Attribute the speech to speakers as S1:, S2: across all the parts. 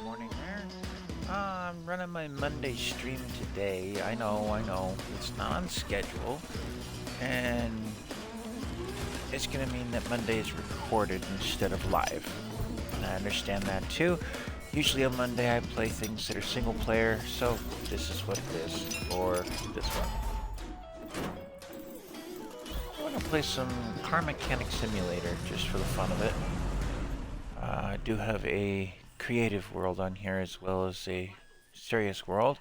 S1: morning there. I'm running my Monday stream today. I know. It's not on schedule. And it's going to mean that Monday is recorded instead of live. And I understand that too. Usually on Monday I play things that are single player, so this is what it is for this one. I want to play some Car Mechanic Simulator just for the fun of it. I do have a creative world on here as well as a serious world.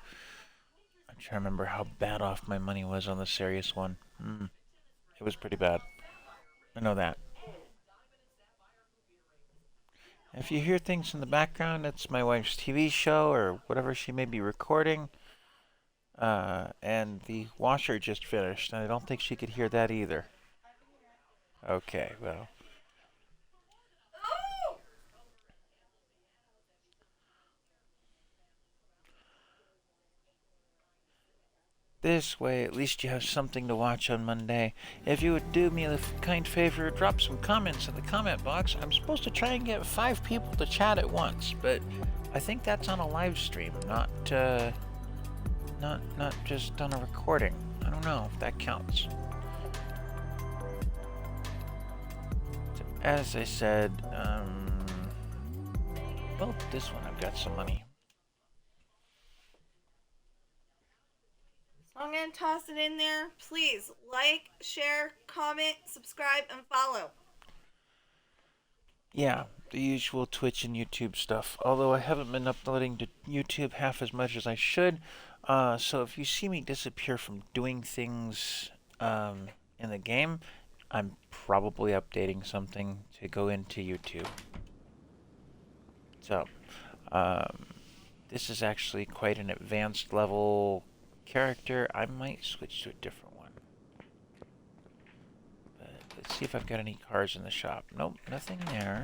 S1: I'm trying to remember how bad off my money was on the serious one. It was pretty bad. I know that. If you hear things in the background, it's my wife's TV show or whatever she may be recording. And the washer just finished, and I don't think she could hear that either. Okay, well. This way, at least you have something to watch on Monday. If you would do me a kind favor, drop some comments in the comment box. I'm supposed to try and get 5 people to chat at once, but I think that's on a live stream, not just on a recording. I don't know if that counts. So, as I said, well, this one I've got some money.
S2: So I'm going to toss it in there. Please like, share, comment, subscribe, and follow.
S1: Yeah, the usual Twitch and YouTube stuff. Although I haven't been uploading to YouTube half as much as I should. So if you see me disappear from doing things in the game, I'm probably updating something to go into YouTube. So, this is actually quite an advanced level character. I might switch to a different one. But let's see if I've got any cars in the shop. Nope, nothing there.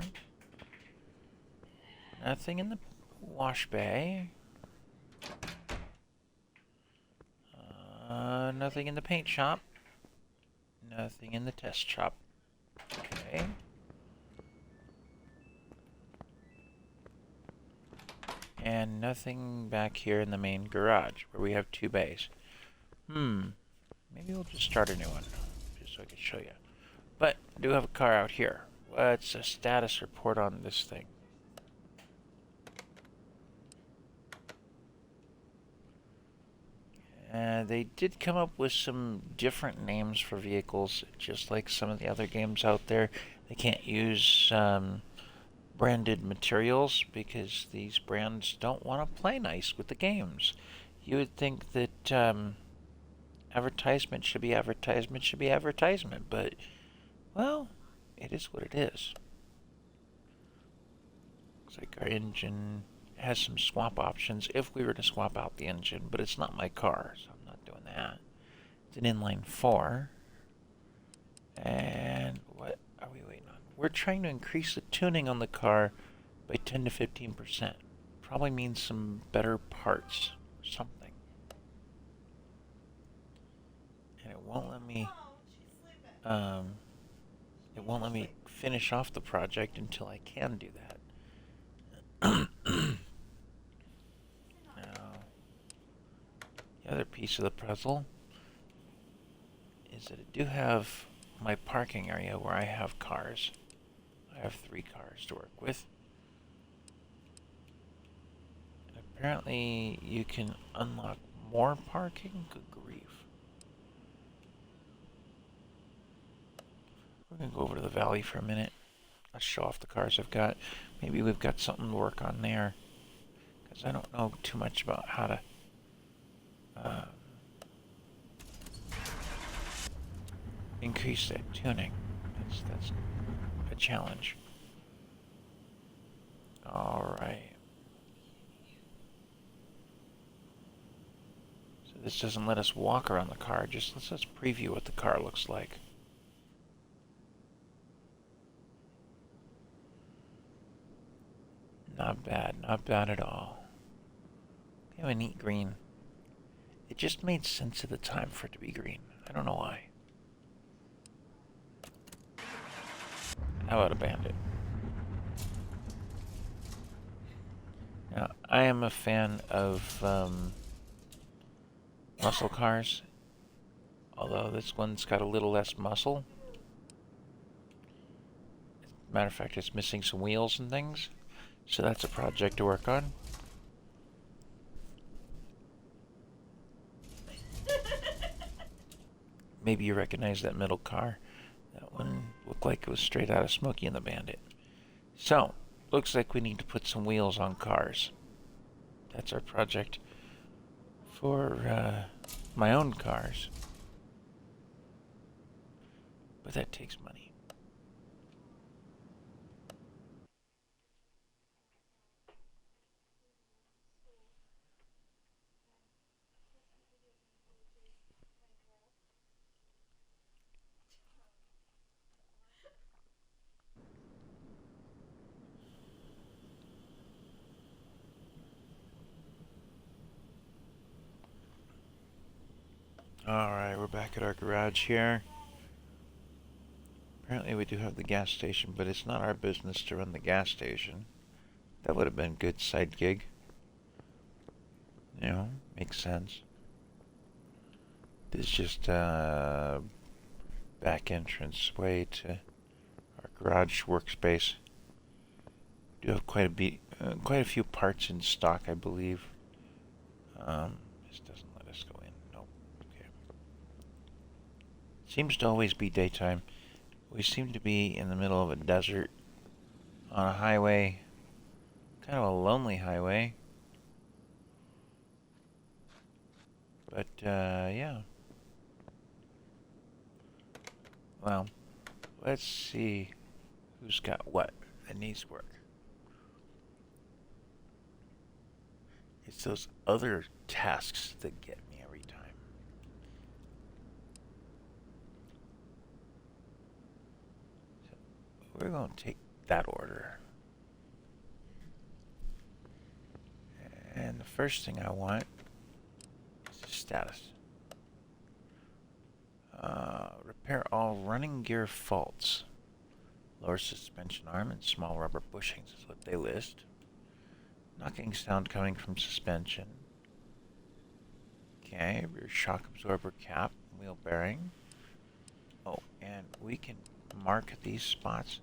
S1: Nothing in the wash bay. Nothing in the paint shop. Nothing in the test shop. Okay. And nothing back here in the main garage, where we have 2 bays. Maybe we'll just start a new one, just so I can show you. But I do have a car out here. What's a status report on this thing? They did come up with some different names for vehicles, just like some of the other games out there. They can't use branded materials because these brands don't want to play nice with the games. You would think that advertisement should be advertisement, but, well, it is what it is. Looks like our engine has some swap options if we were to swap out the engine, but it's not my car, so I'm not doing that. It's an inline 4. And what are we waiting on? We're trying to increase the tuning on the car by 10 to 15%. Probably means some better parts, something. And it won't let me finish off the project until I can do that. Now, the other piece of the puzzle is that I do have my parking area where I have cars. I have 3 cars to work with. And apparently you can unlock more parking? Good grief. We're going to go over to the valley for a minute. Let's show off the cars I've got. Maybe we've got something to work on there. Because I don't know too much about how to increase that tuning. That's a challenge. Alright. So this doesn't let us walk around the car, just lets us preview what the car looks like. Not bad at all. We have a neat green. It just made sense at the time for it to be green. I don't know why. How about a bandit? Now, I am a fan of muscle cars, although this one's got a little less muscle. Matter of fact, it's missing some wheels and things, so that's a project to work on. Maybe you recognize that middle car. That one looked like it was straight out of Smokey and the Bandit. So, looks like we need to put some wheels on cars. That's our project for my own cars. But that takes money. Alright, we're back at our garage here. Apparently we do have the gas station, but it's not our business to run the gas station. That would have been a good side gig. You know, makes sense. This is just a back entrance way to our garage workspace. We do have quite a few parts in stock, I believe. This doesn't let us go in. Nope. Okay. Seems to always be daytime. We seem to be in the middle of a desert on a highway. Kind of a lonely highway. But, yeah. Well, let's see who's got what that needs work. It's those other tasks that get me every time. So we're going to take that order. And the first thing I want is the status. Repair all running gear faults. Lower suspension arm and small rubber bushings is what they list. Knocking sound coming from suspension. Okay, rear shock absorber cap, wheel bearing. Oh, and we can mark these spots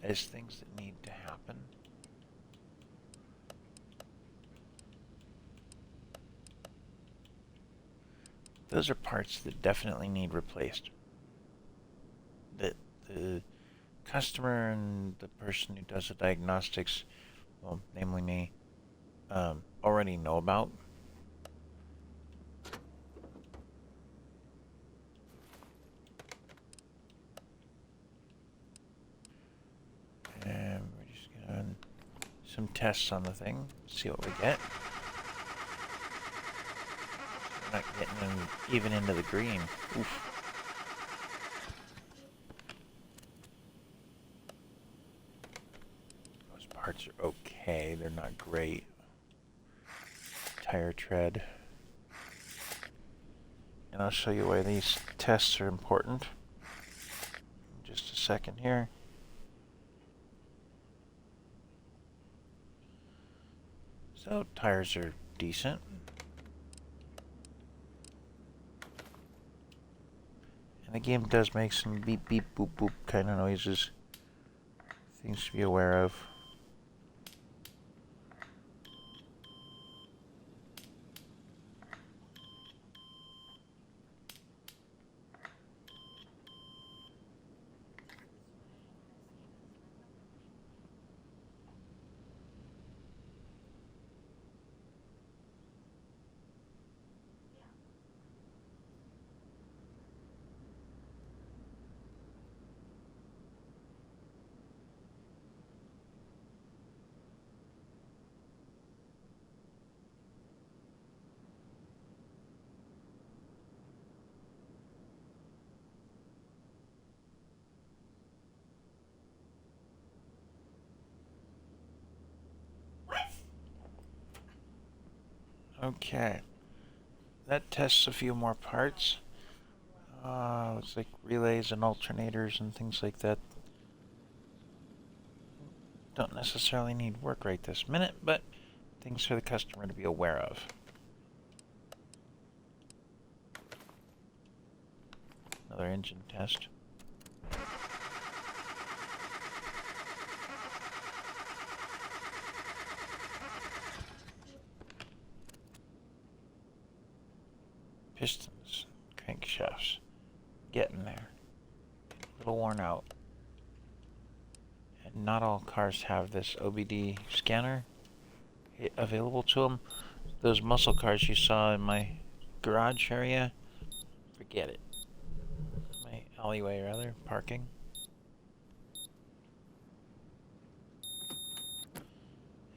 S1: as things that need to happen. Those are parts that definitely need replaced. That the customer and the person who does the diagnostics, well, namely me, already know about. And we're just gonna run some tests on the thing, see what we get. We're not getting even into the green. Oof. Those parts are okay, they're not great. Tire tread. And I'll show you why these tests are important in just a second here. So, tires are decent. And the game does make some beep beep boop boop kind of noises. Things to be aware of. Okay. That tests a few more parts. Looks like relays and alternators and things like that. Don't necessarily need work right this minute, but things for the customer to be aware of. Another engine test. Pistons, crankshafts, getting there. A little worn out. And not all cars have this OBD scanner available to them. Those muscle cars you saw in my garage area, forget it. My alleyway, rather, parking.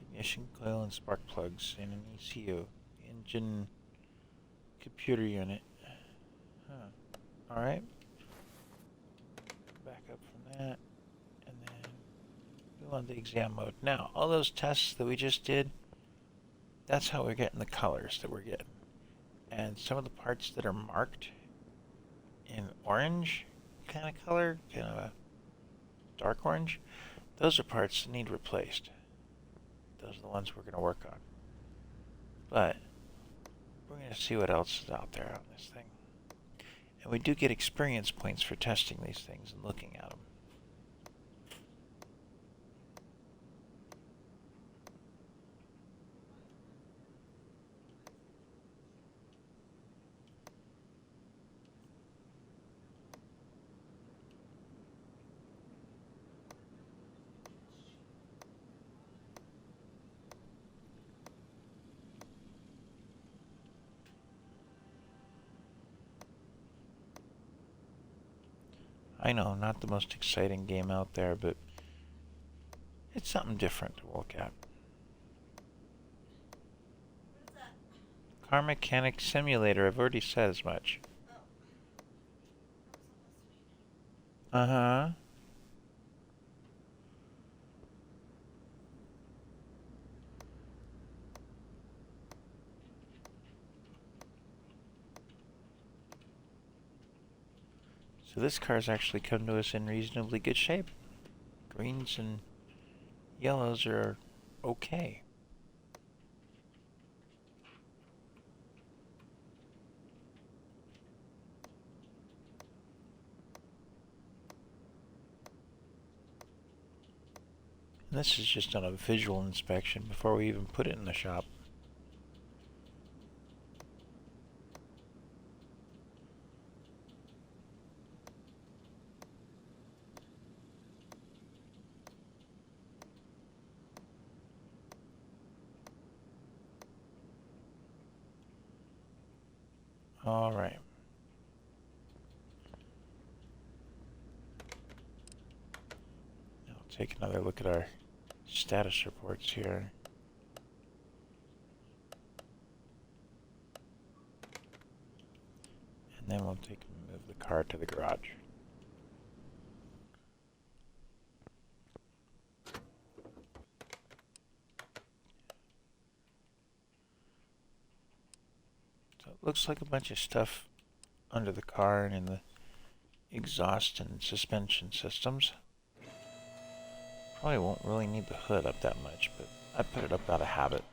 S1: Ignition coil and spark plugs in an ECU. Engine computer unit. Huh. Alright. Back up from that. And then go on to exam mode. Now, all those tests that we just did, that's how we're getting the colors that we're getting. And some of the parts that are marked in orange kind of color, kind of a dark orange, those are parts that need replaced. Those are the ones we're going to work on. But we're going to see what else is out there on this thing. And we do get experience points for testing these things and looking at them. I know, not the most exciting game out there, but it's something different to look at.
S2: What is that?
S1: Car Mechanic Simulator, I've already said as much.
S2: Oh.
S1: Uh-huh. So this car's actually come to us in reasonably good shape. Greens and yellows are okay. And this is just on a visual inspection before we even put it in the shop. All right. Now we'll take another look at our status reports here. And then we'll take and move the car to the garage. So it looks like a bunch of stuff under the car and in the exhaust and suspension systems. Probably won't really need the hood up that much, but I put it up out of habit.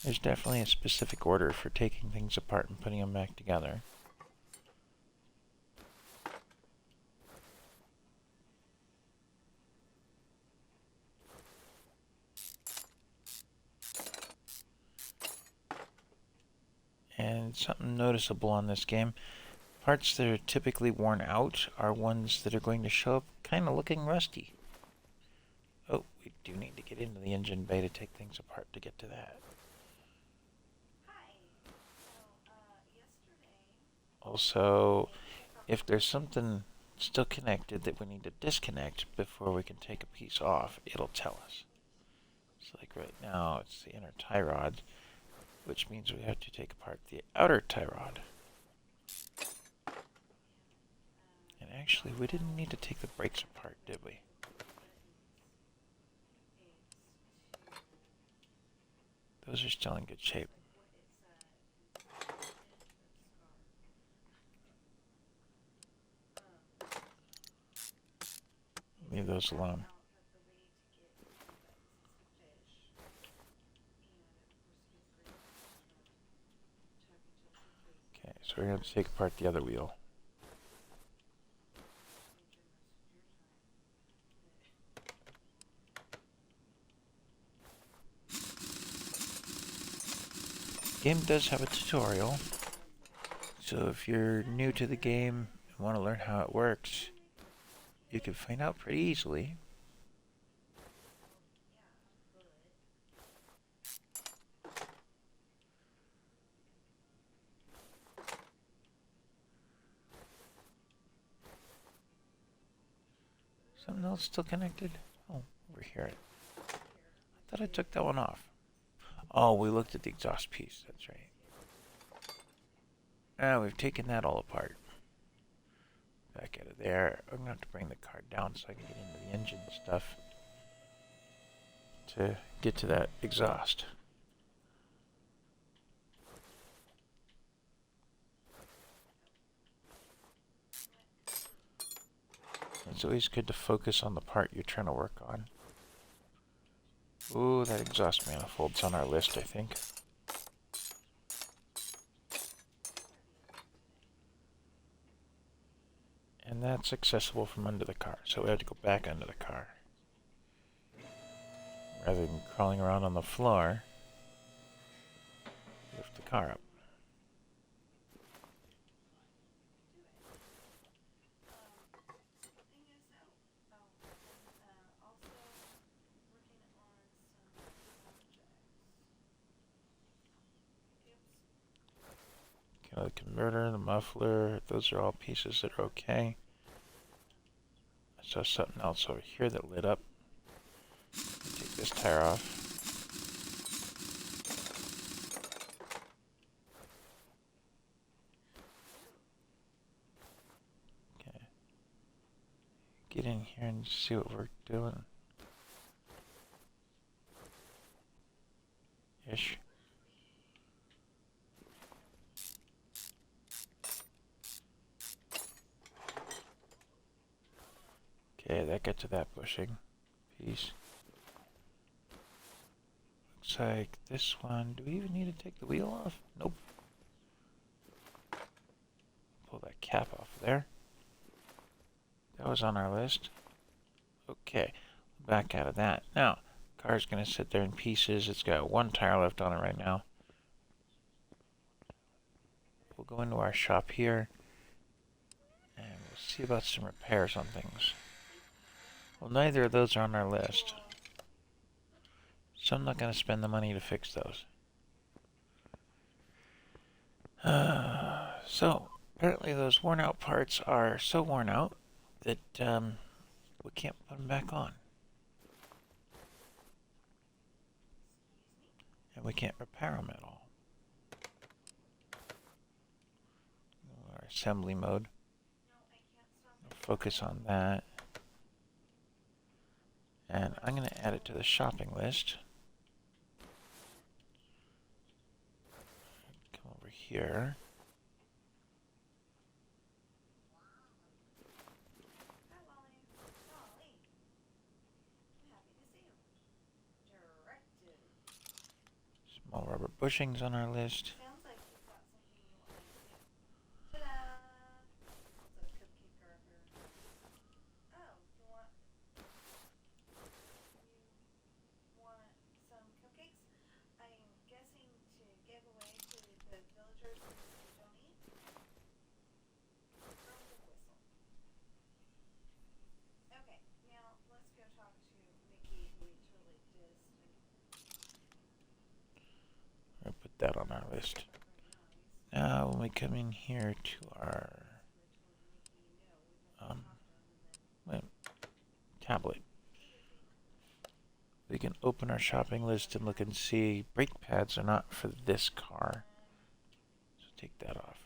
S1: There's definitely a specific order for taking things apart and putting them back together. And something noticeable on this game, parts that are typically worn out are ones that are going to show up kind of looking rusty. Oh, we do need to get into the engine bay to take things apart to get to that. Also, if there's something still connected that we need to disconnect before we can take a piece off, it'll tell us. So like right now, it's the inner tie rod, which means we have to take apart the outer tie rod. Actually, we didn't need to take the brakes apart, did we? Those are still in good shape. Leave those alone. Okay, so we're going to take apart the other wheel. The game does have a tutorial, so if you're new to the game and want to learn how it works, you can find out pretty easily. Something else still connected? Oh, over here. I thought I took that one off. Oh, we looked at the exhaust piece, that's right. Now we've taken that all apart. Back out of there. I'm going to have to bring the car down so I can get into the engine stuff to get to that exhaust. It's always good to focus on the part you're trying to work on. Ooh, that exhaust manifold's on our list, I think. And that's accessible from under the car, so we have to go back under the car. Rather than crawling around on the floor, lift the car up. The converter, the muffler, those are all pieces that are okay. I saw something else over here that lit up. Take this tire off. Okay. Get in here and see what we're doing. Ish. Okay, that got to that bushing piece. Looks like this one, do we even need to take the wheel off? Nope. Pull that cap off there. That was on our list. Okay, back out of that. Now, car's gonna sit there in pieces. It's got one tire left on it right now. We'll go into our shop here and we'll see about some repairs on things. Well, neither of those are on our list, so I'm not going to spend the money to fix those. So, apparently those worn out parts are so worn out that we can't put them back on. And we can't repair them at all. Our assembly mode. Focus on that. And I'm going to add it to the shopping list. Come over here.
S2: Hi, Wally. Wally. I'm happy to see you. Directed.
S1: Small rubber bushings on our list.
S2: Sounds like you've got something you want me to do. Ta-da! It's a cupcake wrapper. Oh, you want some cupcakes? I'm guessing to give away to the villagers who don't eat. Girls with whistle. Okay, now let's go talk to Mickey, who eats really
S1: I'll put that on our list. Now, when we come in here to our tablet, we can open our shopping list and look and see brake pads are not for this car. So take that off.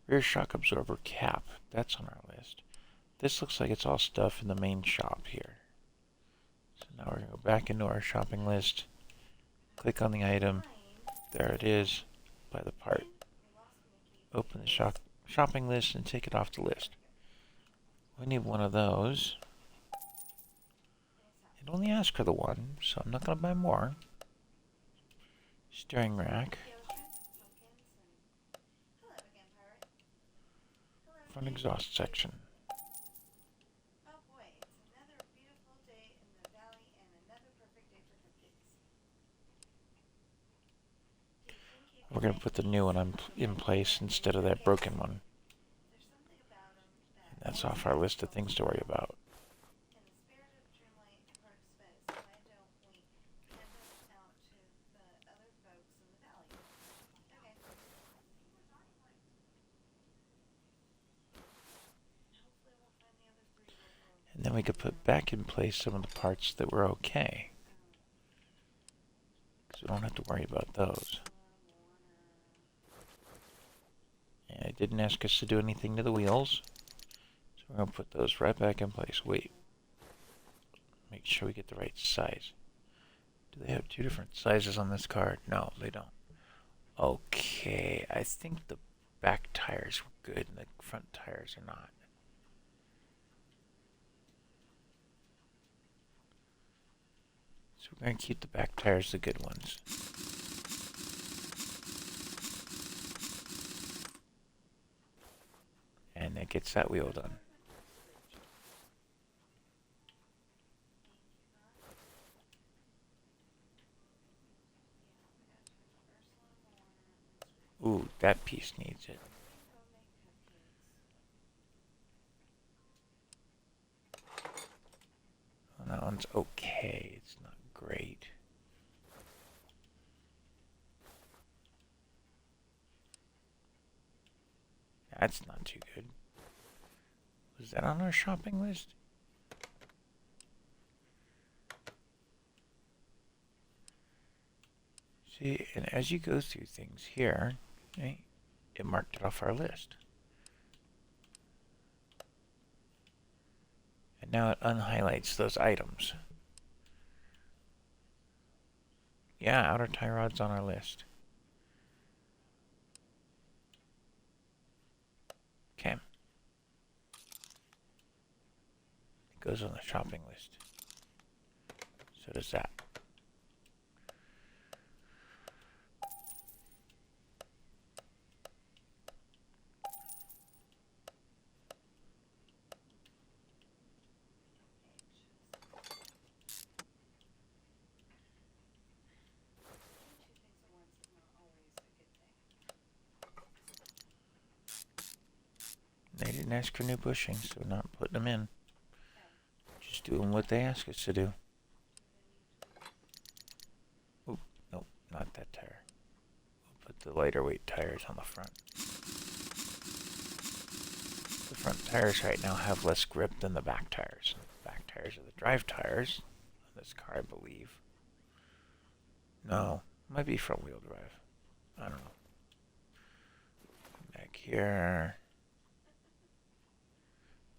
S1: Rear shock absorber cap, that's on our list. this looks like it's all stuff in the main shop here. So now we're going to go back into our shopping list, click on the item, there it is, buy the part. Open the shopping list and take it off the list. We need one of those. It only asks for the one, so I'm not going to buy more. Steering rack. Front exhaust section.
S2: Oh boy, it's another beautiful day in the valley and another perfect day for cupcakes. Do you think you
S1: We're
S2: could
S1: going to
S2: make
S1: put the
S2: these
S1: new one in
S2: homemade
S1: place
S2: birthday
S1: instead of that
S2: cupcakes?
S1: broken one.
S2: There's something about them that
S1: That's
S2: always
S1: off our
S2: makes
S1: list of
S2: people
S1: things to worry
S2: smile.
S1: about.
S2: In the spirit of Dreamlight Christmas, why don't we hand them out to the other folks in the valley? Okay. Hopefully we'll find the other three little
S1: And then we could put back in place some of the parts that were okay. Because we don't have to worry about those. And it didn't ask us to do anything to the wheels. So we're going to put those right back in place. Wait. Make sure we get the right size. Do they have two different sizes on this card? No, they don't. Okay, I think the back tires were good and the front tires are not. So we're going to keep the back tires the good ones. And that gets that wheel done. Ooh, that piece needs it. Well, that one's okay. It's not great. That's not too good. Was that on our shopping list? See, and as you go through things here, right, it marked it off our list. And now it unhighlights those items. Yeah, outer tie rod's on our list. Okay. It goes on the shopping list. So does that. They didn't ask for new bushings, so we're not putting them in. Just doing what they ask us to do. Oop, nope, not that tire. We'll put the lighter weight tires on the front. The front tires right now have less grip than the back tires. The back tires are the drive tires on this car, I believe. No, might be front wheel drive. I don't know. Back here.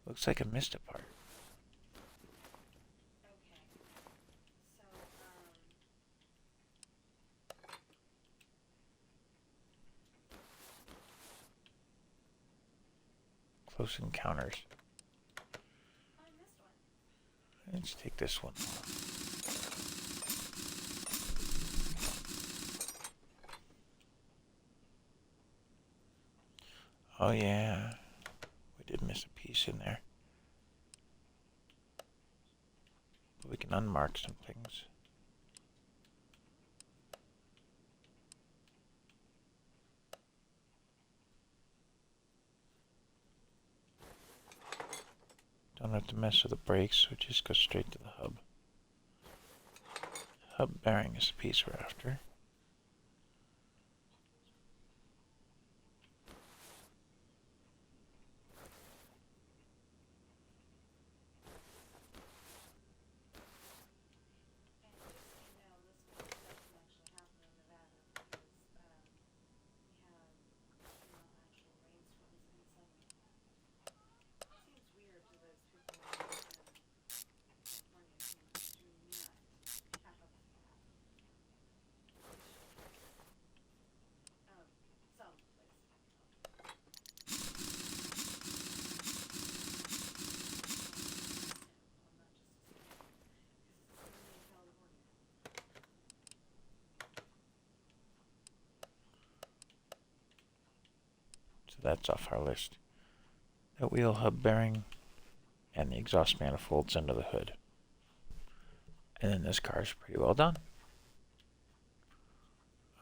S1: Looks like I missed a part. Close encounters. Let's take this one off. Oh yeah, we did miss a piece in there. But we can unmark some things. Don't have to mess with the brakes, so just go straight to the hub. Hub bearing is the piece we're after. that's off our list. The wheel hub bearing and the exhaust manifolds under the hood. And then this car is pretty well done.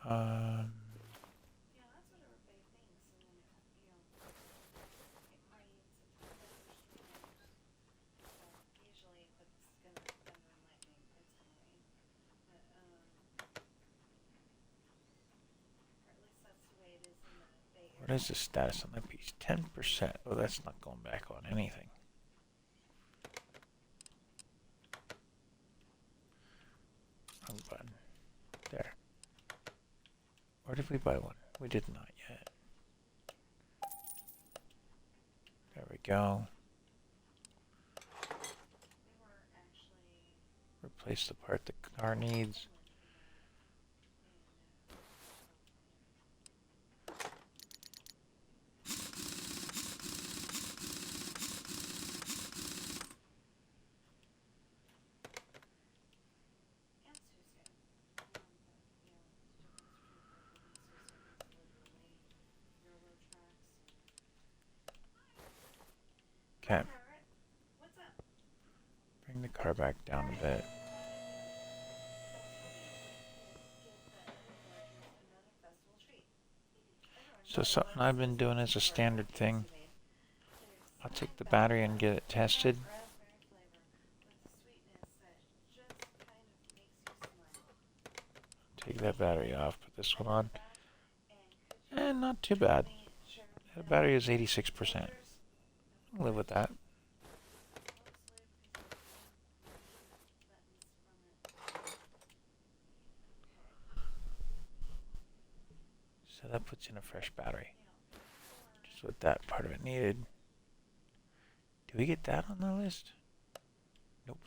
S2: Yeah, that's what everybody thinks, and then it rains and thunders. So usually, if it's gonna thunder and lightning, it's gonna rain. But or at least that's the way it is in the Bay Area.
S1: What is the status on that piece? 10%. Oh, that's not going back on anything. Wrong button. There. Or did we buy one? We did not yet. There we go.
S2: They were actually
S1: Replace the part the car needs. Okay.
S2: What's up?
S1: Bring the car back down a bit. So something I've been doing as a standard thing, I'll take the battery and get it tested. Take that battery off, put this one on. And not too bad. The battery is 86%. I'll live with that. So that puts in a fresh battery. Just what that part of it needed. Do we get that on the list? Nope.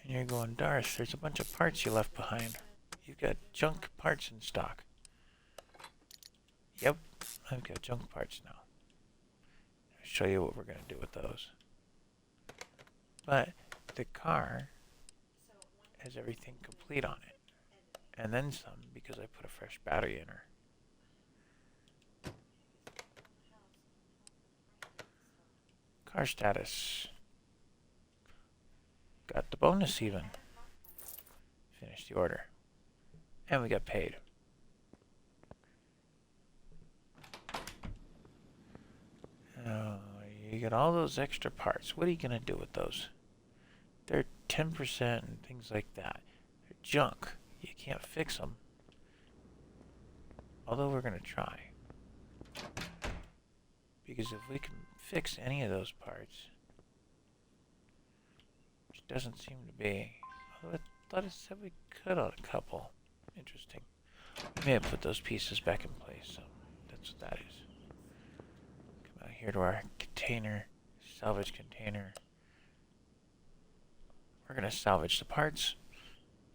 S1: And you're going, Darth, there's a bunch of parts you left behind. You've got junk parts in stock. Yep, I've got junk parts now. I'll show you what we're going to do with those. But the car has everything complete on it. And then some, because I put a fresh battery in her. Car status. Got the bonus even. Finished the order. And we got paid. You get all those extra parts. What are you going to do with those? They're 10% and things like that. They're junk. You can't fix them. Although we're going to try. Because if we can fix any of those parts, which doesn't seem to be. Although I thought it said we could on a couple. Interesting. We may have put those pieces back in place, so that's what that is. Come out here to our container, salvage container. We're going to salvage the parts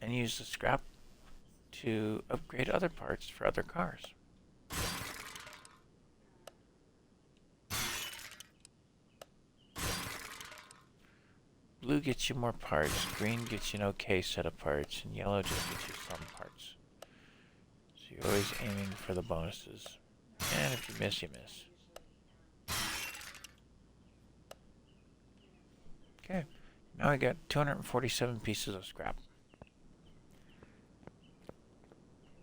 S1: and use the scrap to upgrade other parts for other cars. Blue gets you more parts, green gets you an okay set of parts, and yellow just gets you some parts. So you're always aiming for the bonuses. And if you miss, you miss. Okay, now we got 247 pieces of scrap.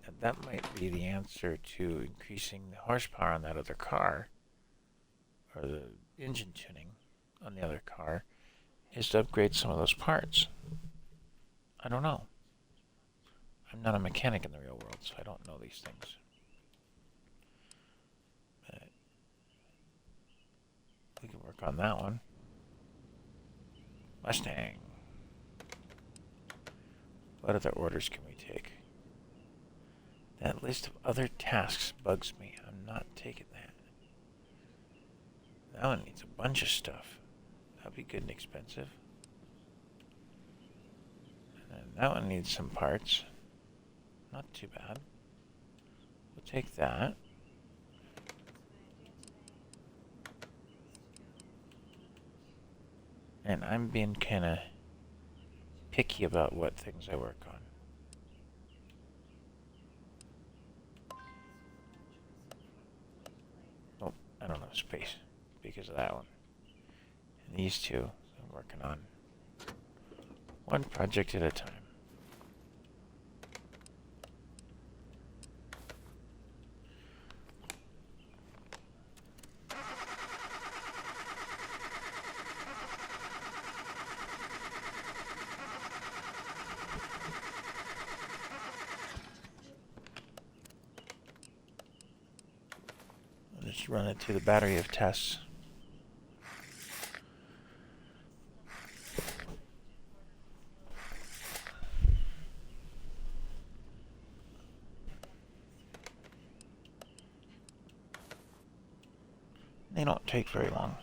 S1: And that might be the answer to increasing the horsepower on that other car, or the engine tuning on the other car, is to upgrade some of those parts. I don't know. I'm not a mechanic in the real world, so I don't know these things. But we can work on that one. Mustang. What other orders can we take? That list of other tasks bugs me. I'm not taking that. That one needs a bunch of stuff. That'd be good and expensive. And that one needs some parts. Not too bad. We'll take that. And I'm being kind of picky about what things I work on. Oh, I don't have space because of that one. And these two I'm working on one project at a time. I'll just run it through the battery of tests. They don't take very long.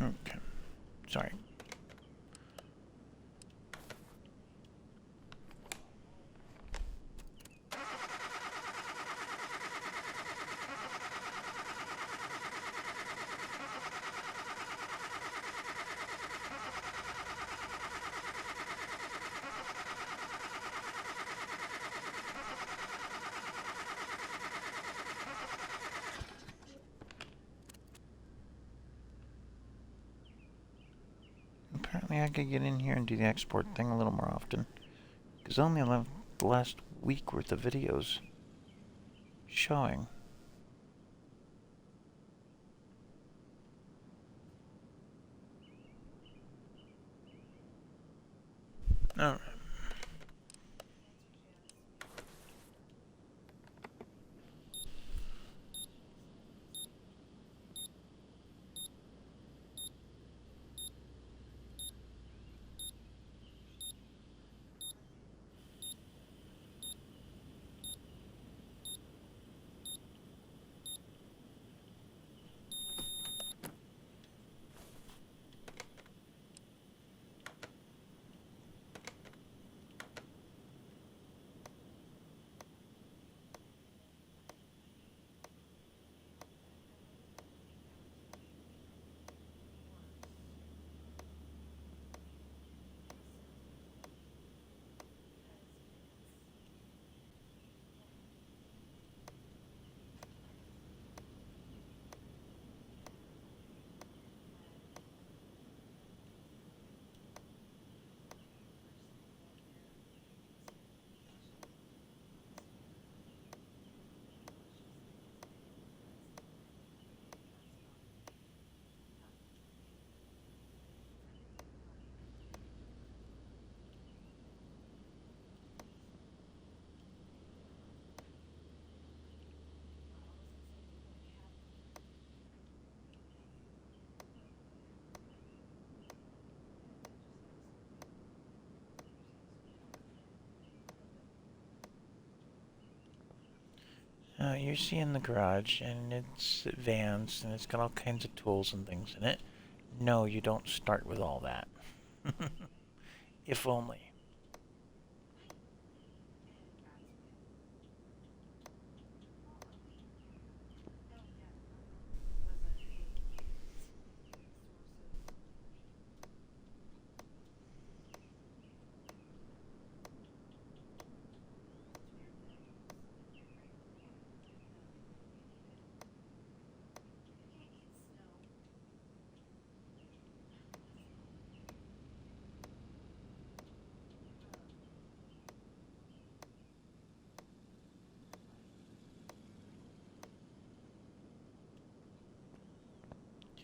S1: Okay. Sorry. Apparently I could get in here and do the export thing a little more often. Because I only have the last week worth of videos showing. Alright. you're seeing the garage, and it's advanced, and it's got all kinds of tools and things in it. No, you don't start with all that. If only.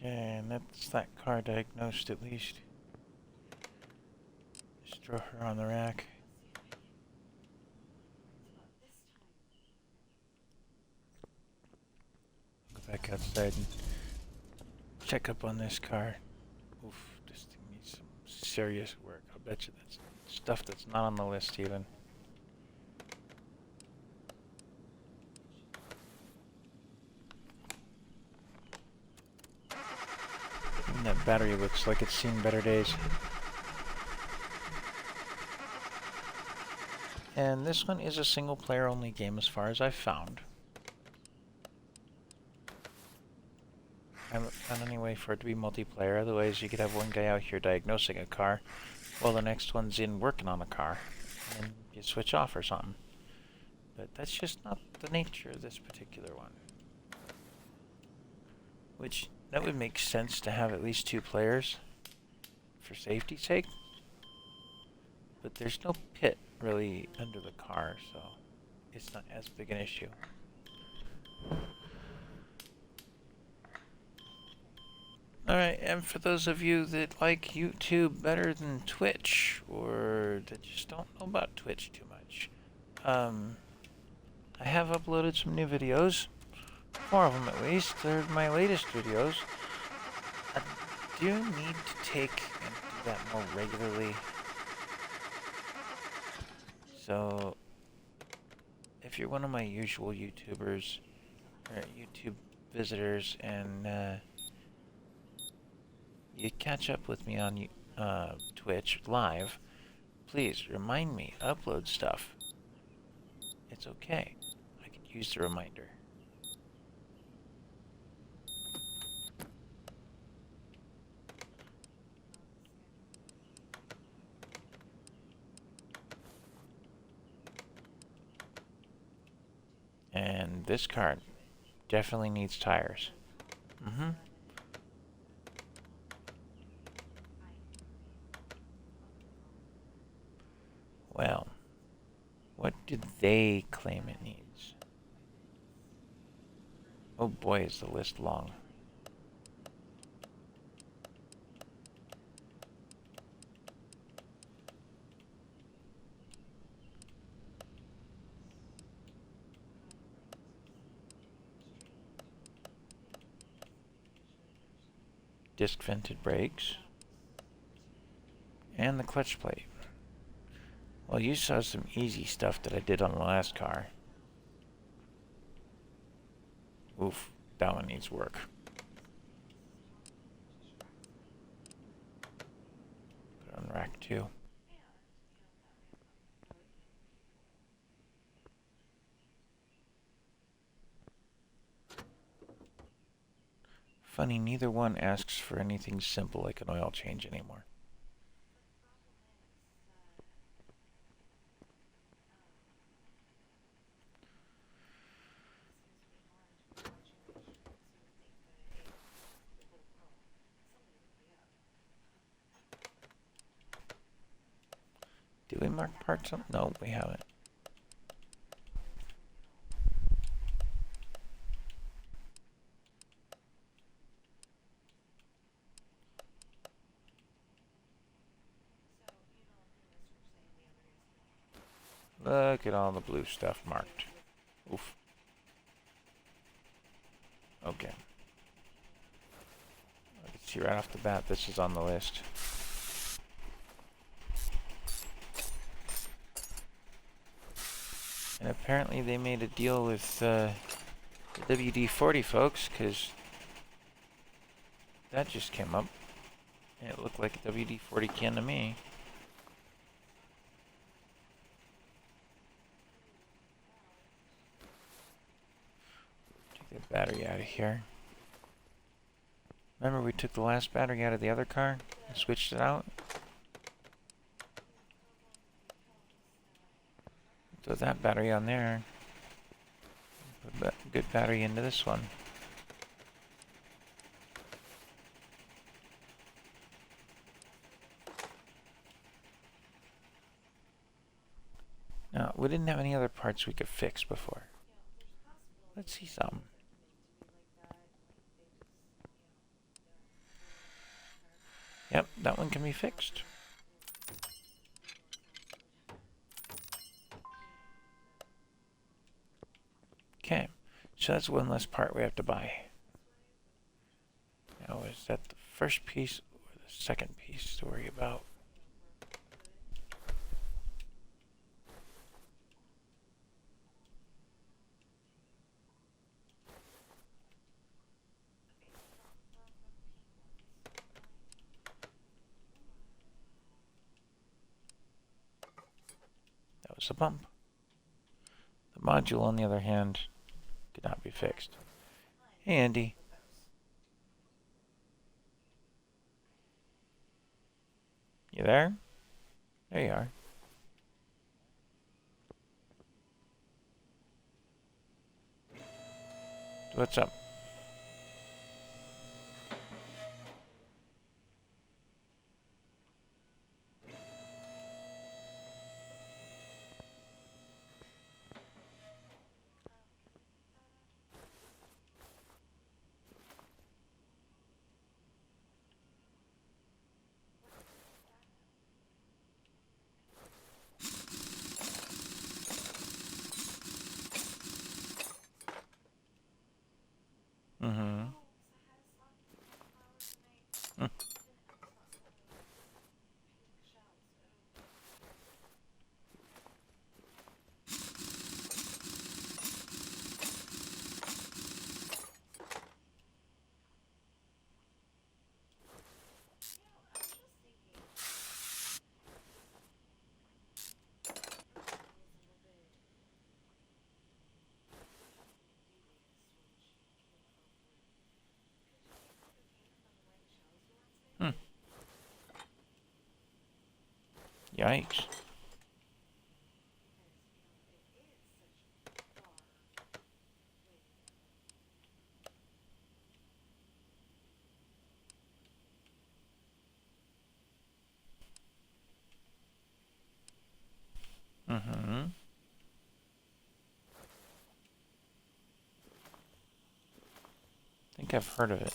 S1: Okay, and that's that car diagnosed at least. Just throw her on the rack. Go back outside and check up on this car. Oof, this thing needs some serious work. I'll bet you that's stuff that's not on the list even. And that battery looks like it's seen better days. And this one is a single player only game as far as I've found. I haven't found any way for it to be multiplayer, otherwise you could have one guy out here diagnosing a car while the next one's in working on a car, and then you switch off or something. But that's just not the nature of this particular one. Which, that would make sense to have at least 2 players for safety's sake. But there's no pit really under the car, so it's not as big an issue. Alright, and for those of you that like YouTube better than Twitch, or that just don't know about Twitch too much, I have uploaded some new videos. 4 of them at least. They're my latest videos. I do need to take and do that more regularly. So, if you're one of my usual YouTubers, or YouTube visitors, and you catch up with me on Twitch live, please remind me, upload stuff. It's okay. I could use the reminder. And this car definitely needs tires. Well, what do they claim it needs? Oh boy, is the list long. Disc vented brakes, and the clutch plate. Well, you saw some easy stuff that I did on the last car. Oof, that one needs work. Put it on rack 2. Funny, neither one asks for anything simple like an oil change anymore. Did we mark parts on? No, we haven't. Look at all the blue stuff marked. Oof. Okay. I can see right off the bat this is on the list. And apparently they made a deal with the WD-40, folks, because that just came up. And it looked like a WD-40 can to me. Take the battery out of here. Remember we took the last battery out of the other car and switched it out? Throw that battery on there. Put a good battery into this one. Now, we didn't have any other parts we could fix before. Let's see something. Yep, that one can be fixed. Okay, so that's one less part we have to buy. Now, is that the first piece or the second piece to worry about? That was the bump. The module, on the other hand, could not be fixed. Hey, Andy. You there? There you are. What's up? Mm-hmm. Yikes. Mm-hmm. I think I've heard of it.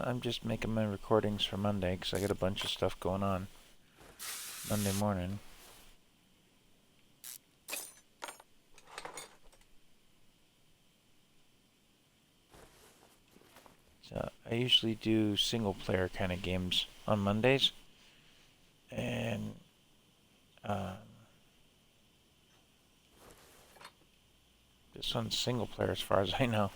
S1: I'm just making my recordings for Monday because I got a bunch of stuff going on Monday morning. So I usually do single player kind of games on Mondays. And this one's single player as far as I know.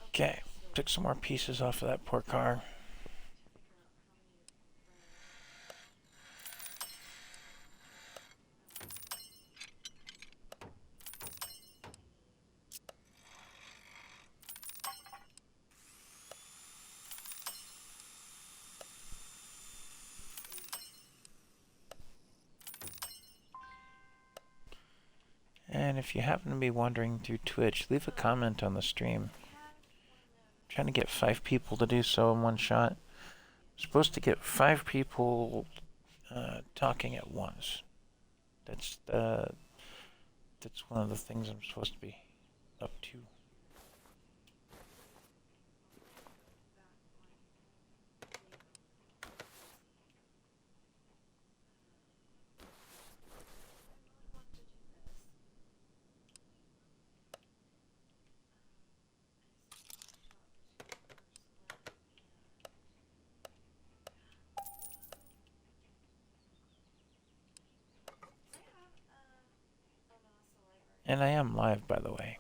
S1: Okay, took some more pieces off of that poor car. And if you happen to be wandering through Twitch, leave a comment on the stream. I'm trying to get 5 people to do so in one shot, Supposed to get 5 people talking at once. That's one of the things I'm supposed to be up to. And I am live, by the way.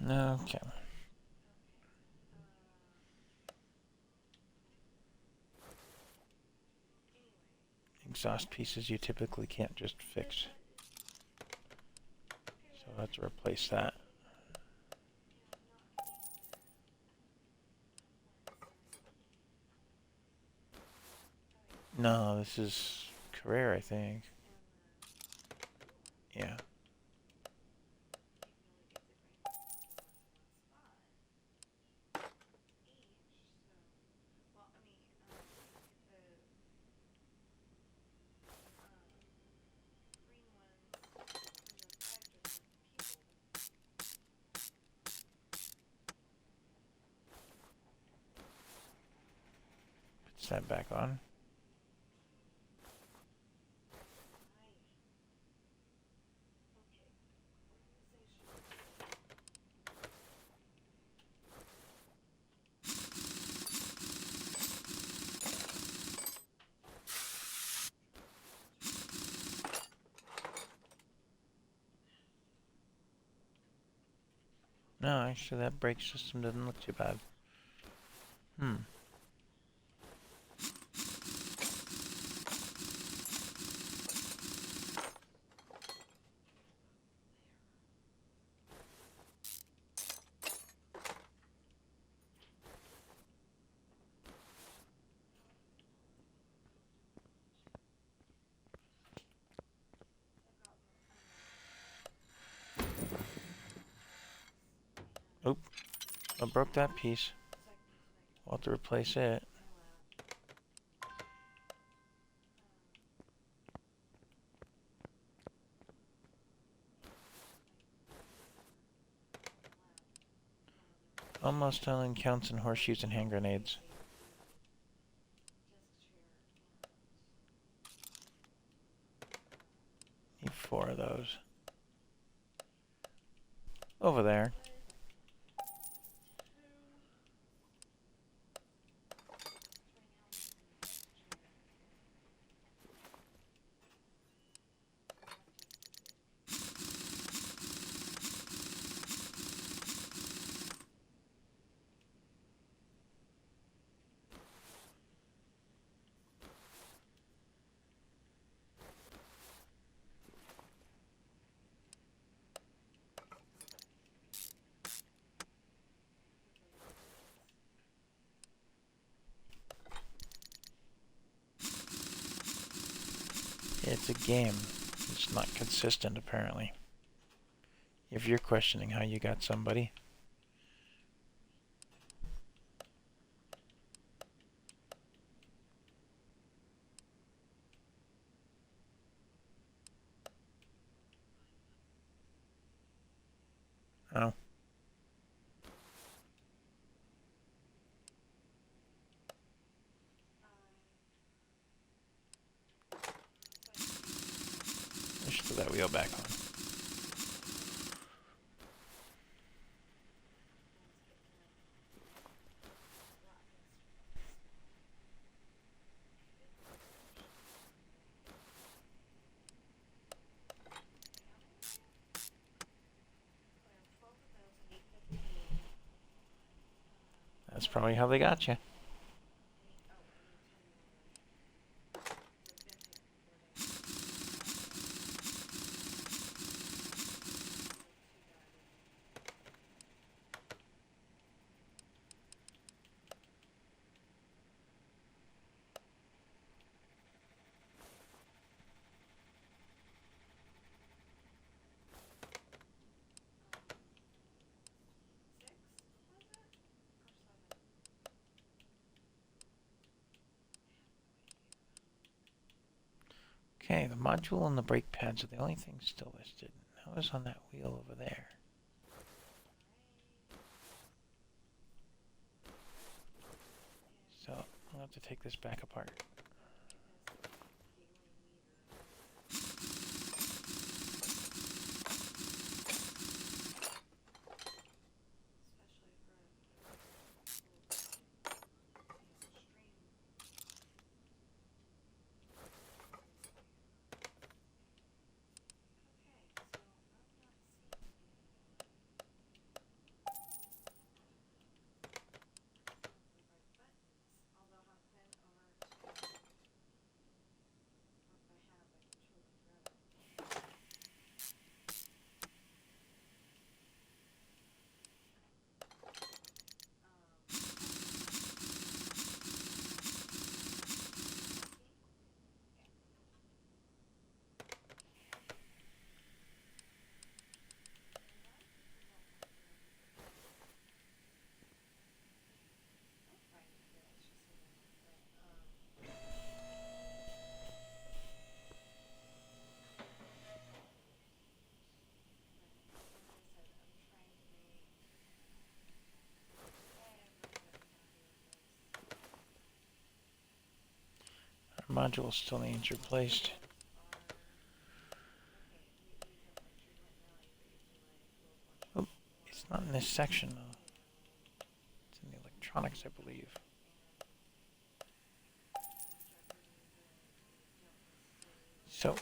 S1: Okay. Exhaust pieces you typically can't just fix. So I have to replace that. No, this is Carrera, I think. Yeah. Put that back on. No, actually that brake system doesn't look too bad. Oop. I broke that piece. We'll have to replace it. Almost done counts and horseshoes and hand grenades. Need 4 of those. Over there. It's a game. It's not consistent, apparently. If you're questioning how you got somebody. Oh. Let's put that wheel back on. That's probably how they got you. Okay, the module and the brake pads are the only things still listed. That was on that wheel over there. So, I'll have to take this back apart. Our module still needs replaced. Oh, it's not in this section though. It's in the electronics, I believe. So,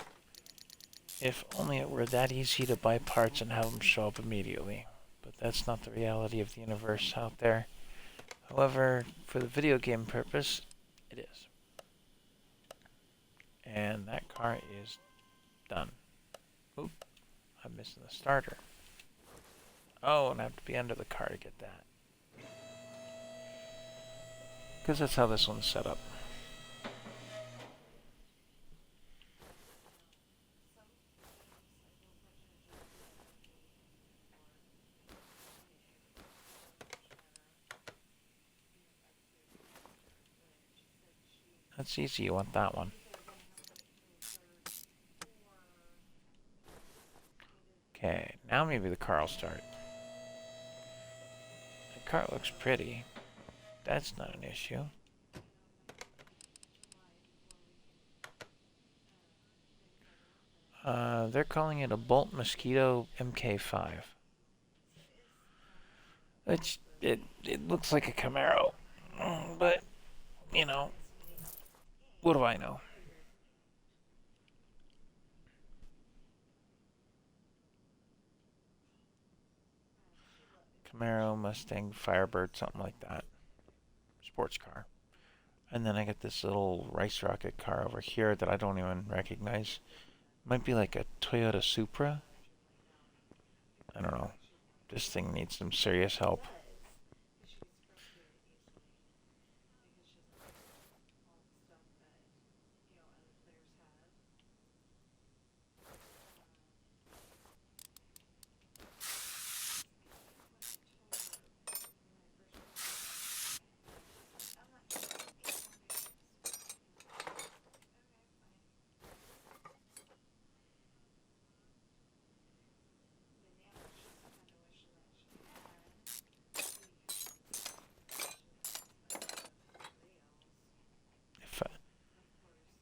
S1: if only it were that easy to buy parts and have them show up immediately. But that's not the reality of the universe out there. However, for the video game purpose, it is. And that car is done. Oop, I'm missing the starter. Oh, and I have to be under the car to get that. Because that's how this one's set up. That's easy, you want that one. Okay, now maybe the car will start. The car looks pretty. That's not an issue. They're calling it a Bolt Mosquito MK5. It looks like a Camaro. But, you know, what do I know? Camaro, Mustang, Firebird, something like that. Sports car. And then I get this little Rice Rocket car over here that I don't even recognize. Might be like a Toyota Supra. I don't know. This thing needs some serious help.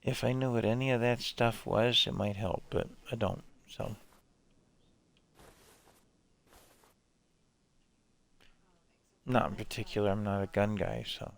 S1: If I knew what any of that stuff was, it might help, but I don't, so. Not in particular, I'm not a gun guy, so.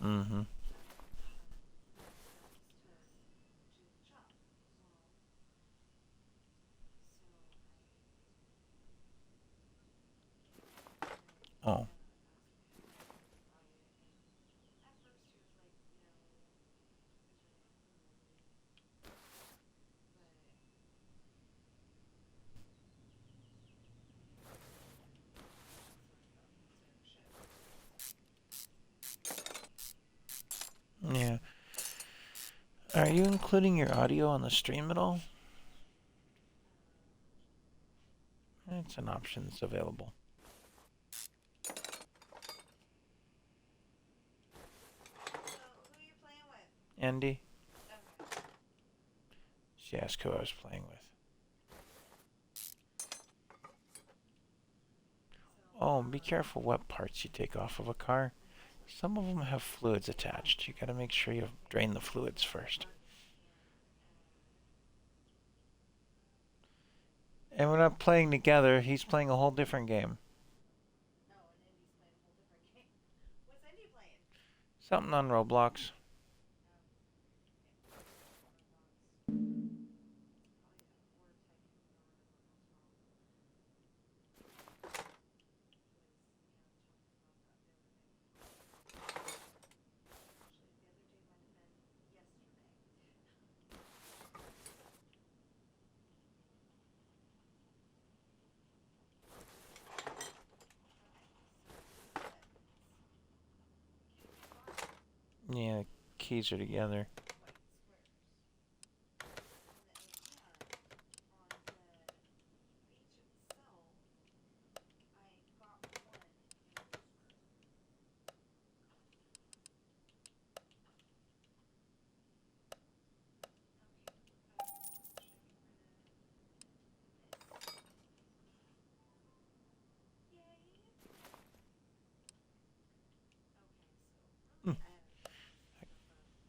S1: Mm-hmm. Oh. Yeah. Are you including your audio on the stream at all? It's an option that's available.
S2: So, who are you playing with?
S1: Andy?
S2: Okay.
S1: She asked who I was playing with. Oh, be careful what parts you take off of a car. Some of them have fluids attached. You gotta make sure you drain the fluids first. And we're not playing together. He's playing a whole different game.
S2: Oh, and Indy's playing a whole different game. What's Indy playing?
S1: Something on Roblox. Yeah, keys are together.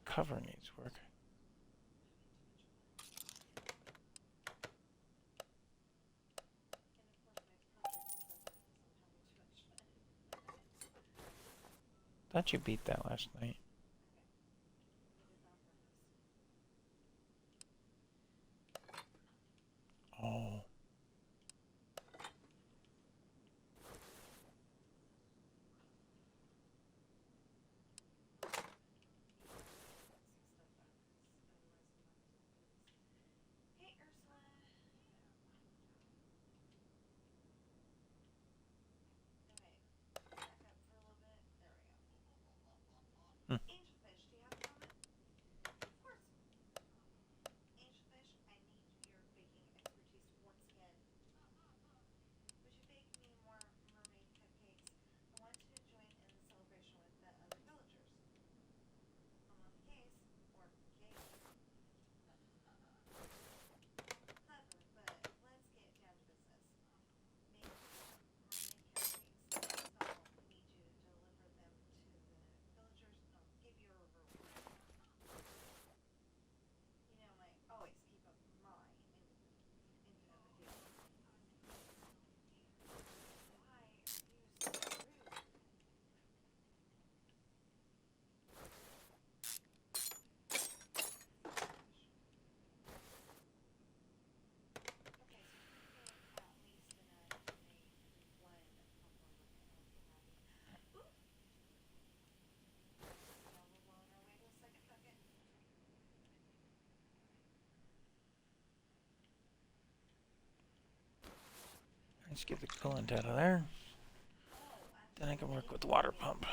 S1: Cover needs work. Thought you beat that last night. Oh.
S2: Hey, Ursula. Okay, back up for a little bit. There we
S1: Hmm.
S2: go. Angelfish, do you have a comment? Of course. Angelfish, I need your baking expertise once again. Would you bake me more mermaid cupcakes? I want to join in the celebration with the other villagers. I'm on the case, or cake. Clever, but let's get down to business. Make mermaid cupcakes. Next, I'll need you to deliver them to the villagers, and I'll give you a reward. You know, I always keep up my end of the deal. Why are you so rude? Okay, so you're gonna get at least enough to make one proper mermaid. Ooh! Now we're on our way to a second bucket.
S1: Let's get the coolant out of there.
S2: Oh,
S1: Then I can work with the water pump.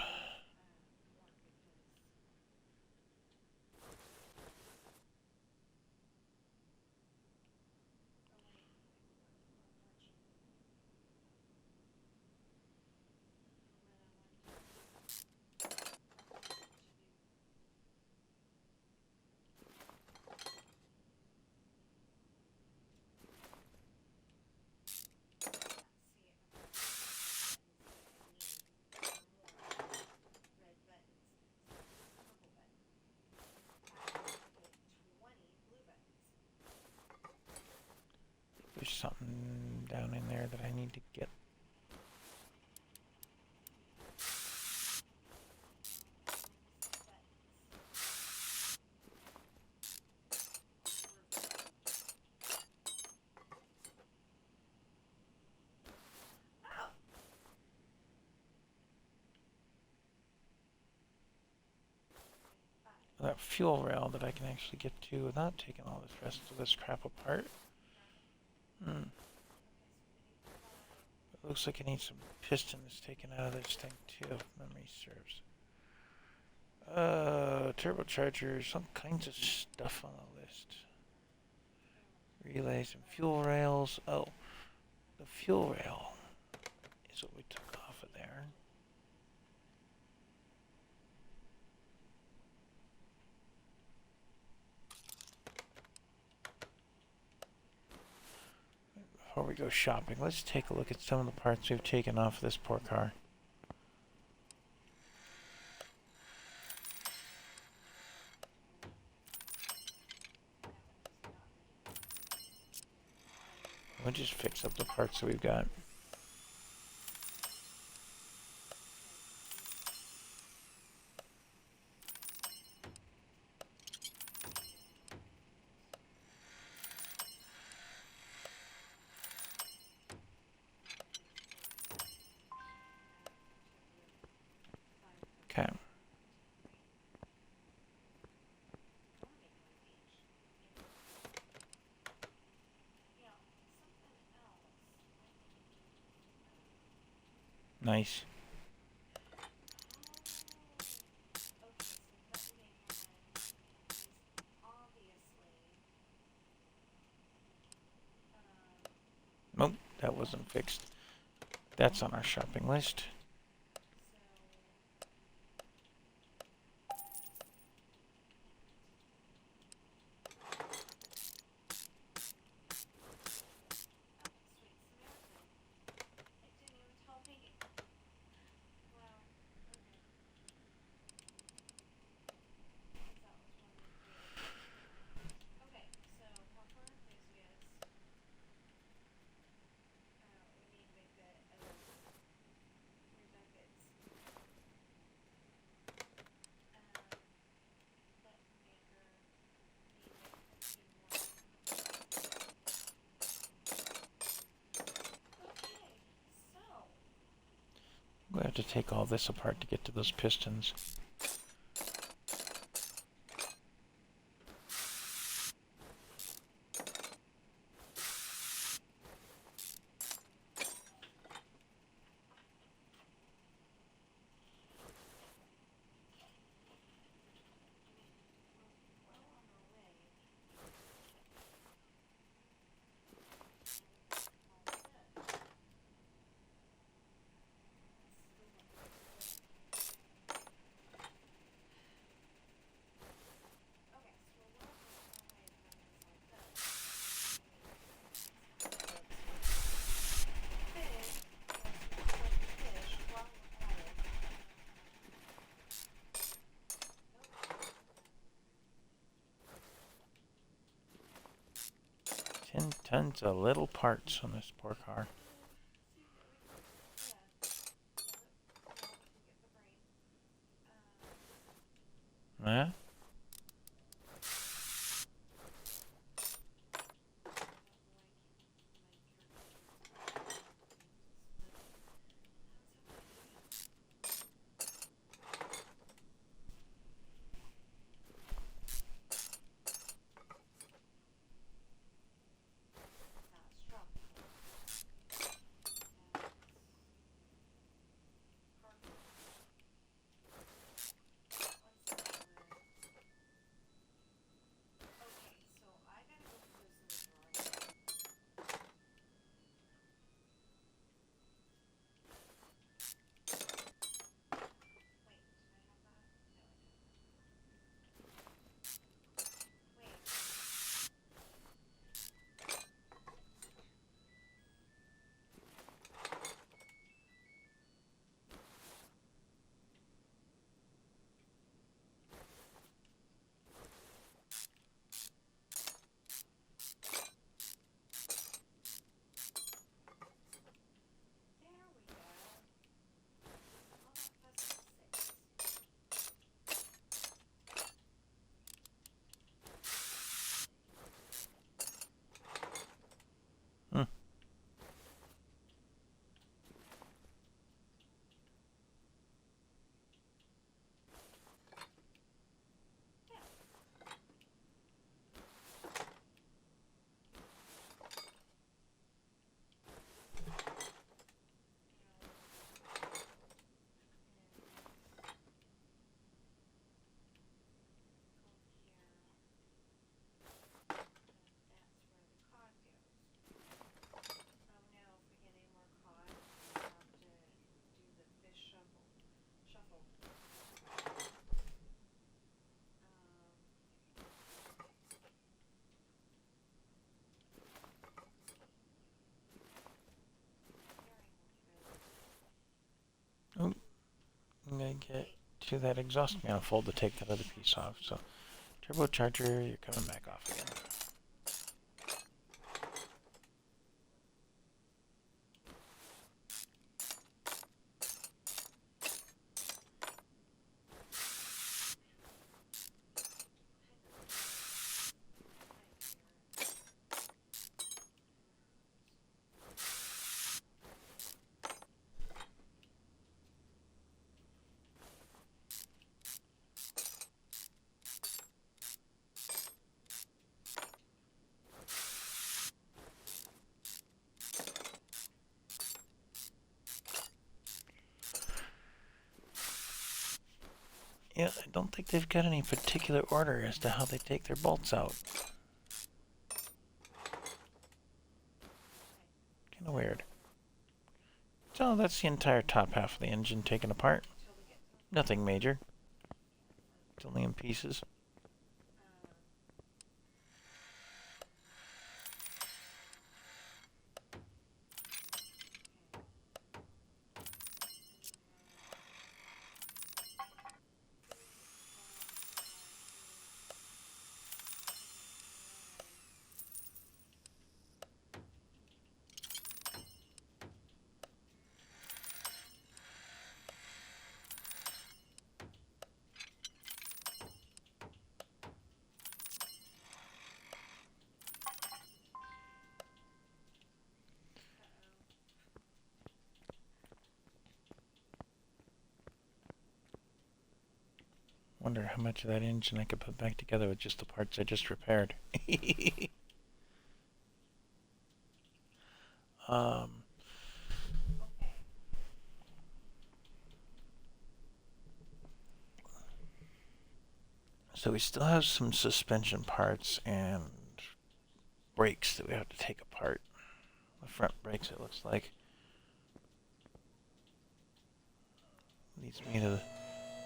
S1: there's something down in there that I need to get. That fuel rail that I can actually get to without taking all this rest of this crap apart. It looks like I need some pistons taken out of this thing too, if memory serves. Turbochargers, some kinds of stuff on the list. Relays and fuel rails. Oh, the fuel rail is what we took off of there. Before we go shopping, let's take a look at some of the parts we've taken off of this poor car. We'll just fix up the parts that we've got. Okay. Nice. Nope, that wasn't fixed. That's on our shopping list. We have to take all this apart to get to those pistons. Tons of little parts on this poor car. Yeah? to that exhaust manifold to take that other piece off. So, turbocharger, you're coming back off again. Yeah, I don't think they've got any particular order as to how they take their bolts out. Kind of weird. So that's the entire top half of the engine taken apart. Nothing major. It's only in pieces. Wonder how much of that engine I could put back together with just the parts I just repaired. um, so we still have some suspension parts and brakes that we have to take apart. The front brakes, it looks like. Leads me to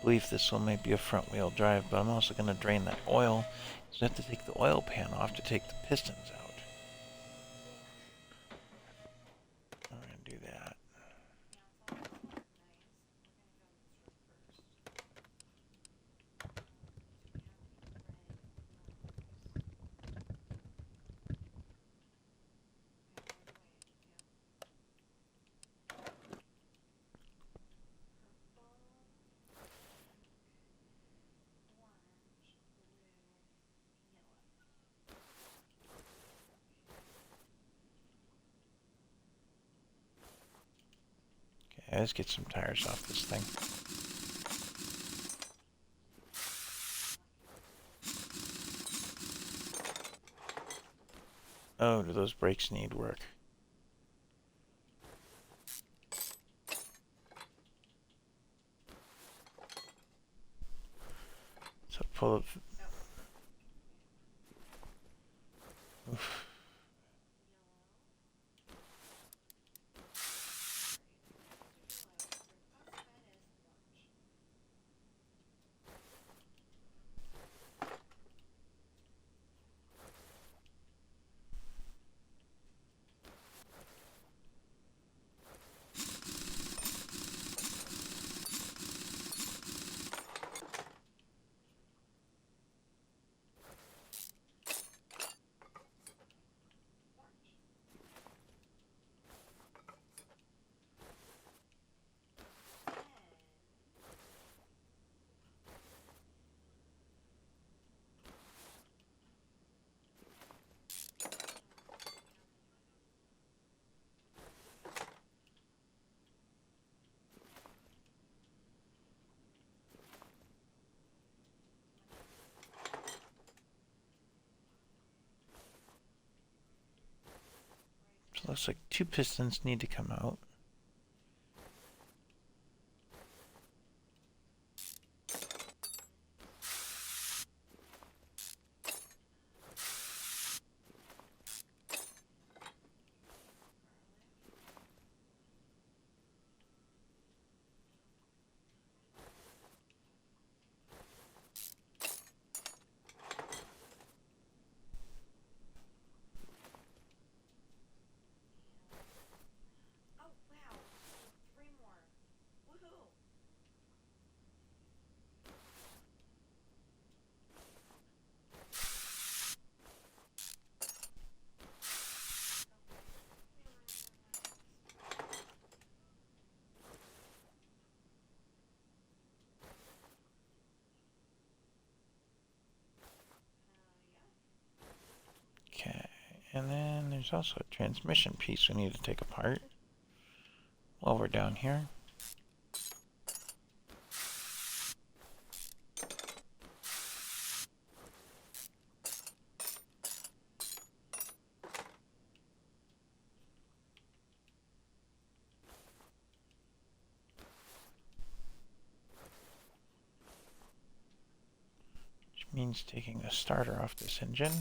S1: believe this one might be a front wheel drive, but I'm also going to drain that oil. So I have to take the oil pan off to take the pistons out. I'm going to do that. Okay, let's get some tires off this thing. Oh, do those brakes need work? So pull it. Oof. So it looks like two pistons need to come out. And then there's also a transmission piece we need to take apart while we're down here. Which means taking the starter off this engine.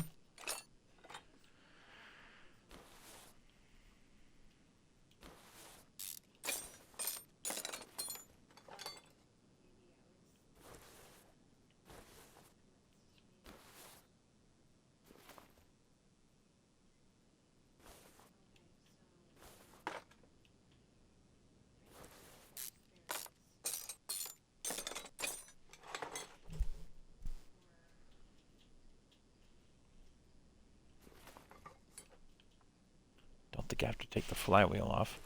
S1: Don't think I have to take the flywheel off.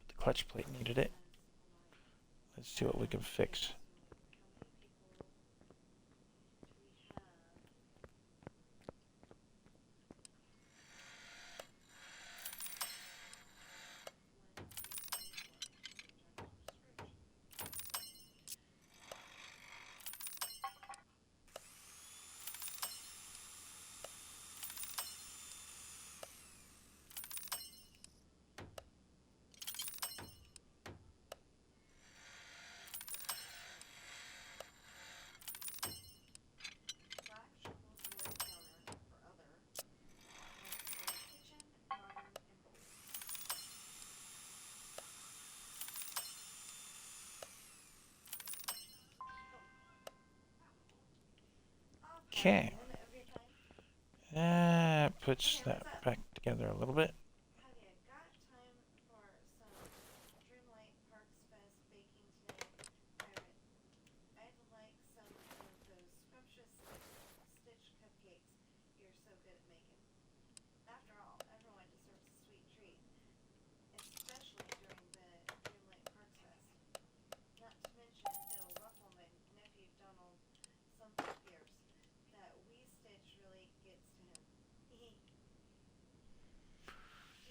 S1: But the clutch plate needed it. Let's see what we can fix. Okay. That puts that back together a little bit.
S2: Have you got time for some Dreamlight Parks Fest baking today? I'd like some of those scrumptious stitch cupcakes you're so good at making. After all, everyone deserves a sweet treat, especially during the Dreamlight Parks Fest. Not to mention, it'll ruffle my nephew Donald some fears that wee Stitch really gets to him.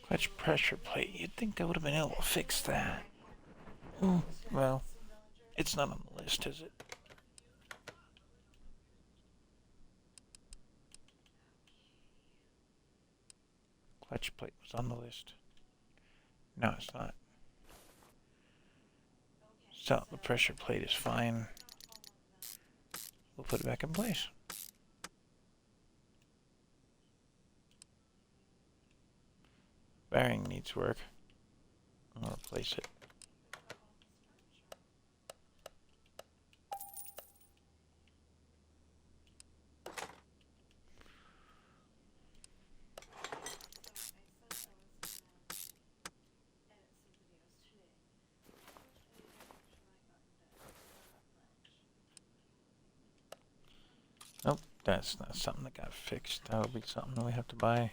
S1: Clutch pressure plate. You'd think I would have been able to fix that. Well, it's not on the list, is it? Clutch plate was on the list. No, it's not. So, the pressure plate is fine. We'll put it back in place. Bearing needs work. I'm going to replace it. Nope, that's not something that got fixed. That'll be something that we have to buy.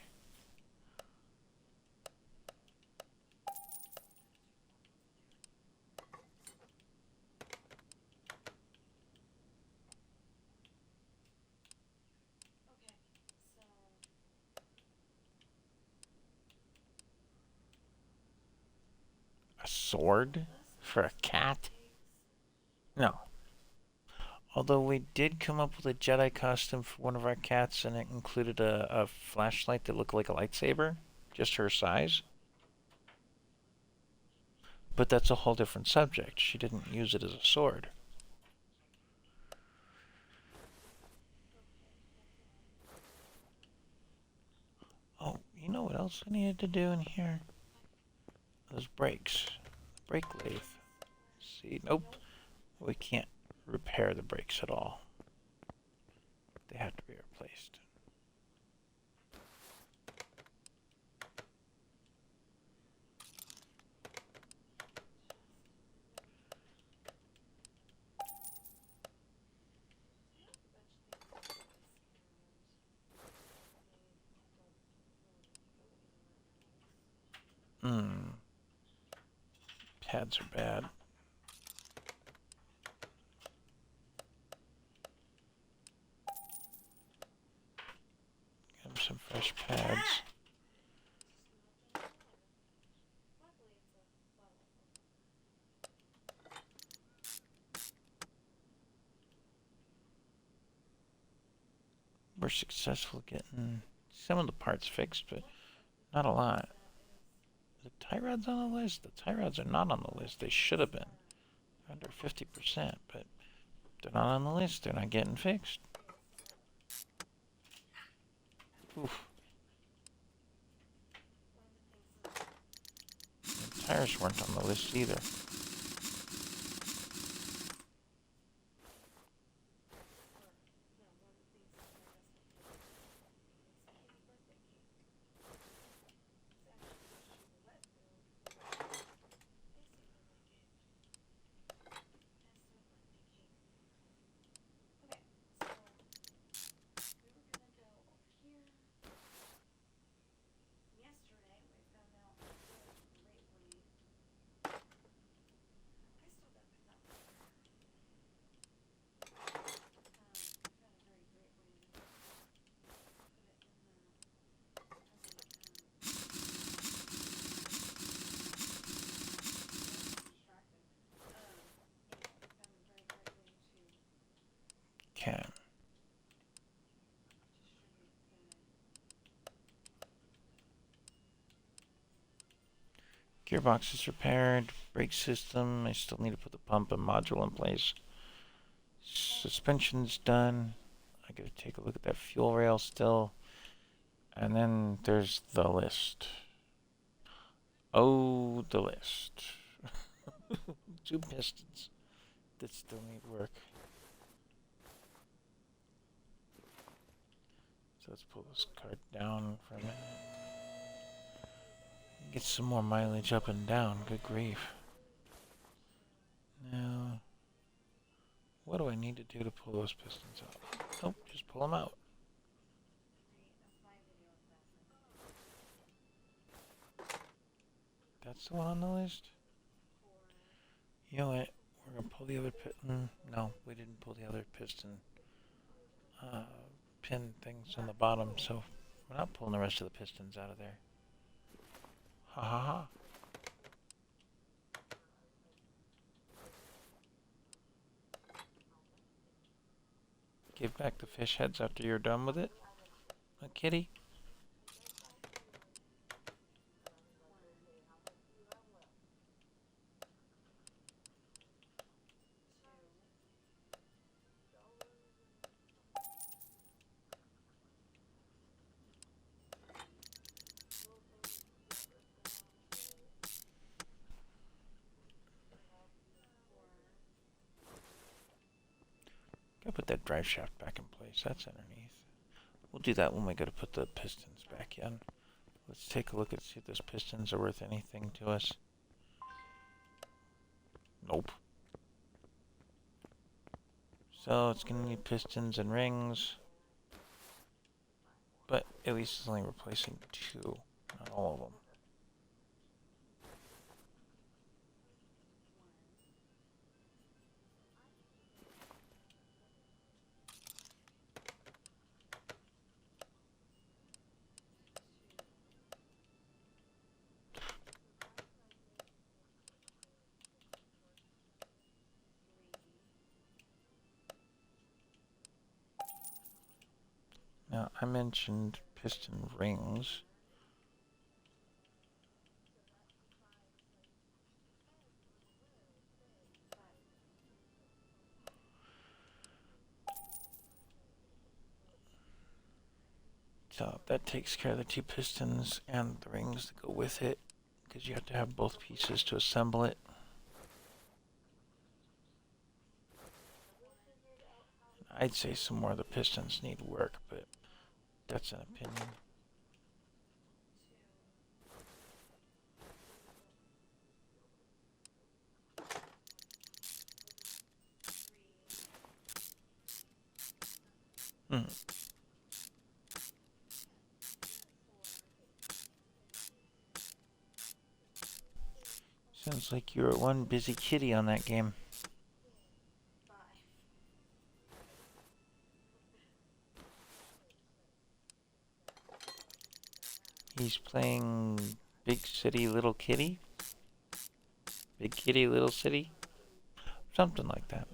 S1: A sword for a cat? No. Although we did come up with a Jedi costume for one of our cats, and it included a flashlight that looked like a lightsaber, just her size. But that's a whole different subject. She didn't use it as a sword. Oh, you know what else I needed to do in here? Those brakes. Brake lathe. See, nope. We can't repair the brakes at all. They have to be replaced. Pads are bad. fresh pads.
S2: Luckily, it's a bottle.
S1: We're successful getting some of the parts fixed, but not a lot. The tie rods on the list? The tie rods are not on the list. They should have been. Under 50%, but they're not on the list. They're not getting fixed. Oof. The tires weren't on the list either. Okay. Gearbox is repaired. Brake system. I still need to put the pump and module in place. Suspension's done. I gotta take a look at that fuel rail still. And then there's the list. Oh, the list. 2 pistons that still need work. So let's pull this cart down for a minute. Get some more mileage up and down. Good grief. Now, what do I need to do to pull those pistons out? Nope, just pull them out. That's the one on the list? You know what? We're gonna pull the other piston. No, we didn't pull the other piston pin things on the bottom, so we're not pulling the rest of the pistons out of there. Ha ha ha. Give back the fish heads after you're done with it. A kitty. Gotta put that drive shaft back in place. That's underneath. We'll do that when we go to put the pistons back in. Let's take a look and see if those pistons are worth anything to us. Nope. So it's gonna need pistons and rings. But at least it's only replacing 2, not all of them. Now, I mentioned piston rings. So that takes care of the 2 pistons and the rings that go with it, because you have to have both pieces to assemble it. I'd say some more of the pistons need work, but that's an opinion. Sounds like you're one busy kitty on that game. He's playing Big City, Little Kitty? Big Kitty, Little City? Something like that.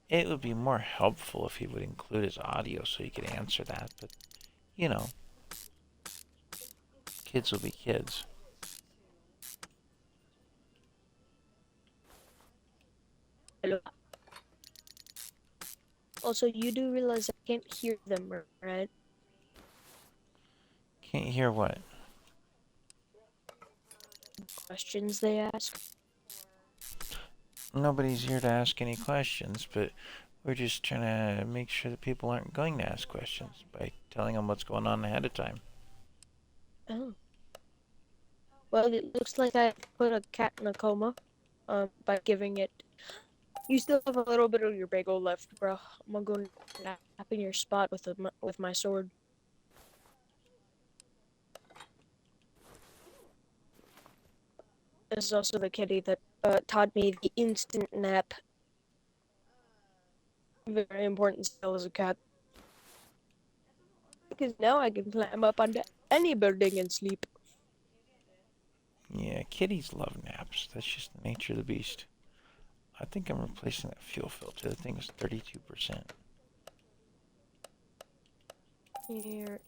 S1: It would be more helpful if he would include his audio so he could answer that, but, you know, kids will be kids.
S3: Hello. Also, you do realize I can't hear them, right?
S1: Can't hear what?
S3: Questions they ask.
S1: Nobody's here to ask any questions, but we're just trying to make sure that people aren't going to ask questions by telling them what's going on ahead of time.
S3: Oh. Well, it looks like I put a cat in a coma, by giving it. You still have a little bit of your bagel left, bro. I'm gonna go nap in your spot with my sword. This is also the kitty that taught me the instant nap. Very important skill as a cat. Because now I can climb up onto any building and sleep.
S1: Yeah, kitties love naps. That's just the nature of the beast. I think I'm replacing that fuel filter. The thing is 32%.
S3: Here.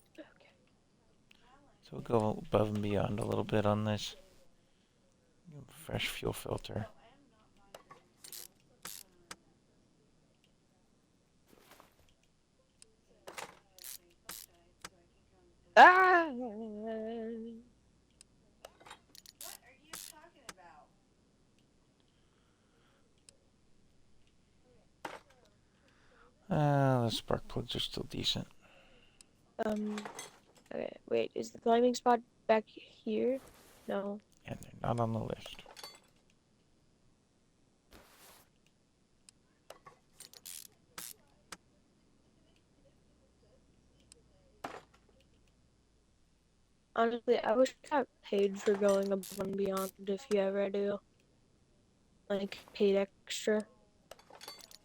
S1: So we'll go above and beyond a little bit on this. Fresh fuel filter.
S3: Ah!
S2: What are you talking about?
S1: The spark plugs are still decent.
S3: Okay, wait, is the climbing spot back here? No.
S1: And they're not on the list.
S3: Honestly, I wish I got paid for going above and beyond if you ever do. Like, paid extra.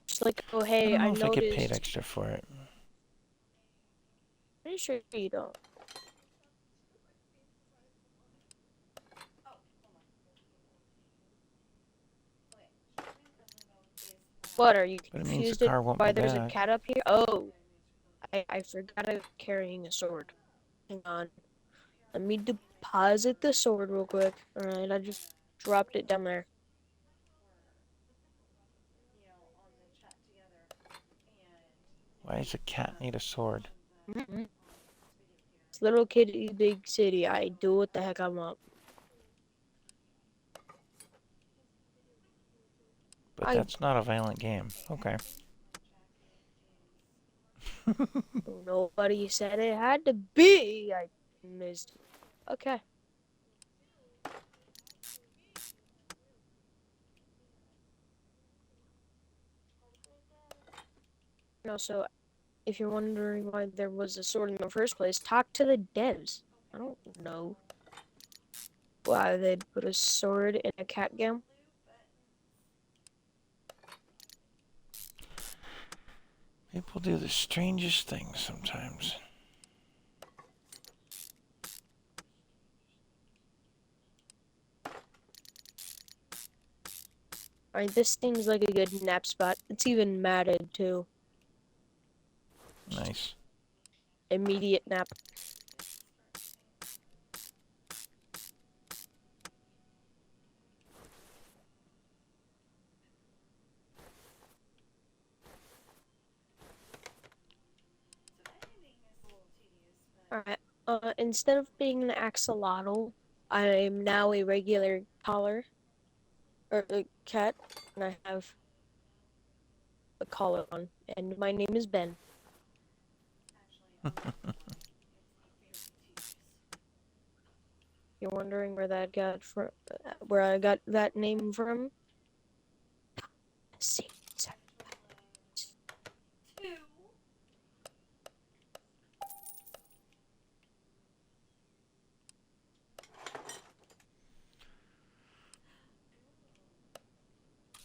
S3: Just like, oh
S1: I
S3: hey,
S1: don't know
S3: I
S1: if I get paid
S3: noticed.
S1: extra for it.
S3: Pretty sure you don't. What, are you
S1: But it means the
S3: confused
S1: car won't
S3: why
S1: be
S3: there's a
S1: back.
S3: cat up here? Oh, I forgot I'm carrying a sword. Hang on. Let me deposit the sword real quick. Alright, I just dropped it down there.
S1: Why does a cat need a sword?
S3: It's little kitty, big city. I do what the heck I want.
S1: But that's not a violent game. Okay.
S3: Nobody said it had to be. I missed. Okay. Also, if you're wondering why there was a sword in the first place, talk to the devs. I don't know why they'd put a sword in a cat game.
S1: People do the strangest things sometimes.
S3: Alright, this seems like a good nap spot. It's even matted too.
S1: Nice.
S3: Immediate nap. Alright, instead of being an axolotl, I am now a regular collar. Or a cat, and I have a collar on, and my name is Ben. You're wondering where that got from, where I got that name from? See,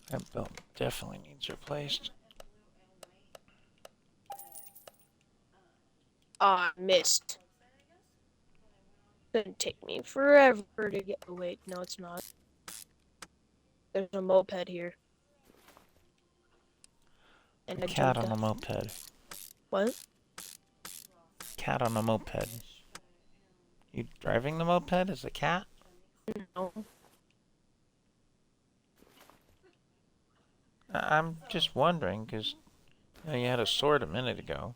S1: That belt definitely needs replaced.
S3: ah, missed. gonna take me forever to get awake. No, it's not. There's a moped here. And
S1: A
S3: a
S1: cat on
S3: Junta.
S1: a moped.
S3: What?
S1: Cat on a moped. You driving the moped as a cat?
S3: No.
S1: I'm just wondering, because you had a sword a minute ago.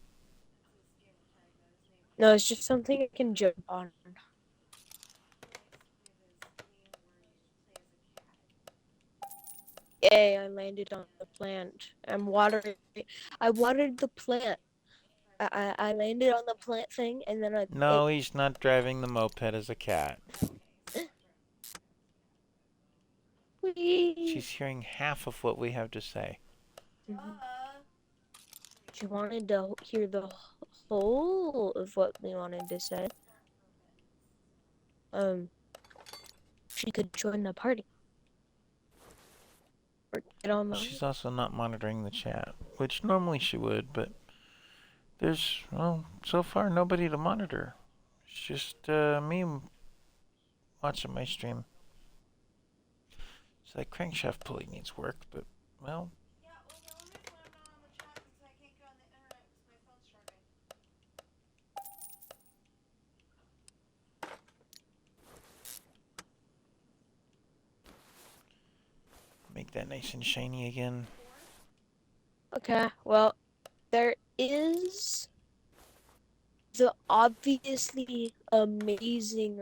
S3: No, it's just something I can jump on. Yay, I landed on the plant. I'm watering it. I watered the plant. I landed on the plant thing and then
S1: No, he's not driving the moped as a cat.
S3: Whee!
S1: She's hearing half of what we have to say.
S3: She wanted to hear the whole of what we wanted to say. She could join the party. Or get on the...
S1: She's also not monitoring the chat, which normally she would, but there's, well, so far nobody to monitor. It's just me watching my stream. So that crankshaft pulley needs work, but, well,
S2: Yeah, well, the only reason why I'm not on the chat is because I can't go on the internet because my phone's charging.
S1: make that nice and shiny again.
S3: Okay, well, there is the obviously amazing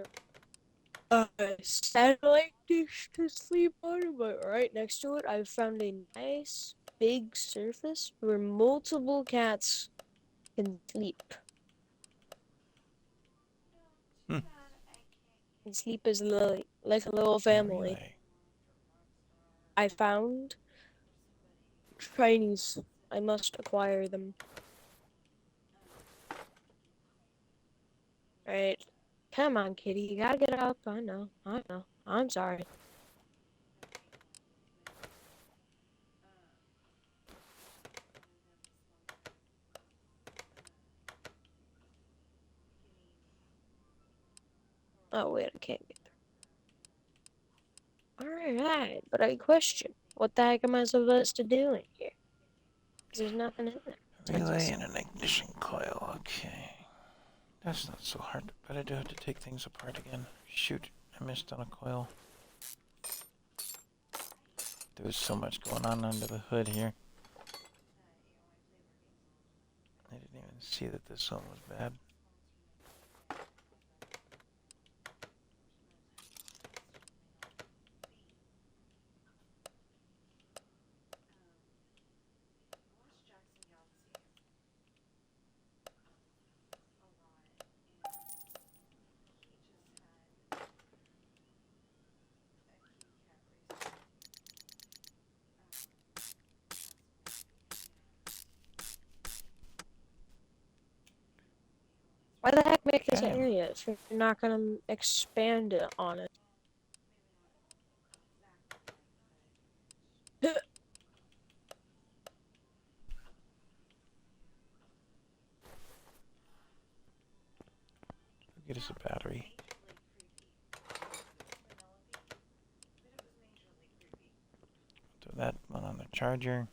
S3: satellite dish to sleep on, but right next to it, I've found a nice big surface where multiple cats can sleep.
S1: Hmm.
S3: And sleep as like a little family.
S1: Relay.
S3: I found Chinese. I must acquire them. Right. Come on, kitty. You gotta get up. I know. I'm sorry. Oh, wait, I can't get there. Alright, but I question, what the heck am I supposed to do in here? 'Cause there's nothing in there.
S1: Relay and an ignition coil, okay. That's not so hard, but I do have to take things apart again. Shoot, I missed on a coil. There was so much going on under the hood here. I didn't even see that this one was bad.
S3: Why the heck make this
S1: Damn.
S3: area if you're not gonna expand it on it?
S1: Get us a battery. Throw that one on the charger.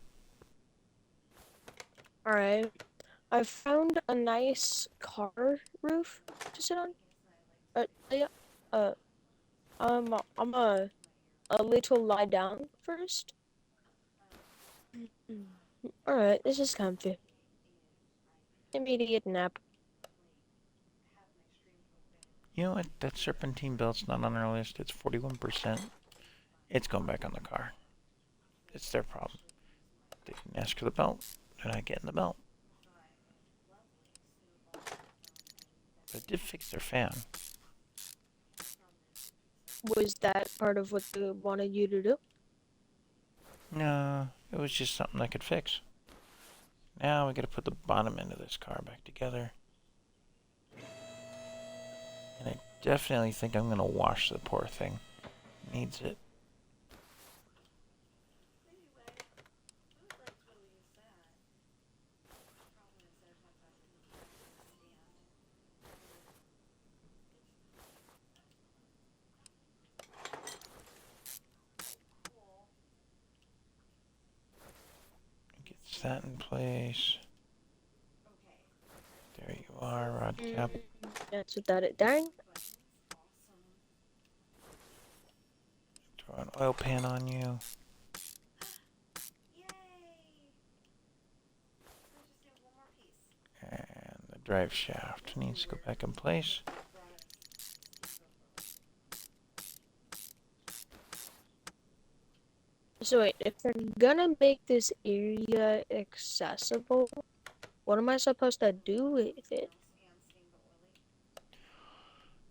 S3: Alright. I found a nice car roof to sit on. Yeah. I'm a little lie down first. Alright, this is comfy. Immediate nap.
S1: You know what? That serpentine belt's not on our list. It's 41%. It's going back on the car. It's their problem. They didn't ask for the belt. They're not getting the belt. But it did fix their fan.
S3: Was that part of what they wanted you to do?
S1: No, it was just something I could fix. Now we gotta put the bottom end of this car back together. And I definitely think I'm gonna wash the poor thing. It needs it. Is that in place? There you are, rod cap.
S3: That's without it dying.
S1: Throw an oil pan on you. And the drive shaft needs to go back in place.
S3: So wait, if they're gonna make this area accessible, what am I supposed to do with it?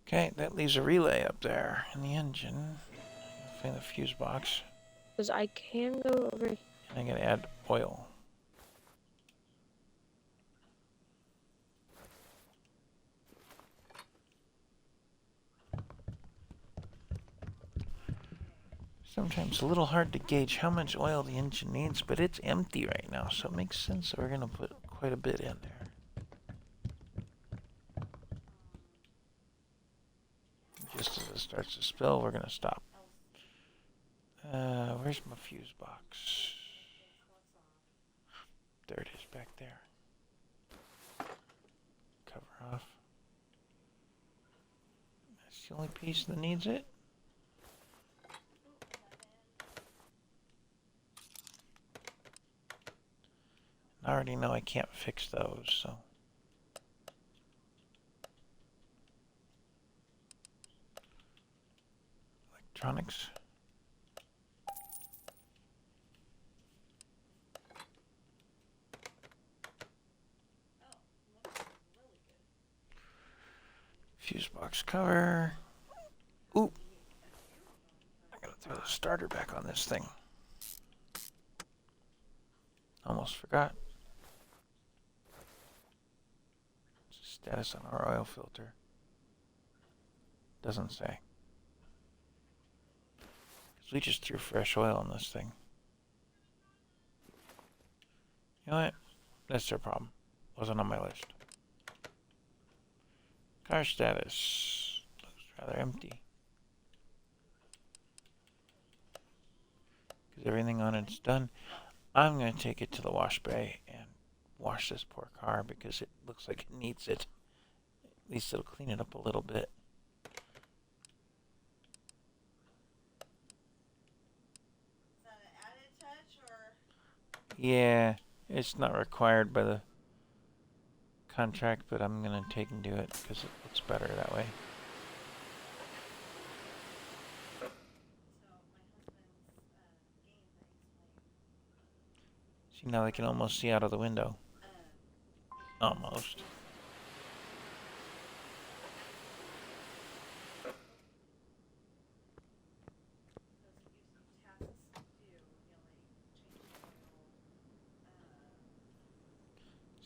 S1: Okay, that leaves a relay up there in the engine. Find the fuse box.
S3: Because I can go over.
S1: And I gotta add oil. Sometimes a little hard to gauge how much oil the engine needs, but it's empty right now, so it makes sense that we're gonna put quite a bit in there. Just as it starts to spill, we're gonna stop. Where's my fuse box? There it is, back there. Cover off. That's the only piece that needs it. I already know I can't fix those, so. Electronics. Fuse box cover. Ooh. I gotta throw the starter back on this thing. Almost forgot. Status on our oil filter. Doesn't say. Because we just threw fresh oil in this thing. You know what? That's their problem. Wasn't on my list. Car status. Looks rather empty. Because everything on it's done. I'm going to take it to the wash bay and wash this poor car because it looks like it needs it. At least it'll clean it up a little bit.
S2: Is that an added touch or?
S1: Yeah, it's not required by the contract, but I'm going to take and do it because it looks better that way. See, now I can almost see out of the window. Almost.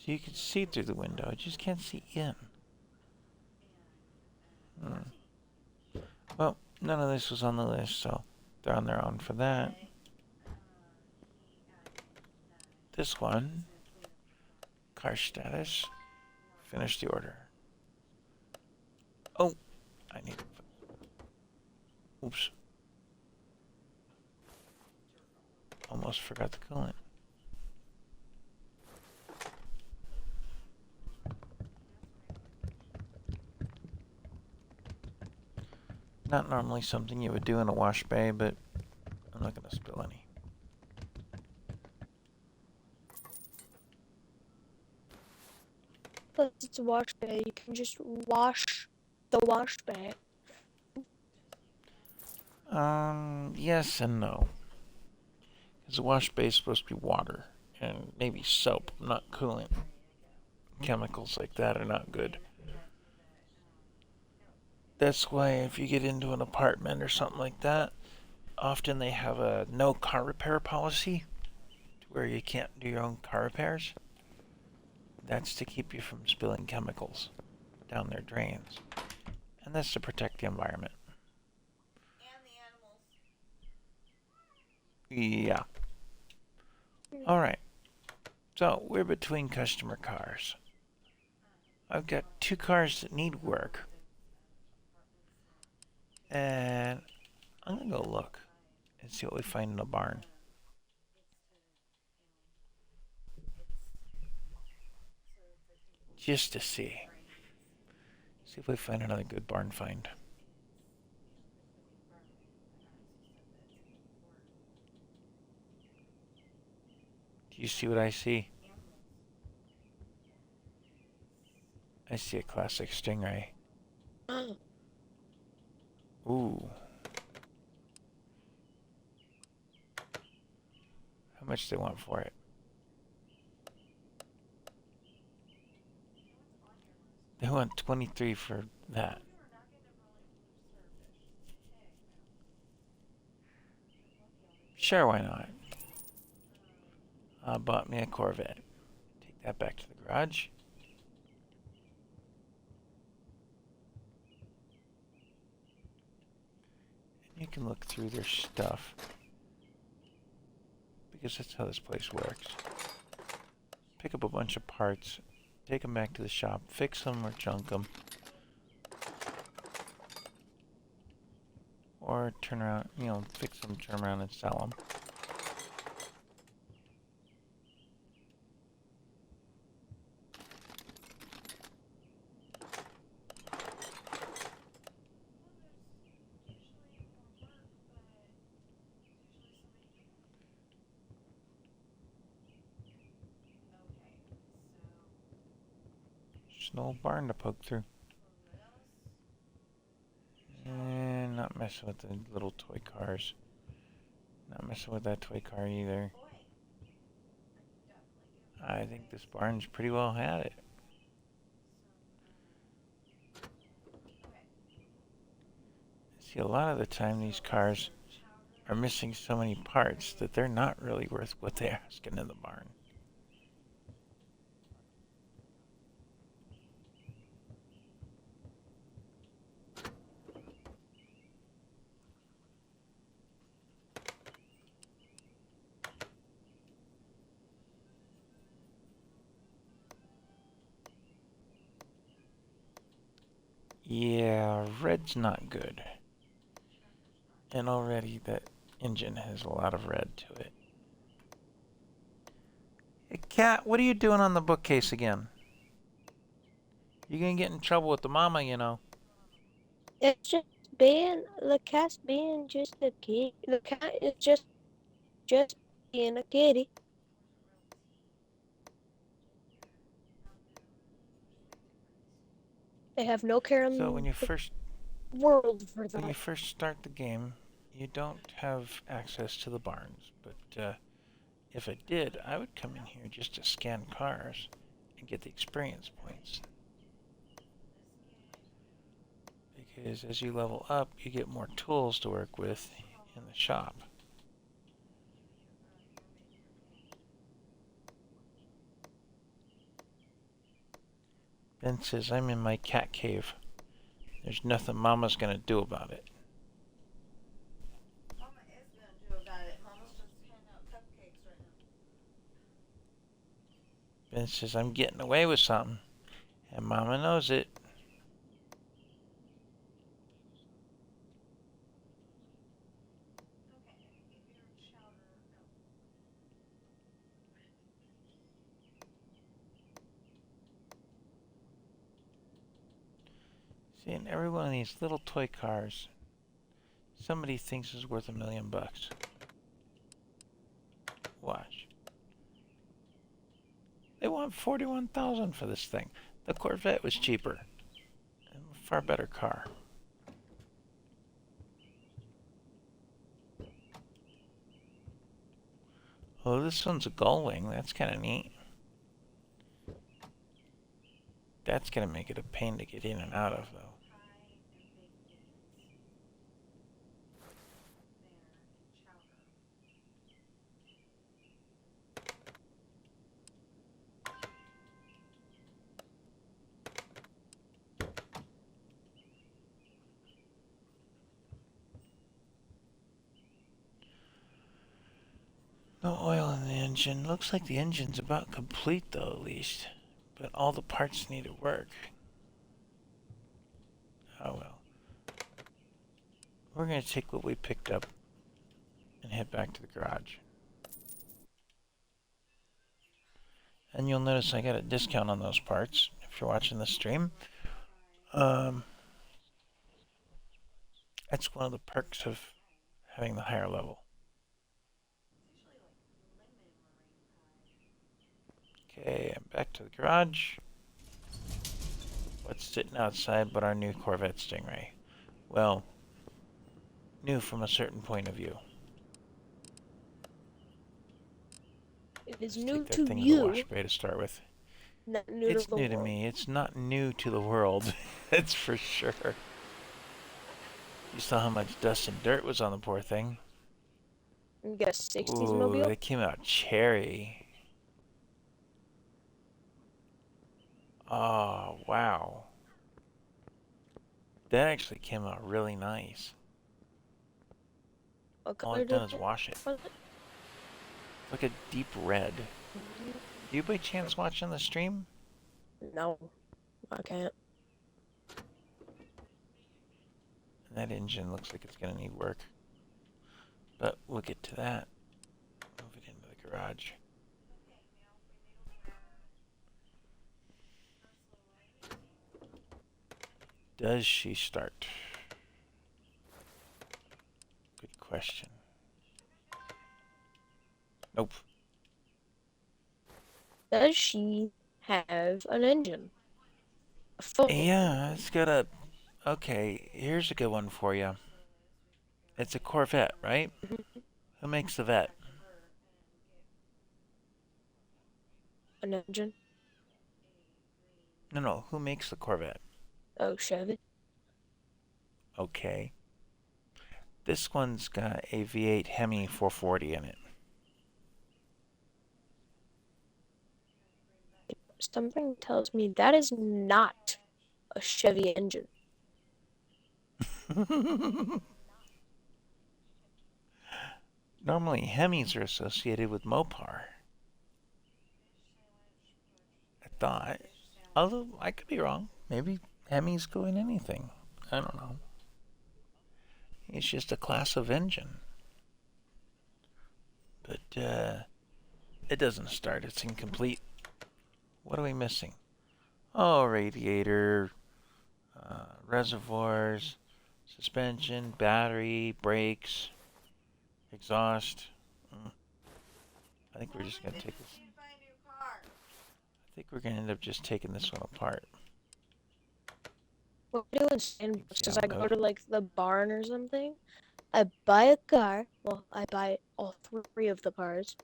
S1: So you can see through the window, I just can't see in. Well, none of this was on the list, so they're on their own for that. This one, car status, finish the order. Oh, I need to put, oops. Almost forgot the coolant. Not normally something you would do in a wash bay, but I'm not going to spill any.
S3: Because it's a wash bay, you can just wash the wash bay.
S1: Yes and no. Because the wash bay is supposed to be water and maybe soap, not coolant. Chemicals like that are not good. That's why if you get into an apartment or something like that, often they have a no car repair policy where you can't do your own car repairs. That's to keep you from spilling chemicals down their drains. And that's to protect the environment.
S2: And the animals.
S1: Yeah. Alright. So, we're between customer cars. I've got 2 cars that need work. And I'm going to go look and see what we find in the barn. just to see. See if we find another good barn find. Do you see what I see? I see a classic stingray. Ooh. How much do they want for it? They want 23 for that. Sure, why not? I bought me a Corvette. Take that back to the garage. And you can look through their stuff, because that's how this place works. Pick up a bunch of parts, take them back to the shop, fix them or junk them. Or turn around, you know, fix them, turn around and sell them. There's no barn to poke through. And not messing with the little toy cars. Not messing with that toy car either. I think this barn's pretty well had it. See, a lot of the time these cars are missing so many parts that they're not really worth what they're asking in the barn. Yeah, red's not good. And already that engine has a lot of red to it. Hey, Cat, what are you doing on the bookcase again? You're gonna get in trouble with the mama, you know.
S3: It's just being the cat's being just a kid. The cat is just being a kitty. They have no care in
S1: So when you
S3: the
S1: first
S3: world for
S1: when you
S3: that.
S1: first start the game, you don't have access to the barns. But if it did, I would come in here just to scan cars and get the experience points. Because as you level up, you get more tools to work with in the shop. Ben says, I'm in my cat cave. There's nothing Mama's gonna do about it.
S2: Mama is gonna do about it. Mama's just handing out cupcakes right now.
S1: Ben says, I'm getting away with something. And Mama knows it.
S2: Okay, give your chowder.
S1: See, in every one of these little toy cars, somebody thinks is worth $1 million. Watch. They want $41,000 for this thing. The Corvette was cheaper. And a far better car. Oh, this one's a gull-wing. That's kind of neat. That's going to make it a pain to get in and out of, though. No oil in the engine. Looks like the engine's about complete, though, at least. But all the parts need to work. Oh well. We're going to take what we picked up and head back to the garage. And you'll notice I got a discount on those parts. if you're watching the stream. That's one of the perks of having the higher level. Okay, I'm back to the garage. What's sitting outside but our new Corvette Stingray? Well, new from a certain point of view.
S3: It is
S1: Let's
S3: new
S1: take that
S3: to
S1: thing to the
S3: you,
S1: wash bay to start with.
S3: not new
S1: It's
S3: to the
S1: new to
S3: world.
S1: me. It's not new to the world. That's for sure. You saw how much dust and dirt was on the poor thing.
S3: You got a 60s
S1: Ooh,
S3: mobile?
S1: they came out cherry. Oh, wow. That actually came out really nice.
S3: What
S1: All
S3: color
S1: I've done
S3: did
S1: is
S3: it?
S1: wash it.
S3: Was it?
S1: Like a deep red. You by chance watching the stream?
S3: No, I can't.
S1: That engine looks like it's gonna need work. But we'll get to that. Move it into the garage. Does she start? Good question. Nope.
S3: Does she have an engine? A phone?
S1: Yeah, it's got a... Okay, here's a good one for you. It's a Corvette, right? Who makes the Vet?
S3: An engine?
S1: No, who makes the Corvette?
S3: Oh, Chevy.
S1: Okay. This one's got a V8 Hemi 440 in it.
S3: Something tells me that is not a Chevy engine.
S1: Normally, Hemis are associated with Mopar. I thought. Although, I could be wrong. Maybe Hemis go in anything. I don't know. It's just a class of engine. But, it doesn't start. It's incomplete. What are we missing? Oh, radiator, reservoirs, suspension, battery, brakes, exhaust. I think we're just going to take this. I think we're going to end up just taking this one apart.
S3: What I do in Sandbox is I go
S1: Download.
S3: to like the barn or something. I buy a car. Well, I buy all three of the cars,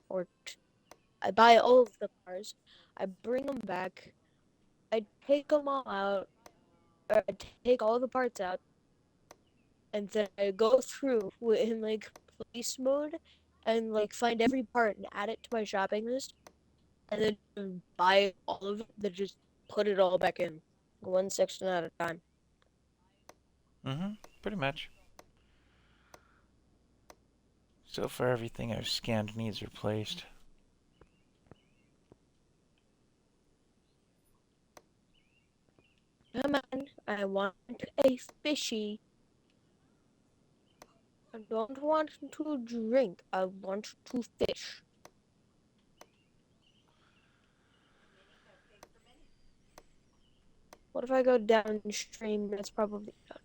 S3: I buy all of the cars. I bring them back. I take them all out. Or I take all the parts out, and then I go through in like police mode, and like find every part and add it to my shopping list, and then buy all of it. Then just put it all back in, one section at a time.
S1: Pretty much. So far, everything I've scanned needs replaced.
S3: Come on, I want a fishy. I don't want to drink. I want to fish. What if I go downstream? That's probably done.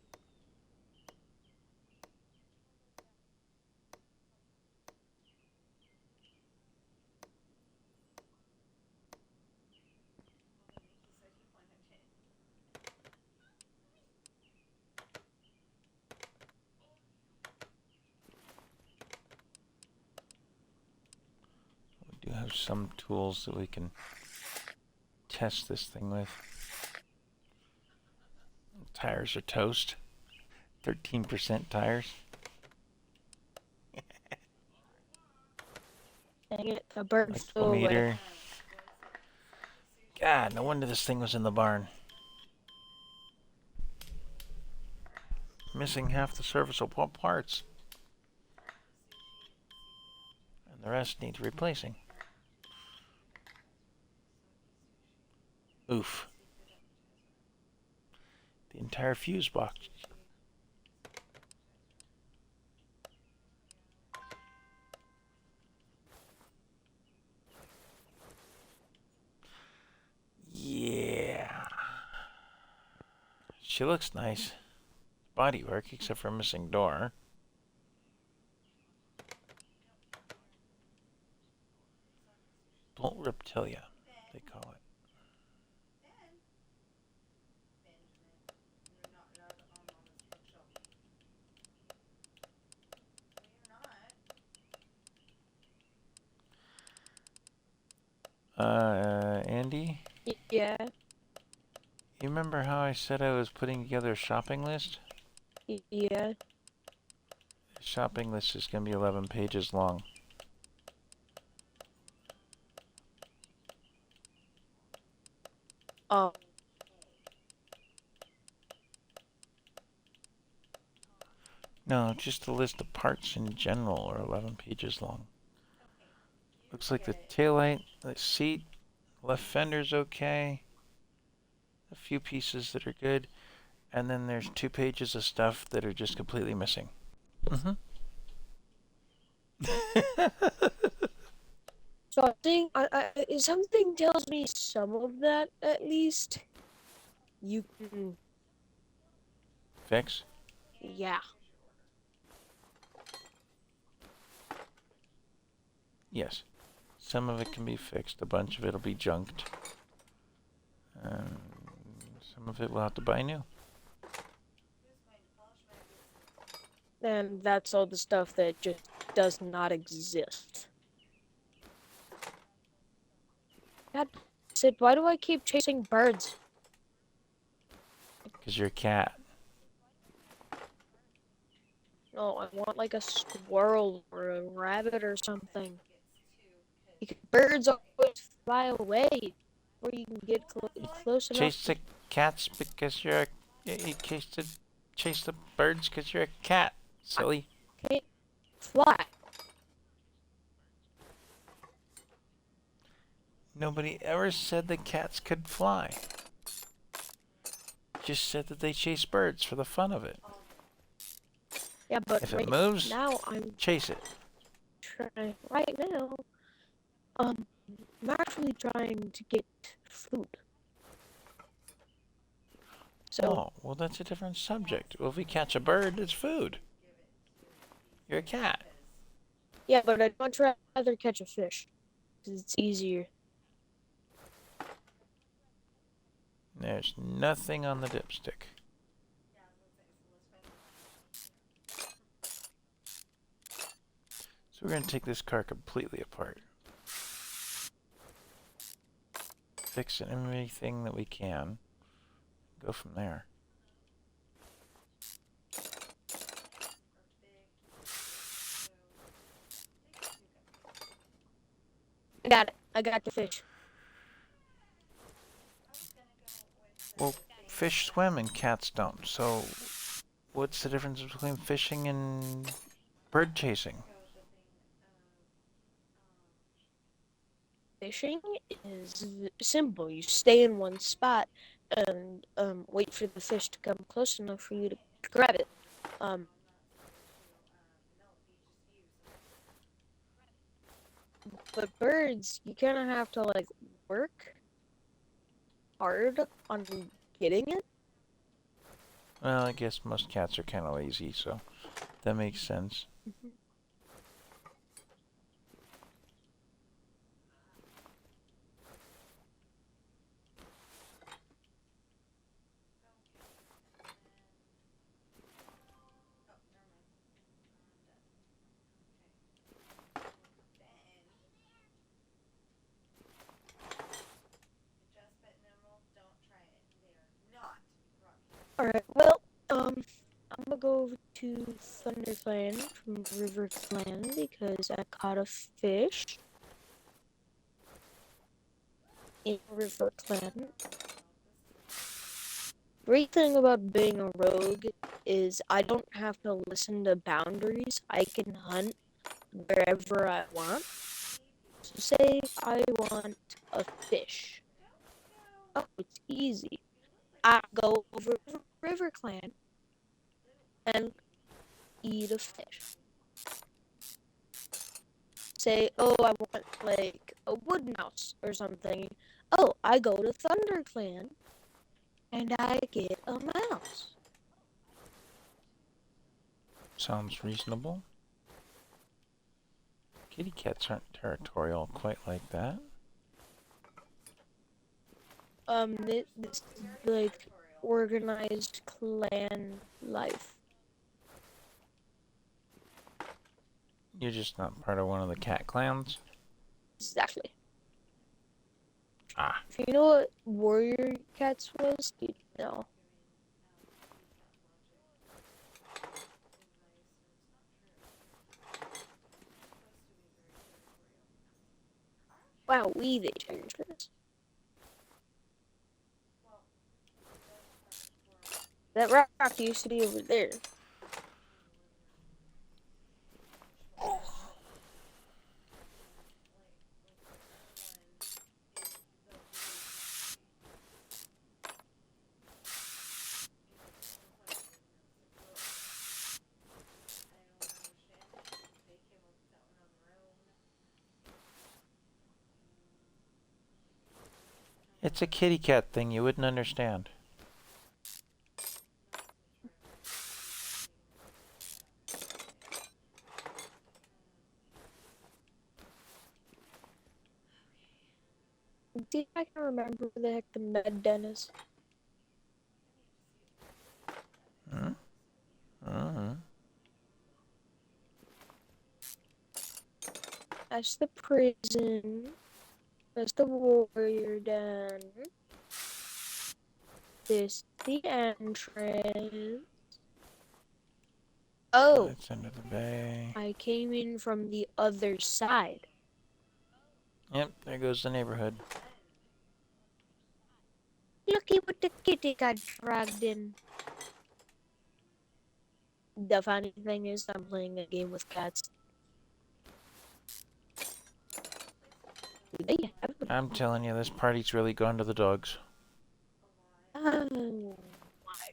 S1: We do have some tools that we can test this thing with. Tires are toast. 13% tires.
S3: Dang it, the bird flew away.
S1: Electrometer. God, no wonder this thing was in the barn. Missing half the serviceable parts. And the rest needs replacing. Oof. The entire fuse box. Yeah. She looks nice. Bodywork, except for missing door. Bolt Reptilia, they call it. Andy?
S3: Yeah.
S1: You remember how I said I was putting together a shopping list?
S3: Yeah.
S1: The shopping list is going to be 11 pages long.
S3: Oh.
S1: No, just the list of parts in general are 11 pages long. Looks like the taillight, the seat, left fender's okay. A few pieces that are good. And then there's 2 pages of stuff that are just completely missing. Mm-hmm.
S3: So I think something tells me some of that at least. You can.
S1: Fix?
S3: Yeah.
S1: Yes. Some of it can be fixed. A bunch of it will be junked. Some of it we'll have to buy new.
S3: And that's all the stuff that just does not exist. God, Sid, why do I keep chasing birds?
S1: Because you're a cat.
S3: No, I want like a squirrel or a rabbit or something. Because birds always fly away, or you can get close enough.
S1: Chase the cats because you're a... You chase the birds because you're a cat. Silly.
S3: Can't fly.
S1: Nobody ever said that cats could fly. Just said that they chase birds for the fun of it.
S3: Yeah, but
S1: If it
S3: right
S1: moves,
S3: now I'm
S1: chase it.
S3: trying. Right now, I'm actually trying to get food. So
S1: Oh, well, that's a different subject. Well, if we catch a bird, it's food. You're a cat.
S3: yeah, but I'd much rather catch a fish, 'cause it's easier.
S1: There's nothing on the dipstick. So we're going to take this car completely apart. Fix everything that we can. Go from there.
S3: I got it. I got the fish.
S1: Well, fish swim and cats don't. So what's the difference between fishing and bird chasing?
S3: Fishing is simple. You stay in one spot and wait for the fish to come close enough for you to grab it. But birds, you kind of have to like work hard on getting it.
S1: Well, I guess most cats are kind of lazy, so that makes sense.
S3: All right. Well, I'm gonna go over to Thunderclan from RiverClan because I caught a fish in RiverClan. Great thing about being a rogue is I don't have to listen to boundaries. I can hunt wherever I want. So say I want a fish. Oh, it's easy. I go over to RiverClan and eat a fish. Say, oh, I want like a wood mouse or something. Oh, I go to ThunderClan And I get a mouse.
S1: Sounds reasonable. Kitty cats aren't territorial quite like that.
S3: This is like organized clan life.
S1: You're just not part of one of the cat clans?
S3: Exactly.
S1: Ah.
S3: If you know what Warrior Cats was, you'd know. Wow, they changed this. That rock used to be over there.
S1: It's a kitty cat thing, you wouldn't understand.
S3: See if I can remember where the heck the med den is.
S1: Hmm? Uh-huh.
S3: That's the prison. That's the warrior den. This the entrance. Oh,
S1: It's under the bay.
S3: I came in from the other side.
S1: Yep, there goes the neighborhood.
S3: Looky what the kitty got dragged in. The funny thing is, I'm playing a game with cats. Do they have a...
S1: I'm telling you, this party's really gone to the dogs.
S3: Oh my.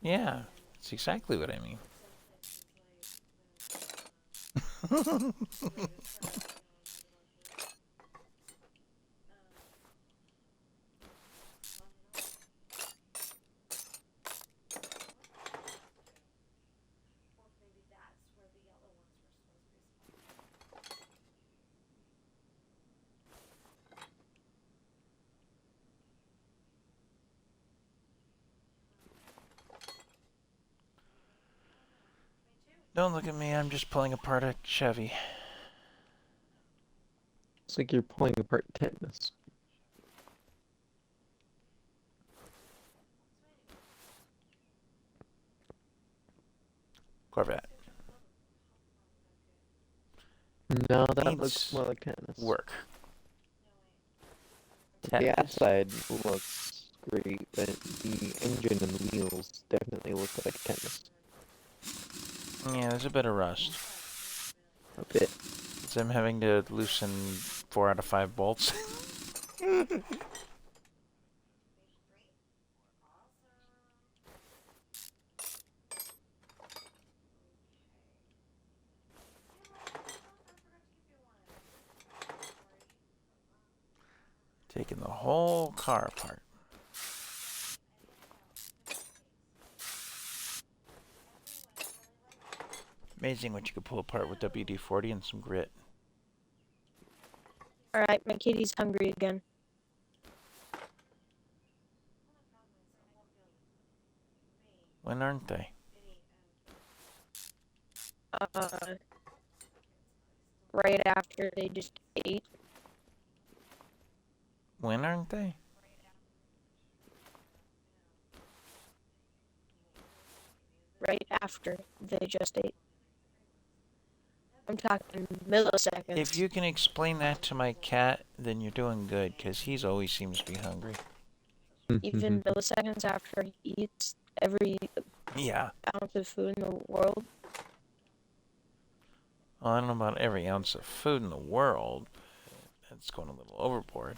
S1: Yeah, that's exactly what I mean. Don't look at me, I'm just pulling apart a Chevy.
S4: It's like you're pulling apart tetanus.
S1: Corvette.
S4: No, that
S1: Needs
S4: looks more like tetanus.
S1: Work.
S4: The
S1: Tetanus.
S4: outside looks great, but the engine and wheels definitely look like tetanus.
S1: Yeah, there's a bit of rust.
S4: A bit.
S1: It's I'm having to loosen 4 out of 5 bolts. Taking the whole car apart. Amazing what you could pull apart with WD-40 and some grit.
S3: Alright, my kitty's hungry again.
S1: When aren't they?
S3: Right after they just ate.
S1: When aren't they?
S3: Right after they just ate. I'm talking milliseconds.
S1: If you can explain that to my cat, then you're doing good, because he's always seems to be hungry.
S3: Even milliseconds after he eats every
S1: Yeah.
S3: ounce of food in the world.
S1: Well, I don't know about every ounce of food in the world. That's going a little overboard.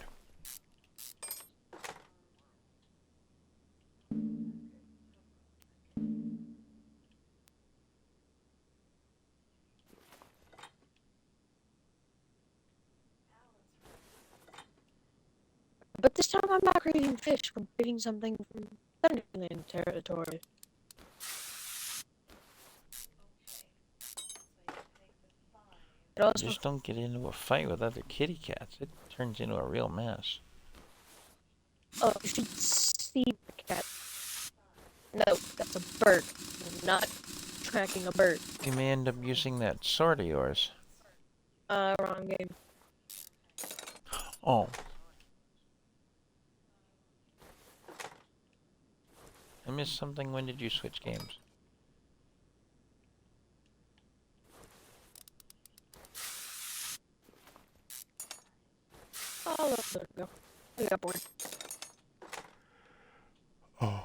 S3: But this time I'm not creating fish. I'm creating something from Thunderland territory. It also
S1: Just don't get into a fight with other kitty cats. It turns into a real mess.
S3: Oh, you should see the cat. No, that's a bird. I'm not tracking a bird.
S1: You may end up using that sword of yours.
S3: Wrong game.
S1: Oh. I missed something. When did you switch games?
S3: Oh, look, there we go. I got bored.
S1: Oh.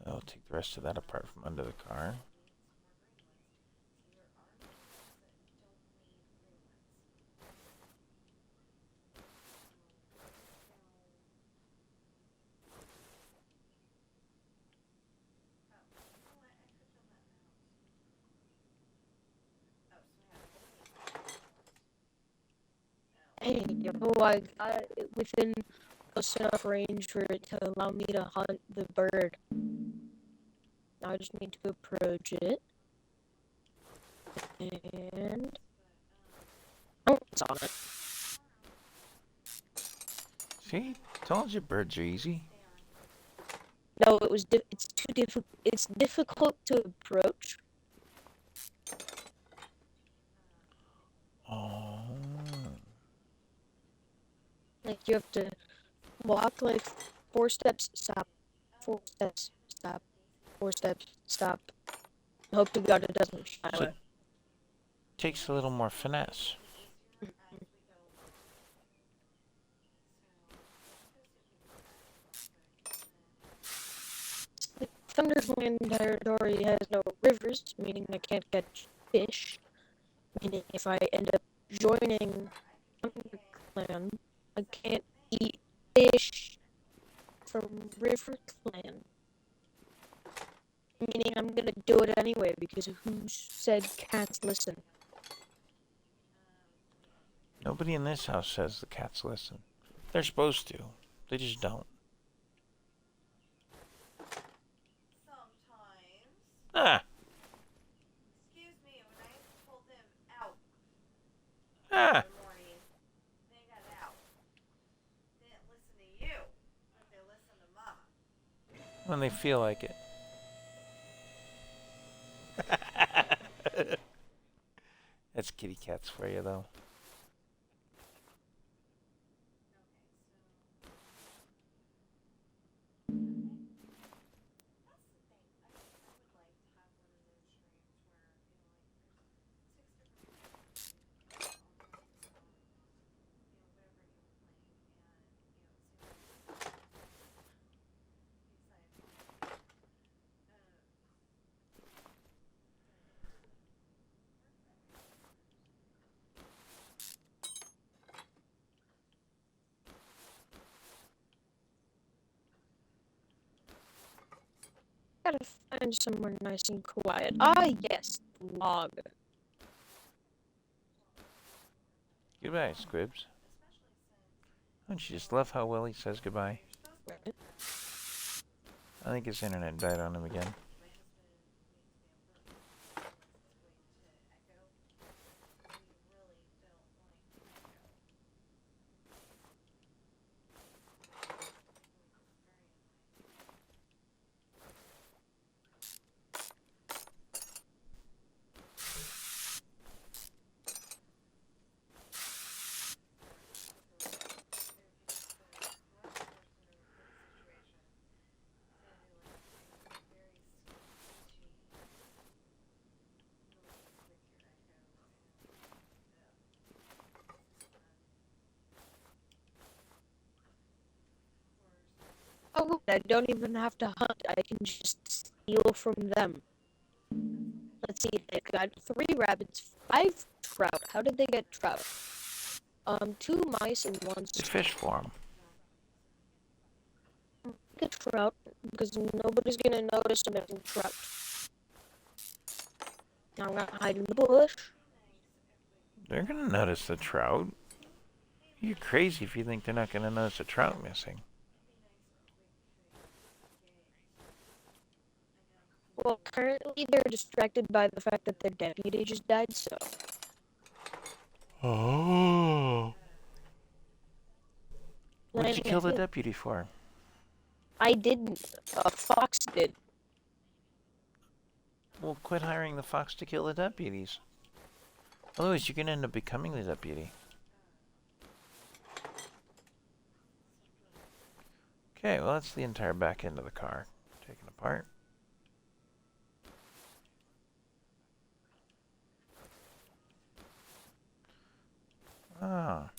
S1: I'll take the rest of that apart from under the car.
S3: Hey, oh, I got it within close enough range for it to allow me to hunt the bird. Now I just need to approach it. And... oh, it's on it.
S1: See? Told you birds are easy.
S3: No, it was it's too difficult. It's difficult to approach.
S1: Oh.
S3: Like, you have to walk like 4 steps, stop. 4 steps, stop. 4 steps, stop. Hope to God it doesn't shy
S1: So
S3: away.
S1: takes a little more finesse.
S3: The Thunderland territory has no rivers, meaning I can't catch fish. Meaning if I end up joining ThunderClan, I can't eat fish from RiverClan. Meaning I'm gonna do it anyway because who said cats listen?
S1: Nobody in this house says the cats listen. They're supposed to. They just don't.
S2: Sometimes.
S1: Ah!
S2: Excuse me, when I pulled them out
S1: Ah!
S2: in the morning, they got out. They didn't listen to you, but they listened to Mama.
S1: When they feel like it. That's kitty cats for you, though.
S3: Gotta find somewhere nice and quiet. Ah, yes, log.
S1: Goodbye, Squibs. Don't you just love how well he says goodbye? I think his internet died on him again.
S3: Oh, I don't even have to hunt. I can just steal from them. Let's see. They got 3 rabbits, 5 trout. How did they get trout? 2 mice and 1
S1: They fish for him.
S3: a trout because nobody's gonna notice a missing trout. Now I'm gonna hide in the bush.
S1: They're gonna notice the trout. You're crazy if you think they're not gonna notice a trout missing.
S3: Well, currently they're distracted by the fact that their deputy just died, so.
S1: Oh. What did you
S3: Landing, I
S1: kill the
S3: think-
S1: deputy for?
S3: I didn't. A fox did.
S1: Well, quit hiring the fox to kill the deputies. Otherwise, you're gonna end up becoming the deputy. Okay, well, that's the entire back end of the car taken apart. Ah,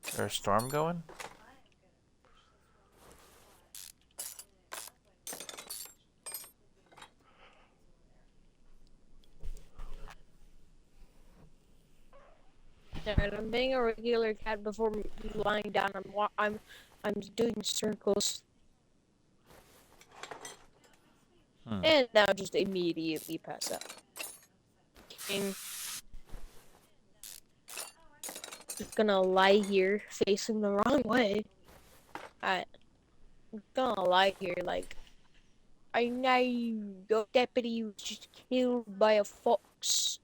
S1: is there a storm going?
S3: And I'm being a regular cat before lying down. I'm doing circles, and now just immediately pass out. King. Just gonna lie here, facing the wrong way. I'm gonna lie here, like I know your deputy was just killed by a fox,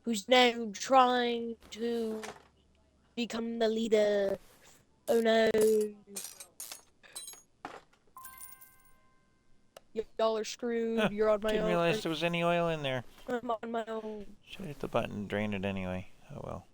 S3: who's now trying to become the leader. Oh no. Y'all are screwed. You're on my
S1: Didn't
S3: own.
S1: realize there was any oil in there.
S3: I'm on my own.
S1: Should hit the button and drain it anyway. Oh well.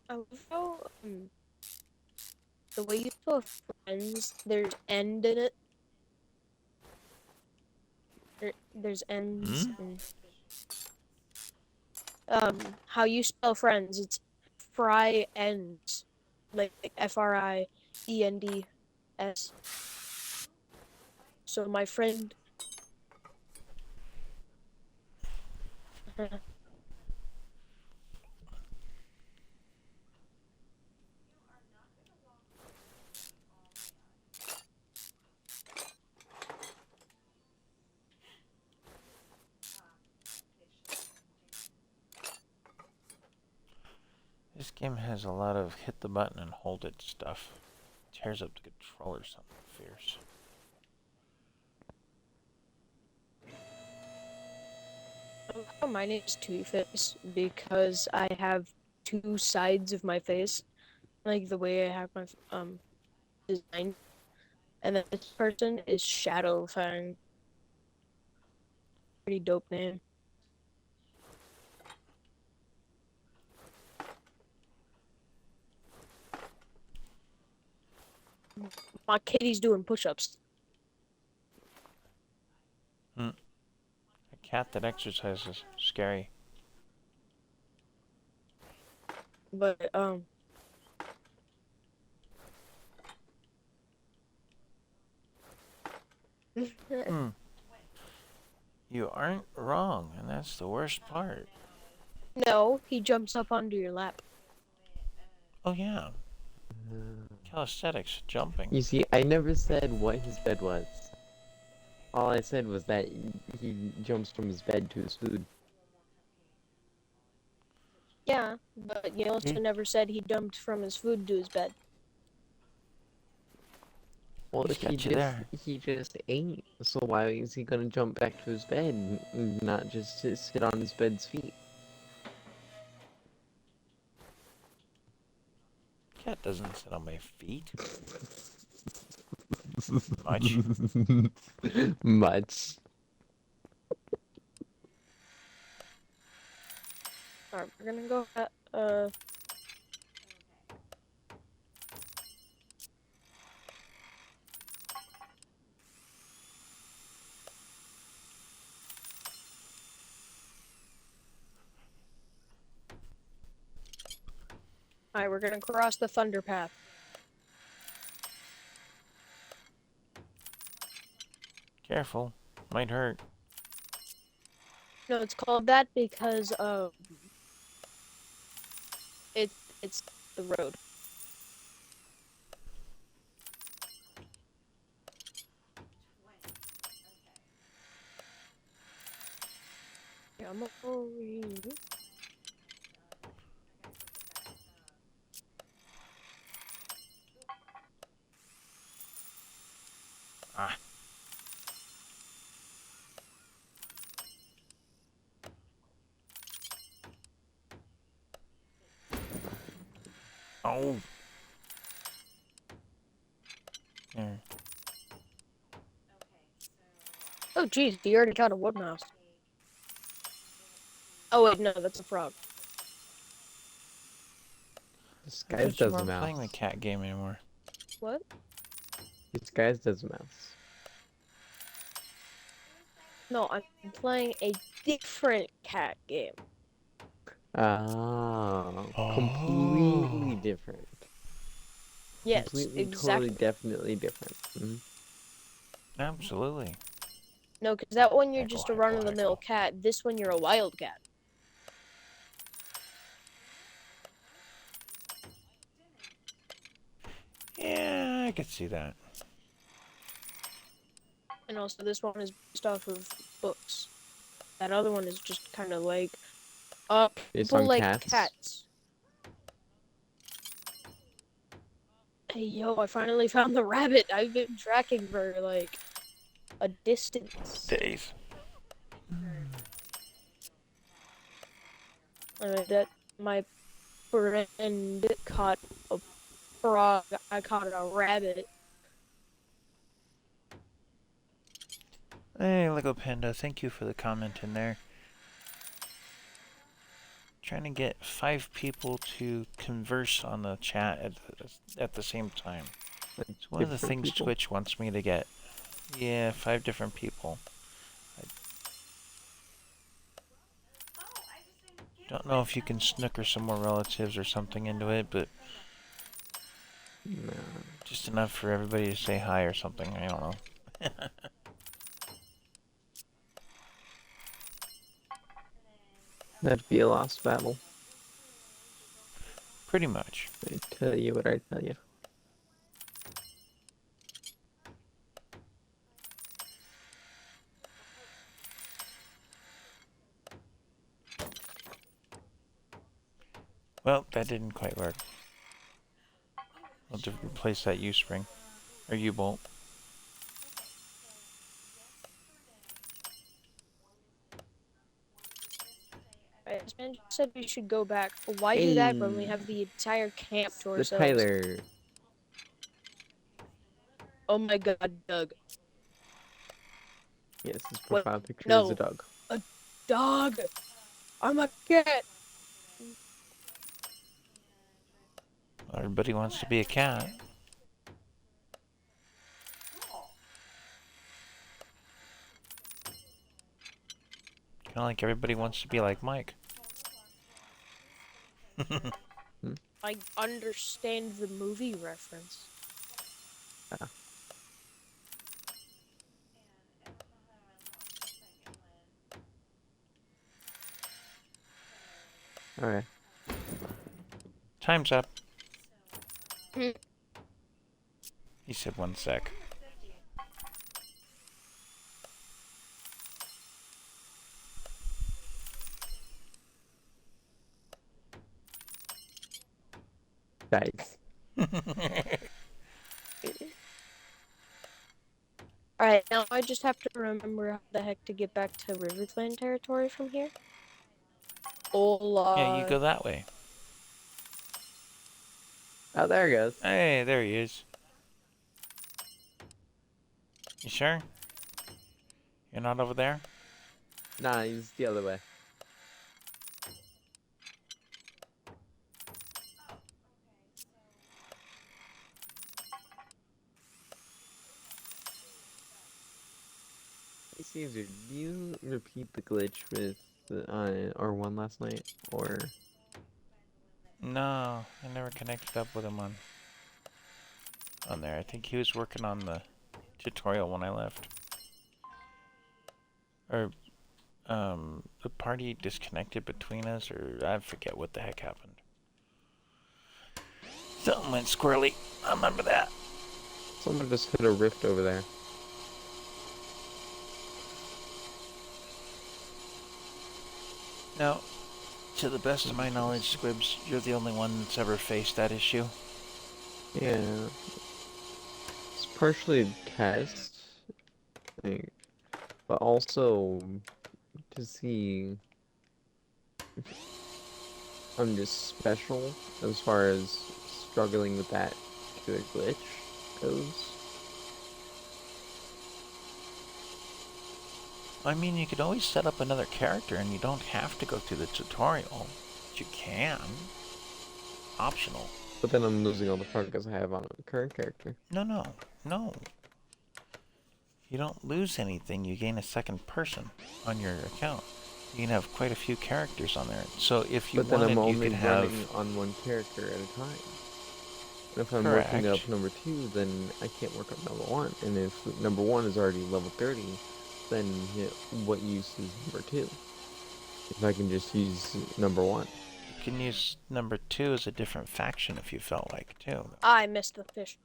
S3: I love how the way you spell friends, there's end in it. There's ends. And, how you spell friends? It's fry ends, like FRIENDS. So my friend.
S1: This game has a lot of hit the button and hold it stuff. Tears up the controller something fierce.
S3: Oh, my name is Two-Face because I have two sides of my face, like the way I have my design. And then this person is Shadowfang. Pretty dope name. My kitty's doing push-ups.
S1: A cat that exercises. Scary.
S3: But
S1: You aren't wrong, and that's the worst part.
S3: No, he jumps up onto your lap.
S1: Oh yeah, calisthenics, jumping.
S4: You see, I never said what his bed was. All I said was that he jumps from his bed to his food.
S3: Yeah, but you also never said he jumped from his food to his bed.
S4: Well,
S1: He's got you there.
S4: he just ate. So why is he gonna jump back to his bed and not just sit on his bed's feet?
S1: Cat doesn't sit on my feet. Much.
S4: Much.
S3: Alright, we're gonna go. Alright, we're gonna cross the Thunder Path.
S1: Careful. Might hurt.
S3: No, it's called that because it's the road. Yeah, I'm over here.
S1: Ah. Oh. There.
S3: Oh, geez, you already caught a wood mouse. Oh wait, no, that's a frog.
S4: Disguised
S1: But you
S4: as a
S1: weren't
S4: mouse.
S1: playing the cat game anymore.
S3: What?
S4: Disguised as a mouse.
S3: No, I'm playing a different cat game.
S4: Oh,
S1: Oh.
S4: completely different.
S3: Yes,
S4: Completely,
S3: exactly.
S4: totally, definitely different. Mhm.
S1: Absolutely.
S3: No, because that one you're
S1: Heckle,
S3: just a
S1: heckle,
S3: run-of-the-mill
S1: heckle.
S3: cat. This one you're a wild cat.
S1: Yeah, I could see that.
S3: And also, this one is based off of books. That other one is just kind of like,
S4: Based
S3: people
S4: on
S3: like
S4: cats.
S3: cats. Hey, yo, I finally found the rabbit I've been tracking for, like, a distance.
S1: Days.
S3: That my friend caught a frog. I caught a rabbit.
S1: Hey, Lego Panda, thank you for the comment in there. Trying to get 5 people to converse on the chat at the same time.
S4: Like
S1: It's one of the
S4: different
S1: things
S4: people.
S1: Twitch wants me to get. Yeah, 5 different people. Don't know if you can snooker some more relatives or something into it, but
S4: No.
S1: just enough for everybody to say hi or something. I don't know.
S4: That'd be a lost battle.
S1: Pretty much.
S4: I tell you what I tell you.
S1: Well, that didn't quite work. I'll have to replace that U-spring. Or U-bolt.
S3: This man just said we should go back. Why do that when we
S4: Hey,
S3: have the entire camp to
S4: the
S3: ourselves?
S4: Tyler.
S3: Oh my god, Doug.
S4: Yes, his
S3: What?
S4: profile picture is
S3: No.
S4: a dog.
S3: Dog! I'm a cat!
S1: Everybody wants to be a cat. Kind of like everybody wants to be like Mike.
S3: I understand the movie reference.
S4: Alright.
S1: Time's up.
S3: Hmm.
S1: He said 1 sec.
S4: Guys.
S3: Alright, now I just have to remember how the heck to get back to Riverland territory from here. Hola.
S1: Yeah, you go that way.
S4: Oh, there he goes.
S1: Hey, there he is. You sure? You're not over there?
S4: Nah, he's the other way. Hey Caesar, did you repeat the glitch with R1 last night? Or
S1: No, I never connected up with him on there. I think he was working on the tutorial when I left. Or the party disconnected between us, or I forget what the heck happened. Something went squirrely. I remember that.
S4: someone just hit a rift over there?
S1: Now, to the best of my knowledge, Squibs, you're the only one that's ever faced that issue.
S4: Yeah. It's partially a test, I think, but also to see if I'm just special as far as struggling with that particular glitch goes.
S1: I mean, you could always set up another character and you don't have to go through the tutorial. But you can. Optional.
S4: But then I'm losing all the progress I have on the current character.
S1: No. You don't lose anything. You gain a second person on your account. You can have quite a few characters on there. So if you
S4: But then I'm
S1: wanted, you
S4: only
S1: could have...
S4: running on one character at a time. And if I'm
S1: Correct.
S4: working up number 2, then I can't work up number 1. And if number 1 is already level 30, then what use is number 2? If I can just use number 1.
S1: You can use number 2 as a different faction if you felt like, too.
S3: I missed the fish.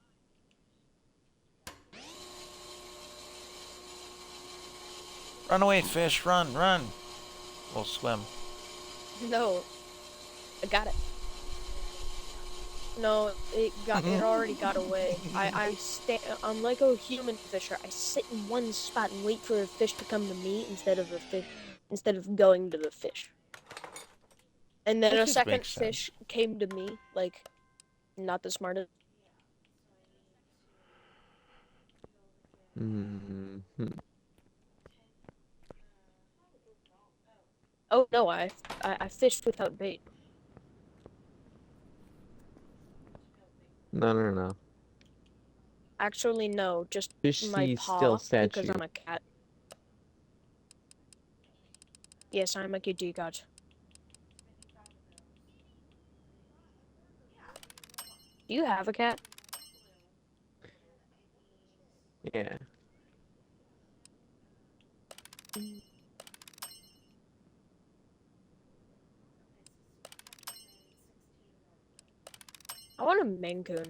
S1: Run away, fish. Run. We'll swim.
S3: No, I got it. No, it already got away. I'm like a human fisher. I sit in one spot and wait for a fish to come to me instead of going to the fish. And then
S1: That
S3: a
S1: just
S3: second
S1: makes sense.
S3: fish came to me, like, not the smartest.
S4: Mm-hmm.
S3: Oh no, I fished without bait.
S4: No.
S3: Actually, no, just
S4: Fish
S3: my
S4: see
S3: paw
S4: still
S3: because
S4: statue.
S3: I'm a cat. Yes, I'm a kitty cat. Do you have a cat?
S4: Yeah.
S3: I want a Maine Coon.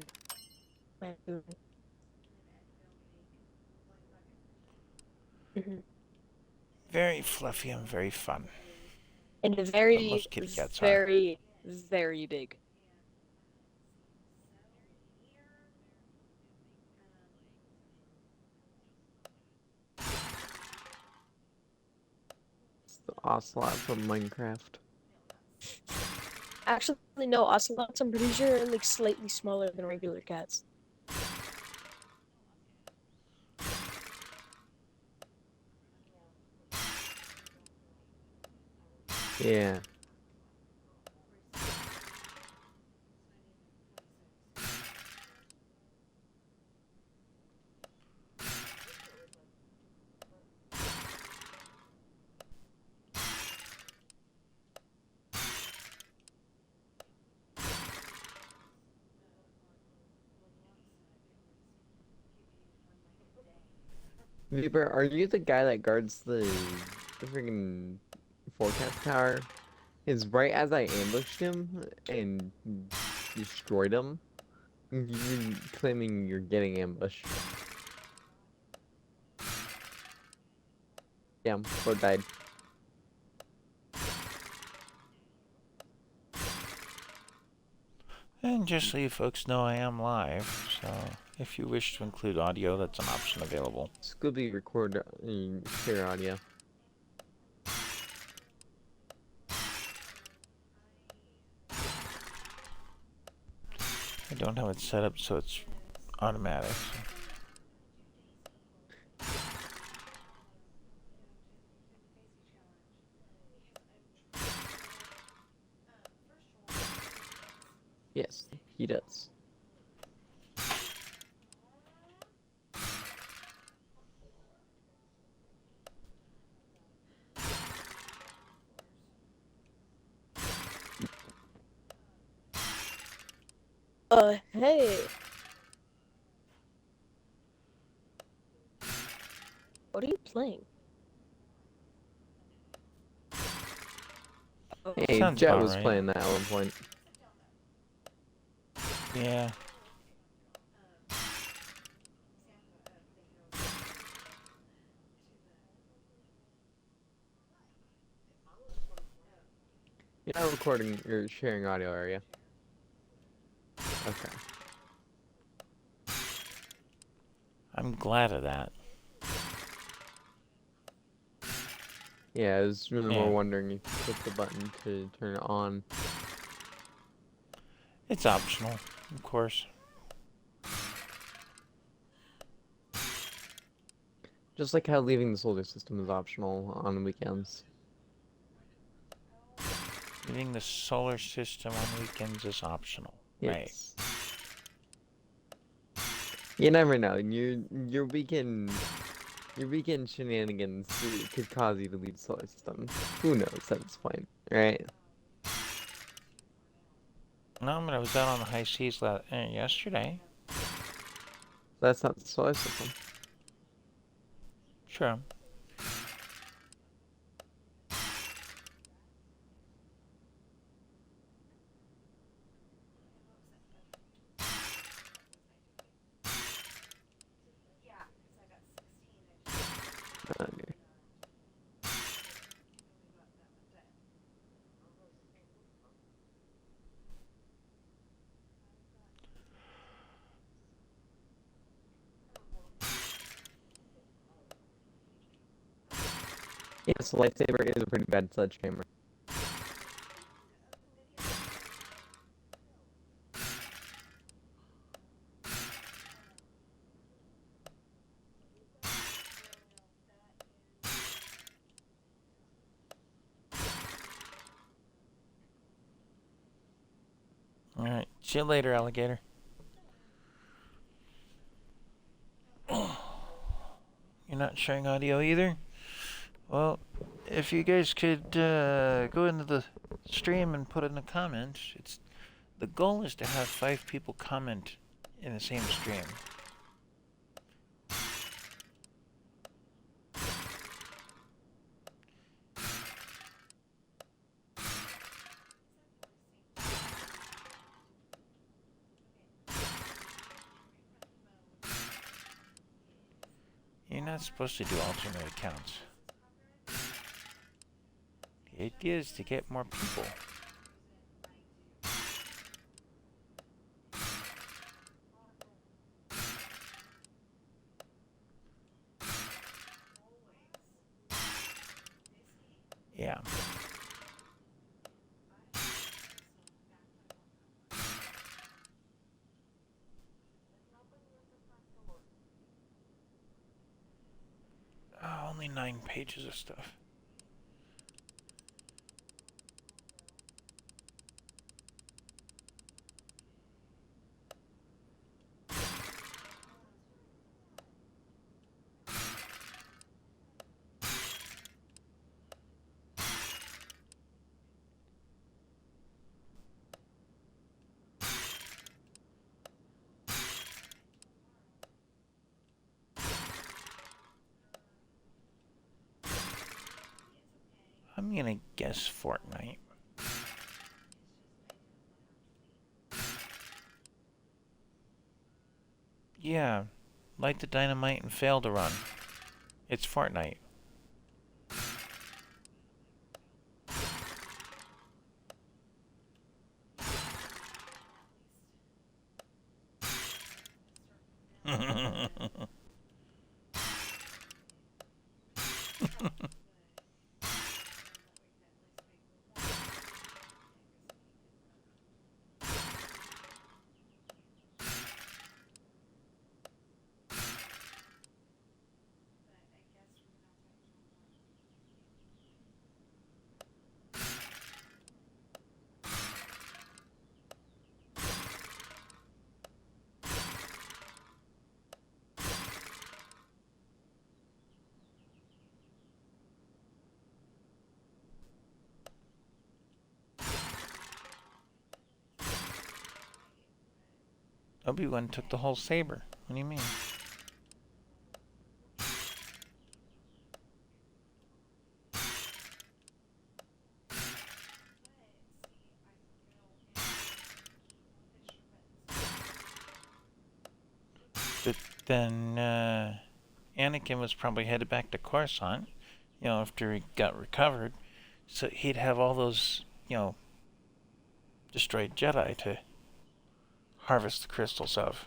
S1: Very fluffy and very fun.
S3: And
S1: But
S3: very,
S1: most kitty cats are.
S3: very, very big.
S4: It's the ocelot from Minecraft.
S3: Actually, no, ocelots, I'm pretty sure, are like slightly smaller than regular cats.
S4: Yeah. Viper, are you the guy that guards the freaking forecast tower? Is right as I ambushed him and destroyed him, you're claiming you're getting ambushed. Yeah, both died.
S1: And just so you folks know, I am live, so if you wish to include audio, that's an option available.
S4: Scooby record share audio.
S1: I don't have it set up so it's automatic.
S4: Yes, he does.
S3: Hey. What are you playing? Oh,
S4: Hey,
S1: Sounds
S4: Jet
S1: about
S4: was
S1: right.
S4: playing that at one point.
S1: Yeah.
S4: You're not recording, you're sharing audio, are you? Okay.
S1: I'm glad of that.
S4: Yeah, I was really more
S1: Yeah.
S4: wondering if you click the button to turn it on.
S1: It's optional, of course.
S4: Just like how leaving the solar system is optional on weekends.
S1: Leaving the solar system on weekends is optional. Right.
S4: Yes. You never know. Your weekend shenanigans could cause you to leave the solar system. Who knows at this point, right?
S1: No, but I was out on the high seas yesterday.
S4: That's not the solar system.
S1: Sure.
S4: Oh, dear. Yes, a lightsaber is a pretty bad sledgehammer.
S1: Alright. See you later, alligator. You're not sharing audio either? Well, if you guys could go into the stream and put in the comments, the goal is to have 5 people comment in the same stream. You're not supposed to do alternate accounts. The idea is to get more people. Yeah. Oh, only 9 pages of stuff. I'm gonna guess Fortnite. Yeah. Light the dynamite and fail to run. It's Fortnite. Obi-Wan took the whole saber. What do you mean? But then Anakin was probably headed back to Coruscant, after he got recovered. So he'd have all those, destroyed Jedi to harvest the crystals of.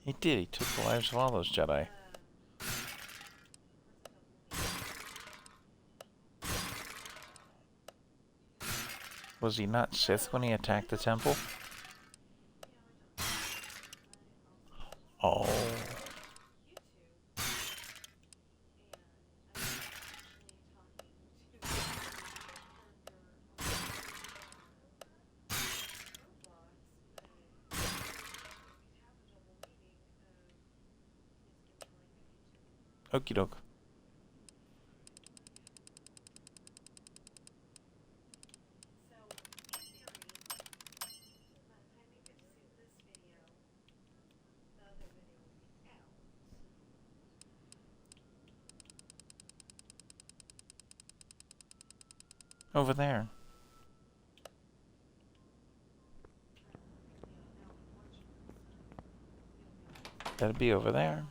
S1: He did. He took the lives of all those Jedi. Was he not Sith when he attacked the temple? Oh. Okie doke. Over there. That'd be over there.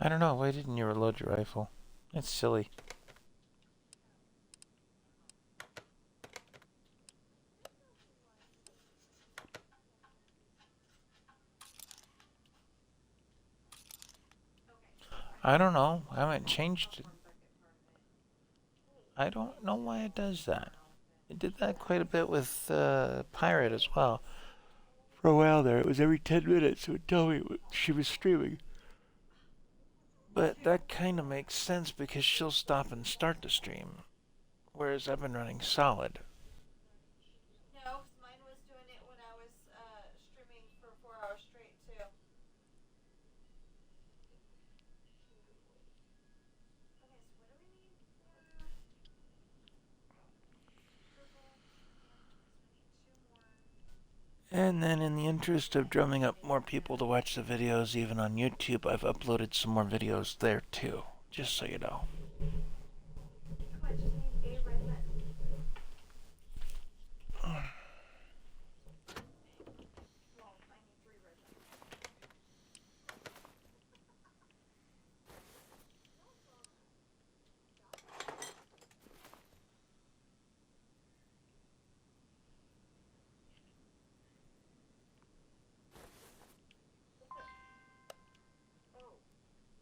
S1: I don't know. Why didn't you reload your rifle? That's silly. I don't know. I haven't changed it. I don't know why it does that. It did that quite a bit with Pirate as well. For a while there, it was every 10 minutes it would tell me she was streaming. But that kind of makes sense because she'll stop and start the stream. Whereas I've been running solid.
S2: No, 'cause mine was doing it when I was streaming for 4 hours straight too. Okay, so what do we need for purple? We need 2 more.
S1: And then in the interest of drumming up more people to watch the videos even on YouTube, I've uploaded some more videos there too. Just so you know.
S2: Oh, I just need a red button. Well, I need 3 red buttons. Oh.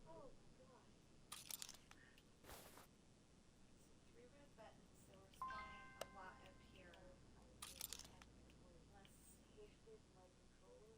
S2: Oh, God. So 3 red buttons, so we're spawning a lot up here. Let's see. They're spawning like crazy up here.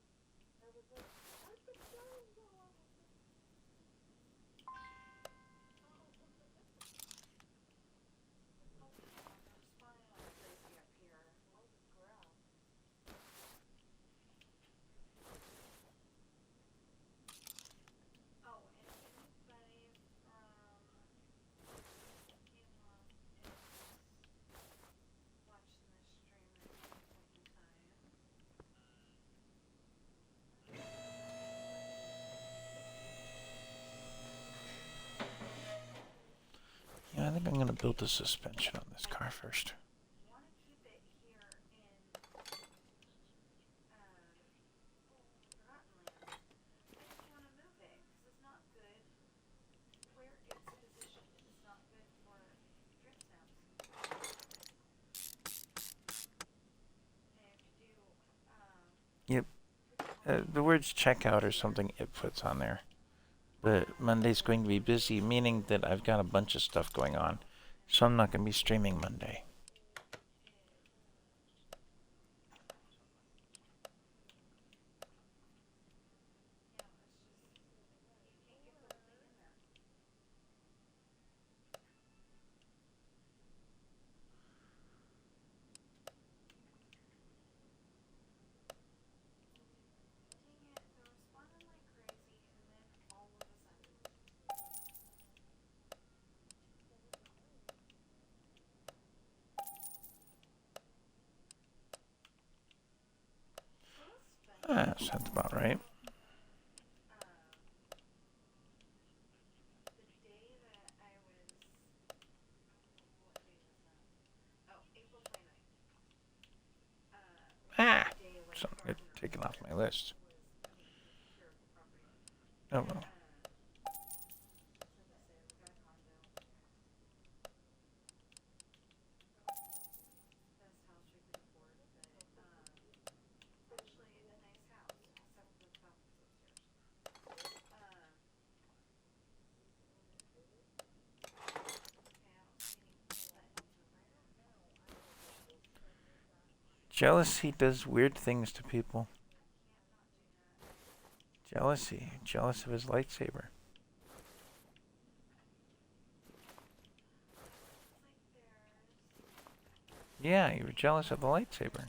S2: Oh, and if anybody from Game Loft is watching this stream at any point in time.
S1: Yeah, I think I'm gonna build the suspension on this car first.
S2: You want to keep it here in Forgotten Land. I just want to move it because it's not good where it's positioned. It's not good for drip snaps. And if you do,
S1: Yep. The words checkout or something it puts on there. But Monday's going to be busy, meaning that I've got a bunch of stuff going on. So I'm not going to be streaming Monday.
S2: you can't get the thing in there. Dang it, they were spawning like crazy, and then all of a sudden. So what's funny?
S1: Sounds about right.
S2: The day that I was, what day was that? Oh, April 29th. Was
S1: Ah!
S2: the day when
S1: Something
S2: Gardner
S1: get taken off my list.
S2: was taking care of the property.
S1: Oh well.
S2: So they say we got a condo. Best house we could afford, but actually a nice house, except the bathroom's upstairs.
S1: Jealousy does weird things to people. Jealousy. Jealous of his lightsaber. Yeah, you were jealous of the lightsaber.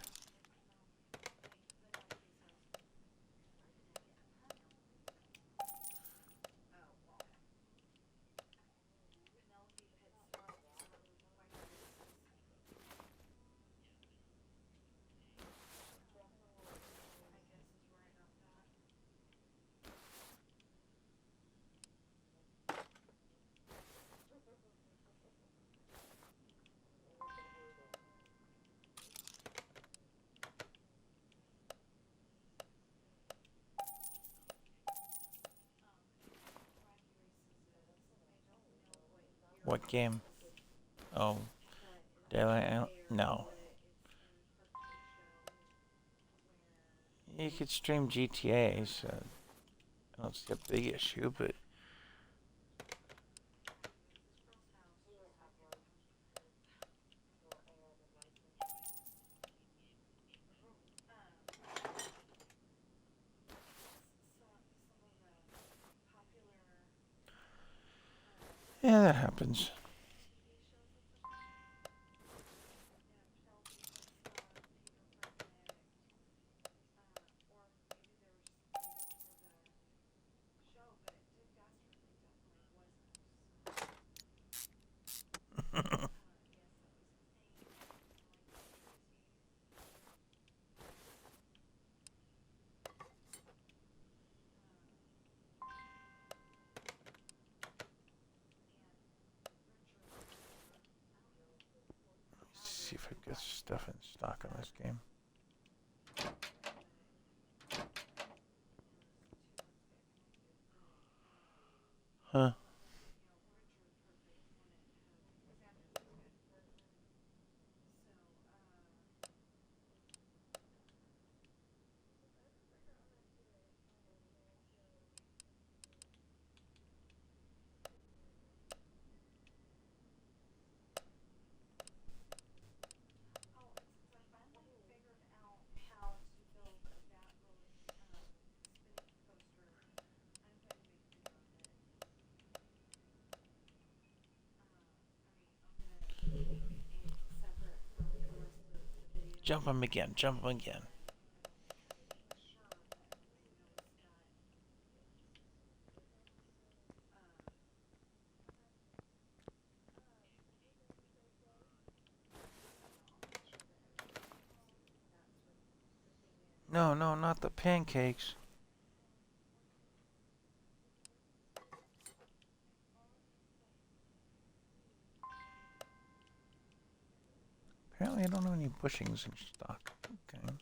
S1: What game? Oh, Daylight. No. You could stream GTA, so I don't see a big issue, but yeah, that happens. See if I get stuff in stock on this game. Huh? Jump him again. Jump him again. No, no, not the pancakes. Apparently I don't have any bushings in stock. Okay.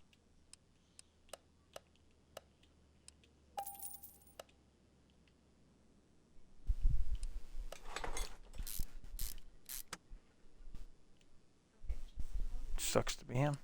S1: Sucks to be him.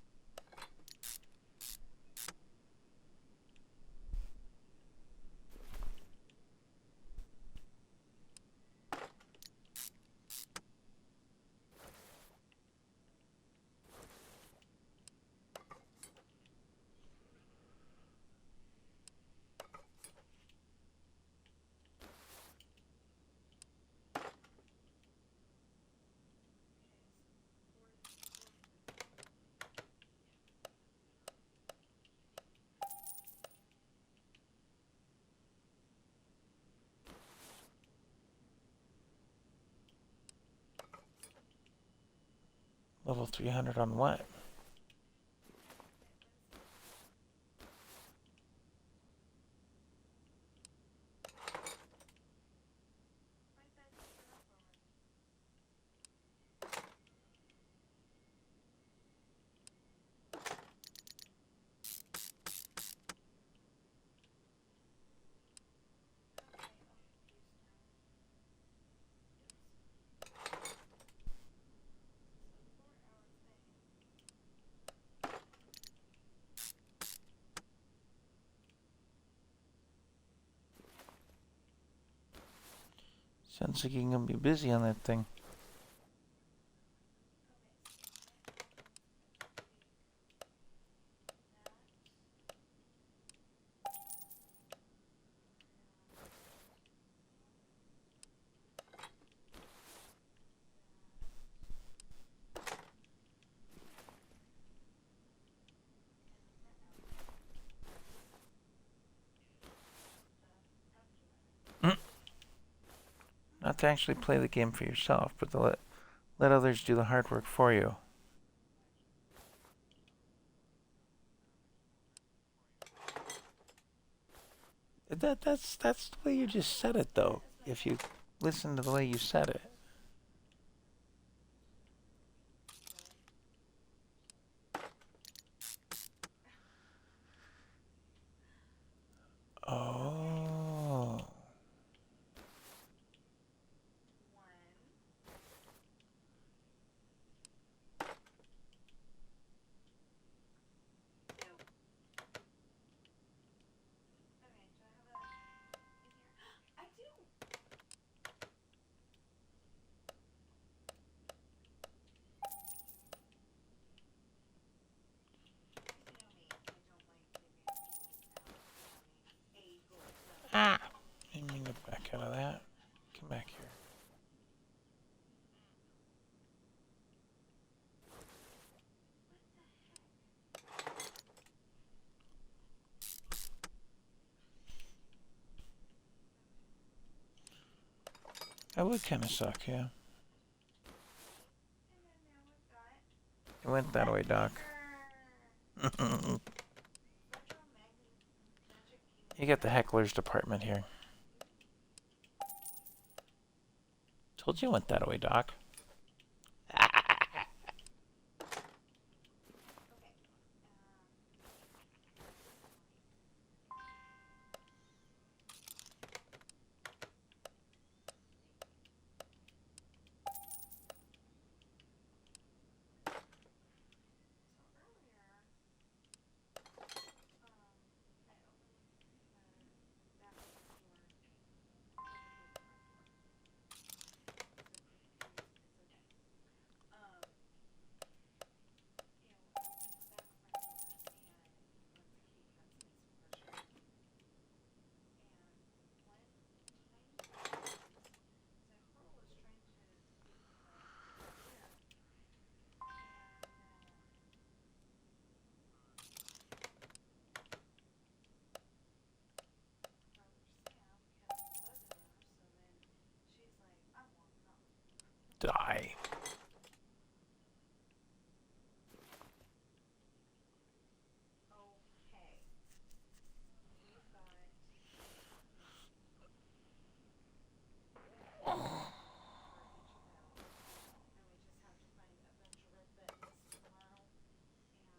S1: Level 300 on what? Sounds like you're gonna be busy on that thing. Not to actually play the game for yourself, but to let others do the hard work for you. That's the way you just said it, though. If you listen to the way you said it. Oh. Ah! Didn't mean to back out of that. Come back here. That would kind of suck, yeah.
S2: And then now we've got
S1: It went that way, Doc.
S2: electromagnetic magic
S1: You got the hecklers department here. Told you it went that way, Doc.
S2: Okay. So earlier, I opened the back door over here at the front door. So it's okay. I opened the back front door and let the key cuts in some pressure. And one tiny piece, so Carl was trying to get the here, and brother Sam kept bugging her, so then she's like, I'm walking off.
S1: Die.
S2: Okay. We've got for each of them,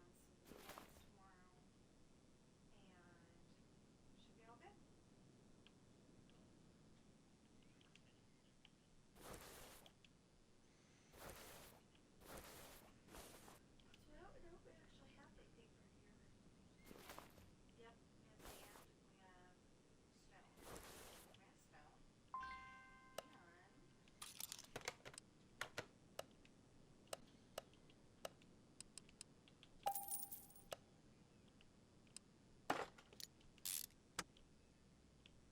S2: and we just have to find a bunch of red buttons tomorrow, and some blue buttons tomorrow, and should be all good. So I don't know if we actually have anything for here. Yep, in the end we have stone. We have stone. And I don't have any red. Oh my goodness. Don't have any red at all. Anyway, I have some that we can have in here.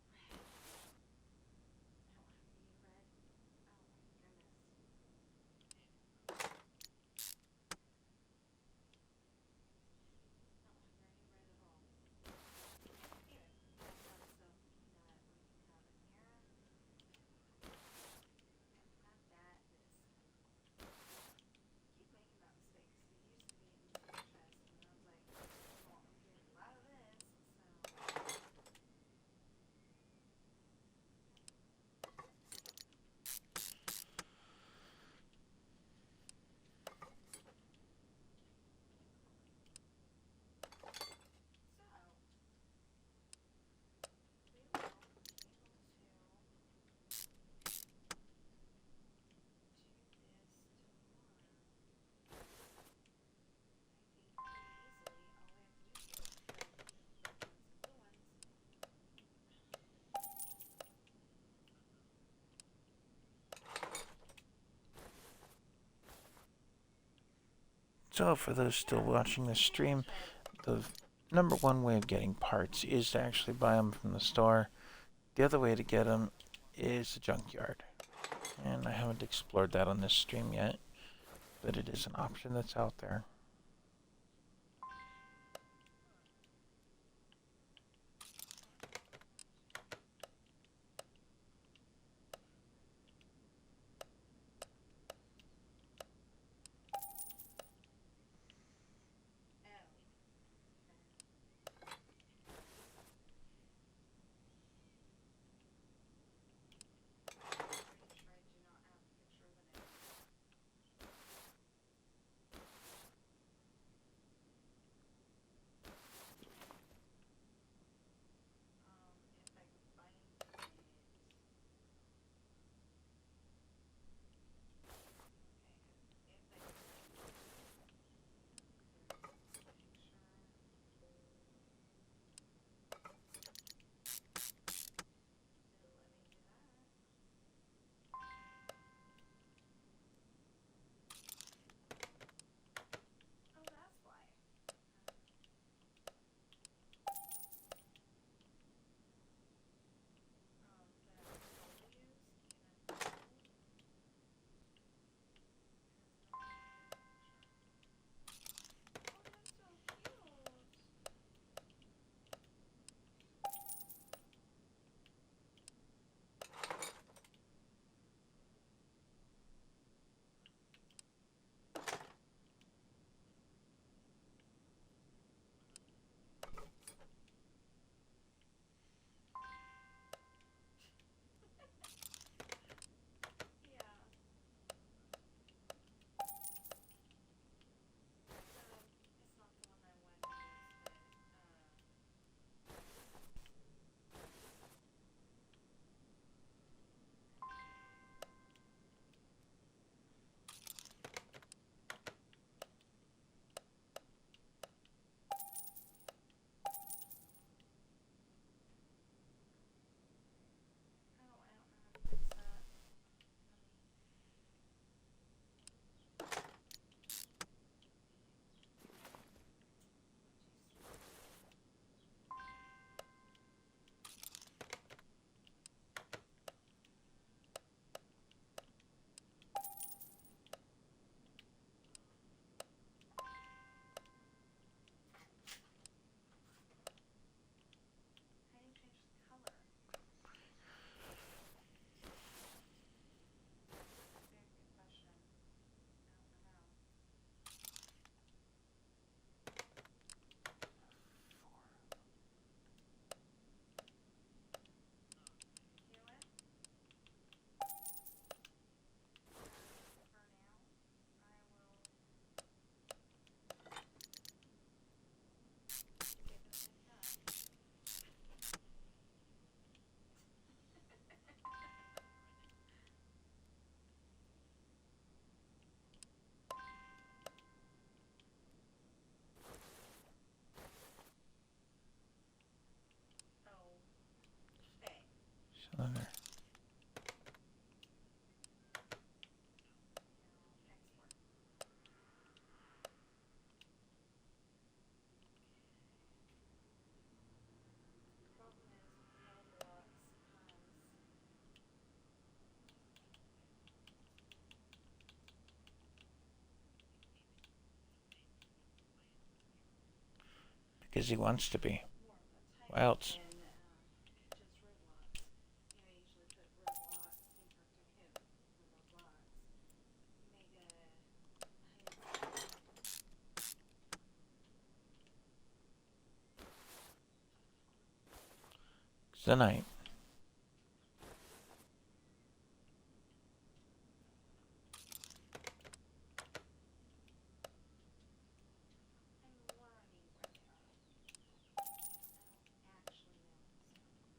S2: And that is, keep making that mistake because they used to be in the same chest, and I was like, well, I'm getting a lot of this, so. So, we will be able to do this tomorrow. I think pretty easily. All we have to do is put red ones and blue ones.
S1: So, for those still watching this stream, the number one way of getting parts is to actually buy them from the store. The other way to get them is the junkyard. And I haven't explored that on this stream yet, but it is an option that's out there.
S2: Oh, okay. Pretty sure I do not have a picture of an egg.
S1: Under.
S2: Problem is with Roblox,
S1: Because he wants to be.
S2: more of a type
S1: Why else?
S2: than just Roblox. You know, I usually put Roblox, Team Park Tycoon, or Roblox. Make a
S1: Tonight.
S2: I'm learning where they are. I don't actually know them, so. Yeah,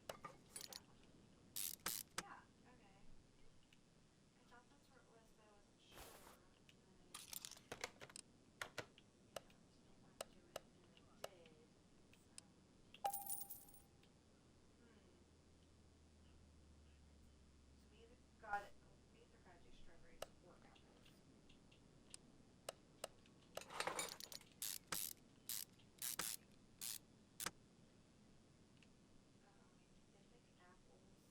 S2: okay. I thought that's where it was, but I wasn't sure. And I, just didn't want to do it, and I did. So, So we either gotta do strawberries or apples. If it's apples, then I'm thinking out here more.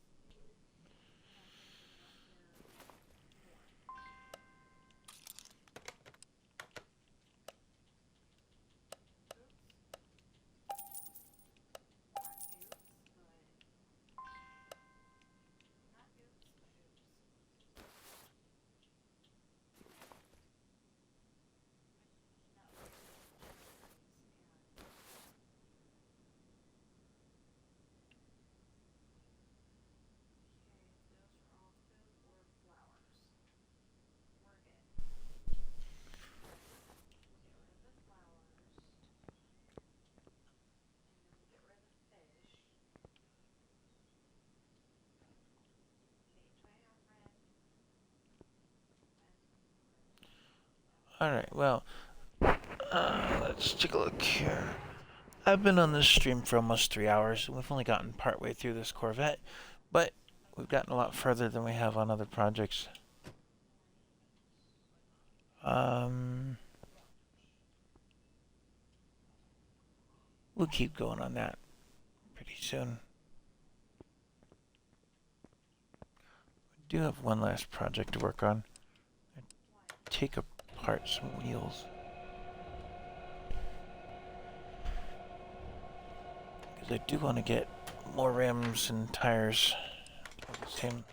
S2: Oops. Not oops, but not oops, but oops. No, strawberries and okay, those are all food or flowers. We're good. We'll get rid of the flowers. And then we'll get rid of the fish. Okay, do I have red?
S1: Alright, well, let's take a look here. I've been on this stream for almost 3 hours. We've only gotten partway through this Corvette, but we've gotten a lot further than we have on other projects. We'll keep going on that pretty soon. We do have one last project to work on. Take apart some wheels. Because I do want to get more rims and tires of the same.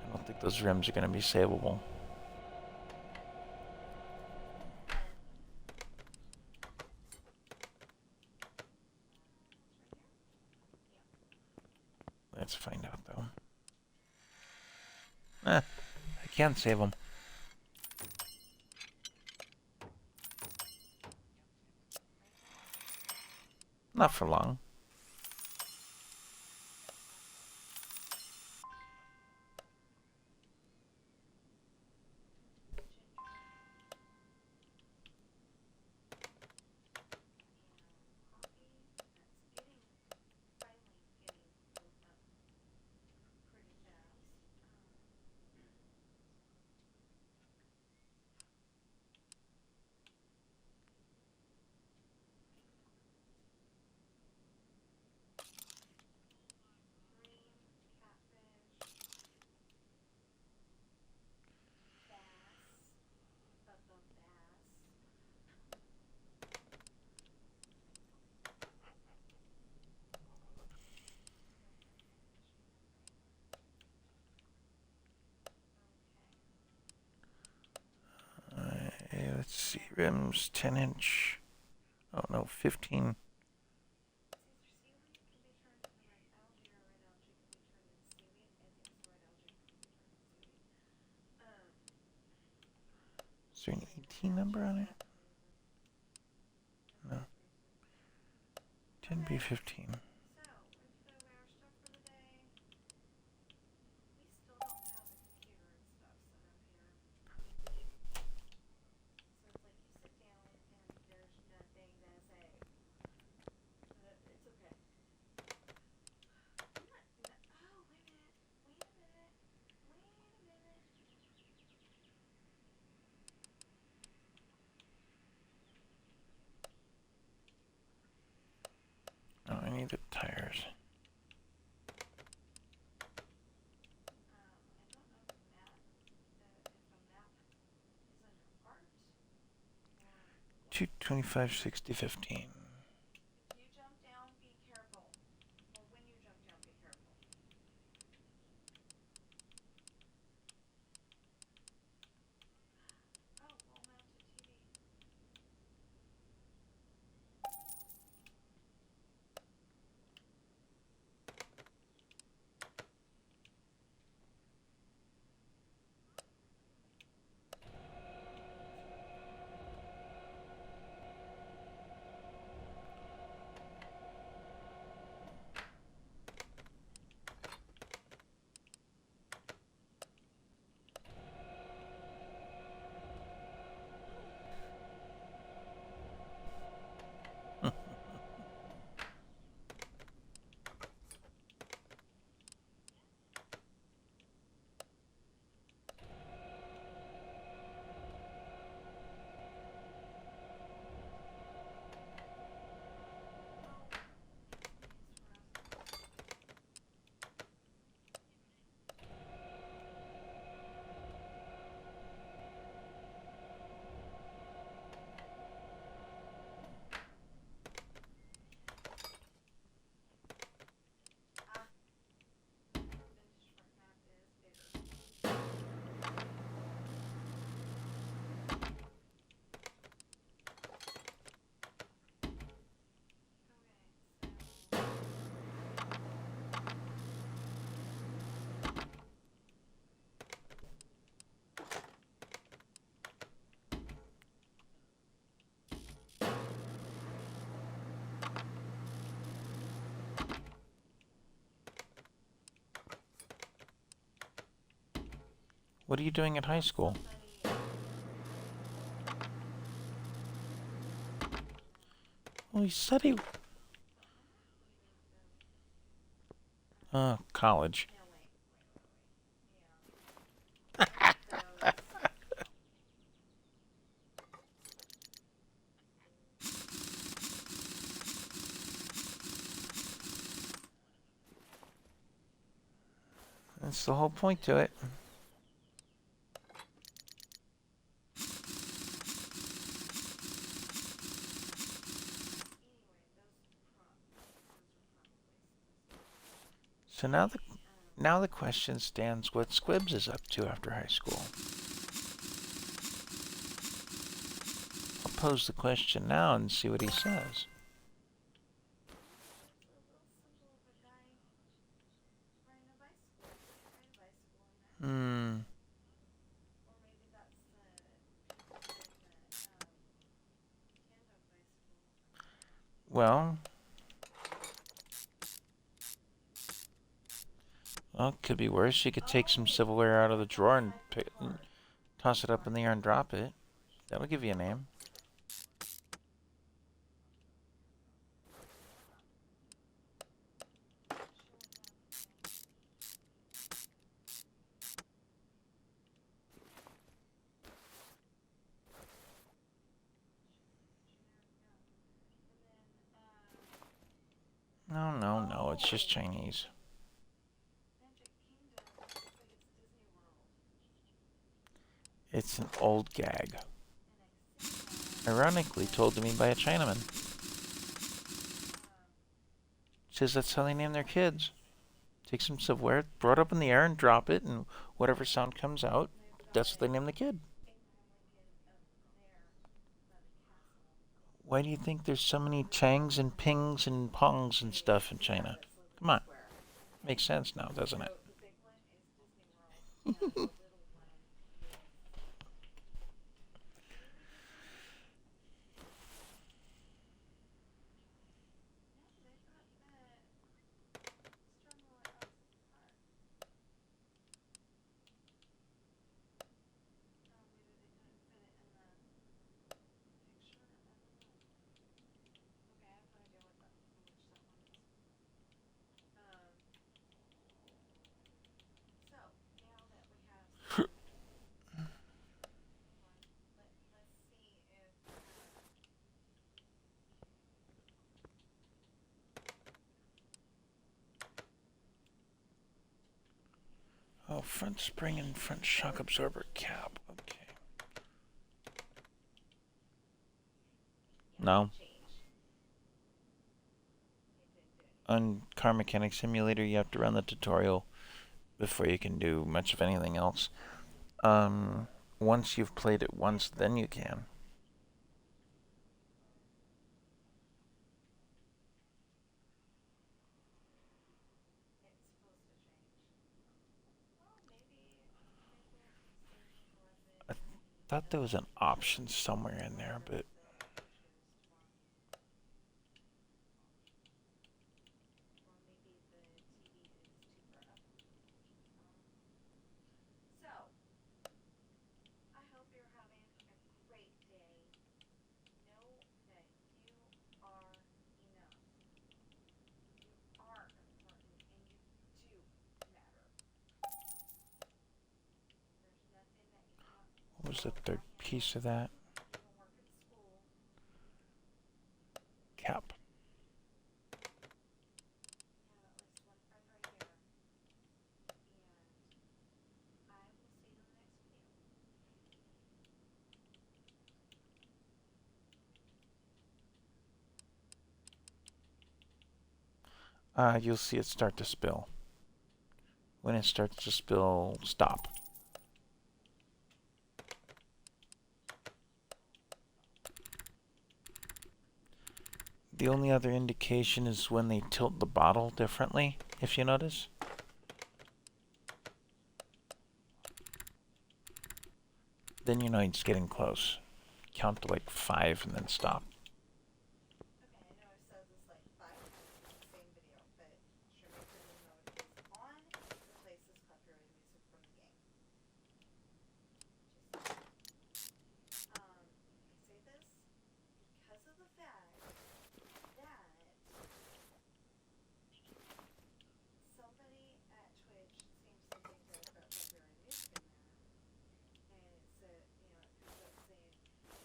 S1: I don't think those rims are going to be savable. Let's find out though. I can't save them. Not for long. Let's see, rims 10 inch. Oh no, 15. Is there an 18 number on it? No. 10B15.
S2: So, with the rare stuff for the day, we still don't have the computer and stuff set up here. So it's like you sit down and there's nothing to say.
S1: the tires.
S2: I don't know if a map is under art or
S1: 225, 60, 15.
S2: if you jump down, be careful. Or when you jump down, be careful. Oh, wall mounted TV. Vintage front map is bigger. Okay, so
S1: What are you doing at high school?
S2: somebody
S1: Well, he said he. College.
S2: no wait. Yeah. So
S1: That's the whole point to it. So now the question stands: what Squibs is up to after high school. I'll pose the question now and see what he says. Hmm.
S2: or maybe that's the people in the Cando bicycle.
S1: Well, it could be worse. You could take some silverware out of the drawer and toss it up in the air and drop it. That'll give you a name. No, it's just Chinese.
S2: Magic Kingdom looks like it's Disney World.
S1: It's an old gag.
S2: And I've seen
S1: Ironically told to me by a Chinaman. Says that's how they name their kids. Take some silverware, throw it up in the air and drop it, and whatever sound comes out, that's what they name the kid. Why do you think there's so many Changs and Pings and Pongs and stuff in China? Come on. Makes sense now, doesn't it?
S2: the big one is Disney World. The little one is no, they've got the Stronghold at Oxford Park. Oh, maybe they couldn't fit it in the picture. I don't know. Okay, I have no idea what which that one is. So now that we have
S1: front spring and front shock absorber cap. Okay. No. On Car Mechanic Simulator, you have to run the tutorial before you can do much of anything else. Once you've played it once, then you can. I thought there was an option somewhere in there, but
S2: So, I hope you're having a great day. Know that you are enough. You are important and you do matter. There's nothing that you cannot
S1: what was the third piece of that?
S2: even work at school.
S1: Cap.
S2: I have at least one friend right here. And I will see you in the next video.
S1: You'll see it start to spill. When it starts to spill, stop. The only other indication is when they tilt the bottle differently, if you notice. Then you know it's getting close. Count to like 5 and then stop.
S2: Okay, I know I've said this like 5 times in the same video, but Showmaker mode is on. Replaces copyrighted music from the game. Just, I say this because of the fact that somebody at Twitch seems to think that I've got copyrighted music in there. And it's a, you know, it comes up saying,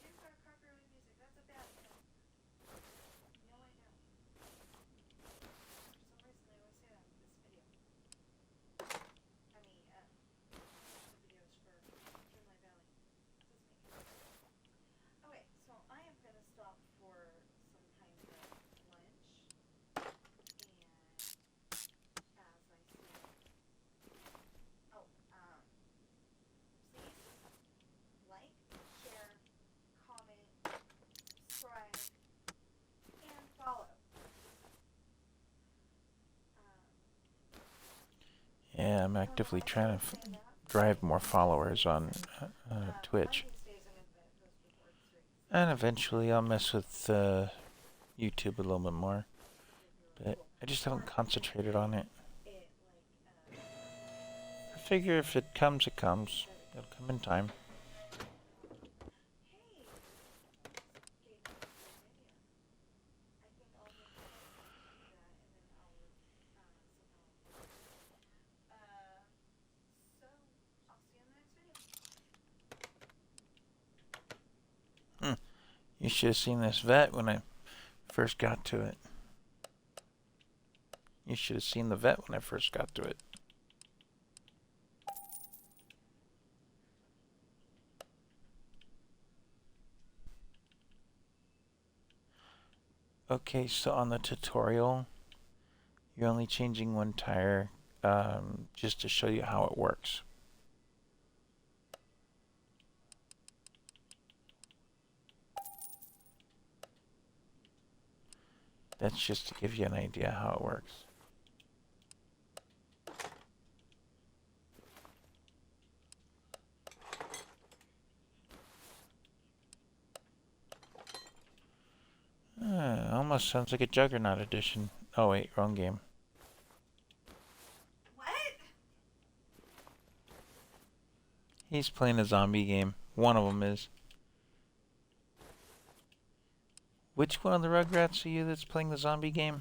S2: you've got copyrighted music, that's a bad thing. No, I don't. For some reason, they always say that in this video. I mean, the videos for Dreamlight Valley. Doesn't make any sense. Okay, so I am gonna stop for some kind of lunch. And as I see, oh, please like, share, comment, subscribe, and follow.
S1: Yeah, I'm actively trying to drive more followers on Twitch. And eventually I'll mess with YouTube a little bit more. But I just haven't concentrated on it. I figure if it comes, it comes. It'll come in time. You should have seen this vet when I first got to it. You should have seen the vet when I first got to it. Okay, so on the tutorial, you're only changing one tire just to show you how it works. That's just to give you an idea how it works. Almost sounds like a Juggernaut edition. Oh wait, wrong game.
S2: What?
S1: He's playing a zombie game. One of them is. Which one of the Rugrats are you that's playing the zombie game?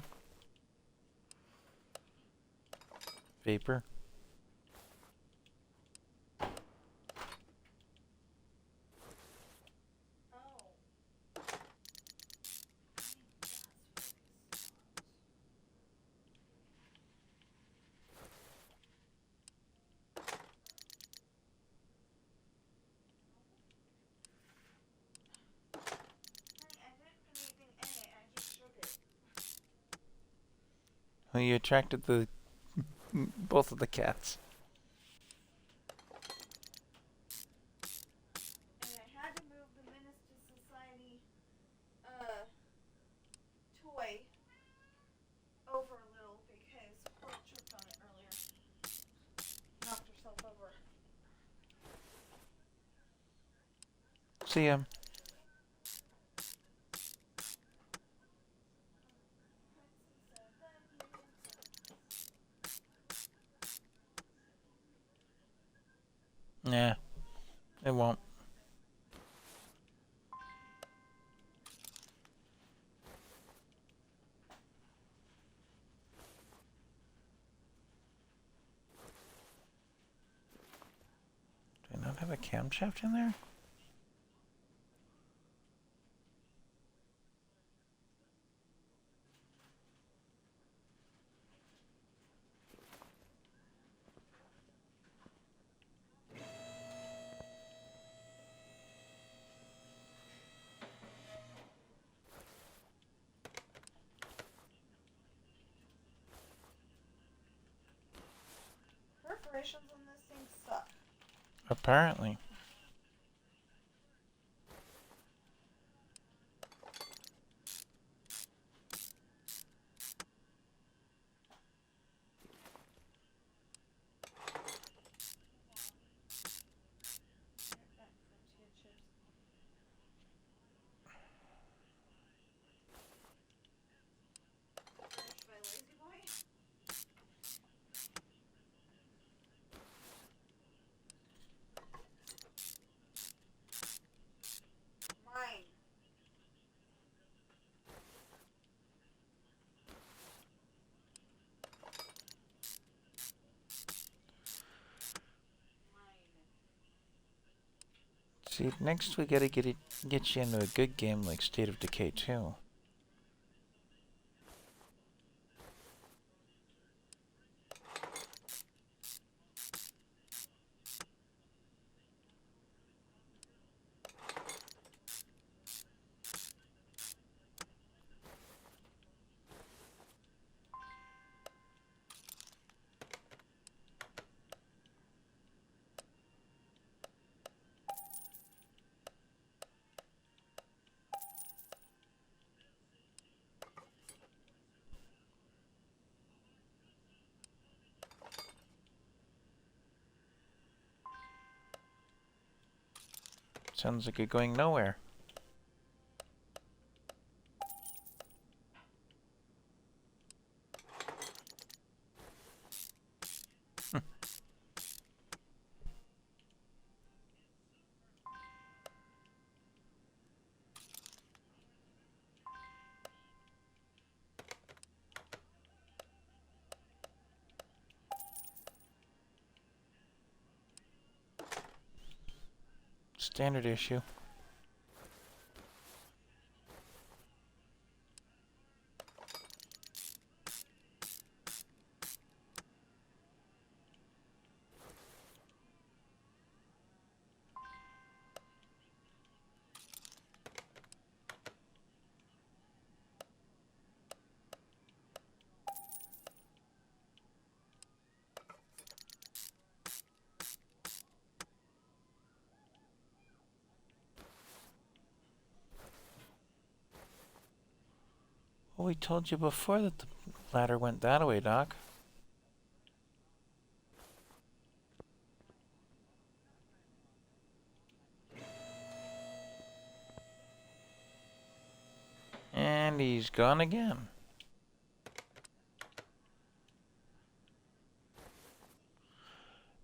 S1: Vapor? Well, you attracted the both of the cats.
S2: And I had to move the Menace to Society toy over a little because Pearl tripped on it earlier. Knocked herself over.
S1: See ya. Nah, it won't. Do I not have a camshaft in there?
S2: Perforations on this thing suck.
S1: Apparently.
S2: Finished by Lazy Boy? Mine.
S1: See, next we gotta get you into a good game like State of Decay 2. Sounds like you're going nowhere. Standard issue. Well, we told you before that the ladder went that way, Doc. And he's gone again.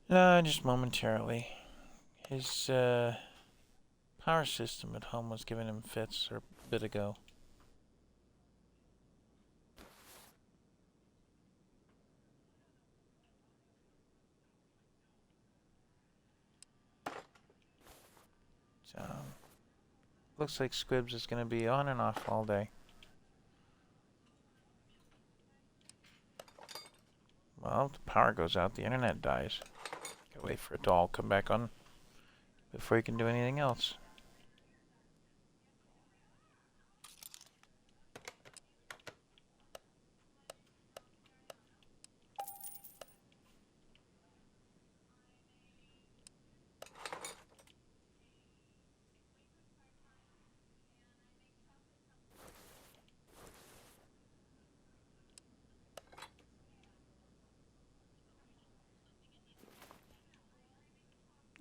S1: No, just momentarily. His power system at home was giving him fits a bit ago. So, looks like Squibs is going to be on and off all day. Well, if the power goes out, the internet dies. Gotta wait for it to all come back on before you can do anything else.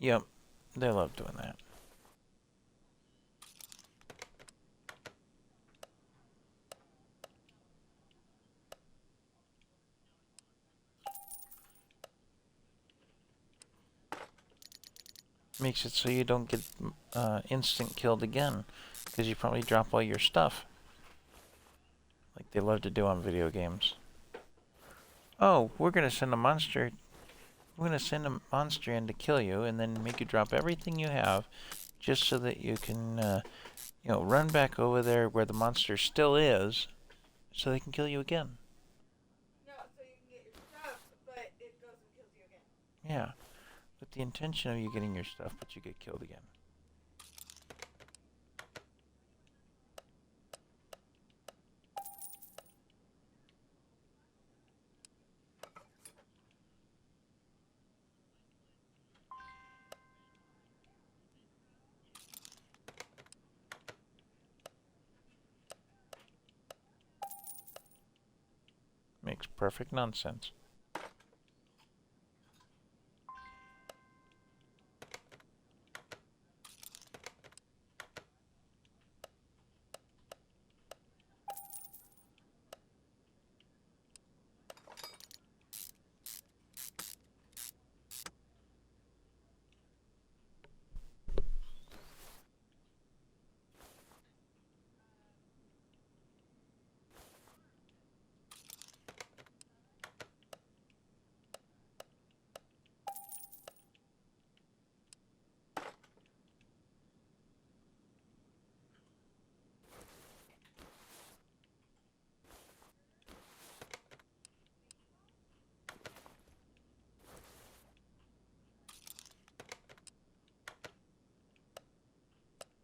S1: Yep, they love doing that. Makes it so you don't get instant killed again, because you probably drop all your stuff. Like they love to do on video games. Oh, we're gonna send a monster. We're gonna send a monster in to kill you, and then make you drop everything you have, just so that you can, you know, run back over there where the monster still is, so they can kill you again.
S2: No, so you can get your stuff, but it goes and kills you again.
S1: Yeah, with the intention of you getting your stuff, but you get killed again. Makes perfect nonsense.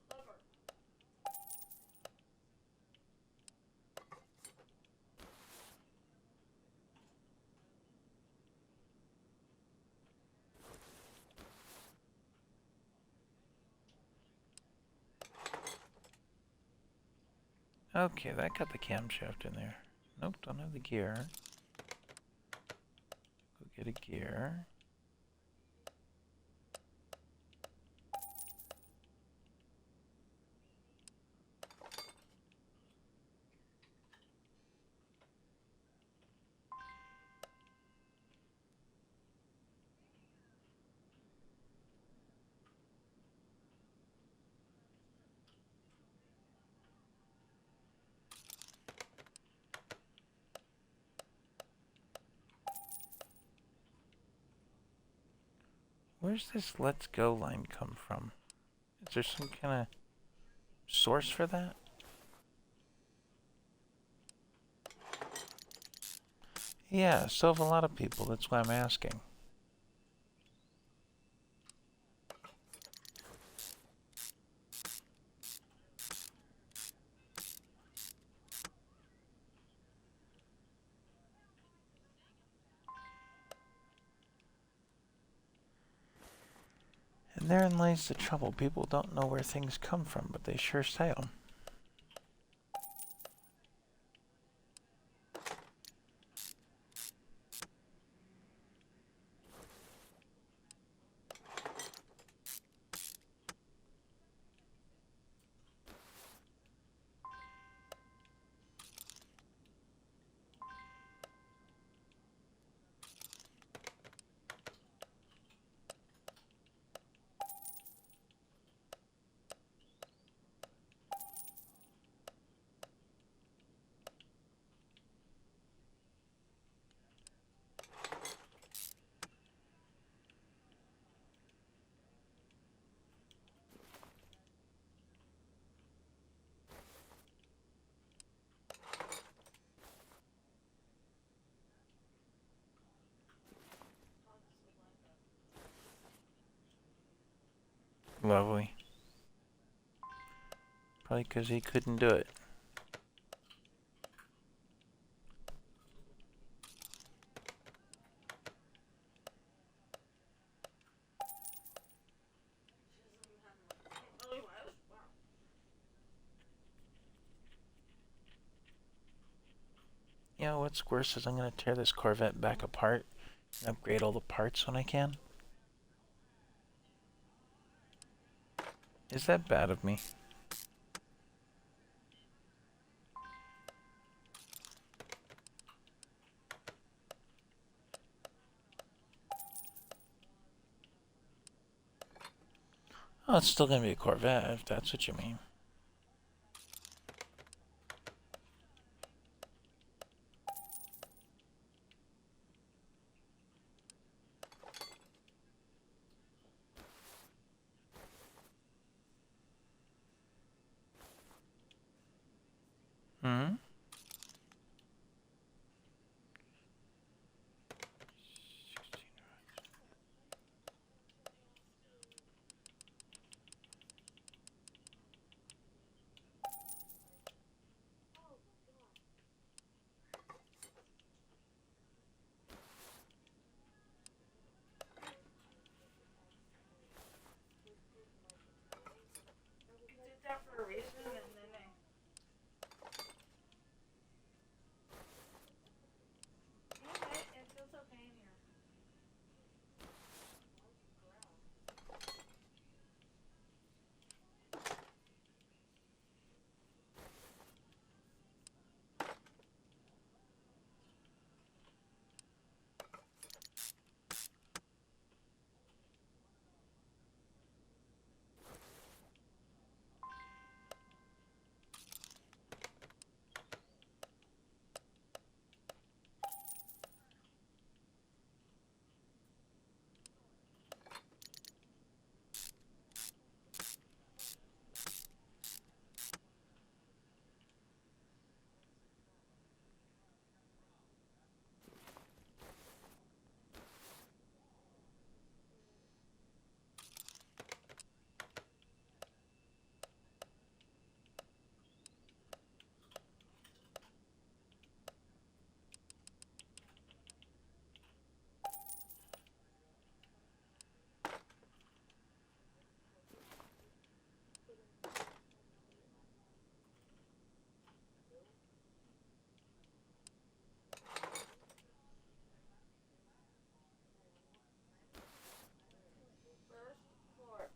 S2: Clever.
S1: Okay, that got the camshaft in there. Nope, don't have the gear. Go get a gear. Where's this let's go line come from? Is there some kind of source for that? Yeah, so have a lot of people. That's why I'm asking. And therein lies the trouble. People don't know where things come from, but they sure say them. Lovely. Probably because he couldn't do it. You know what's worse is I'm going to tear this Corvette back apart and upgrade all the parts when I can. Is that bad of me? Oh, it's still gonna be a Corvette, if that's what you mean. Hmm?
S2: You did that for a reason, and then I. You know what? It feels okay in here. First floor.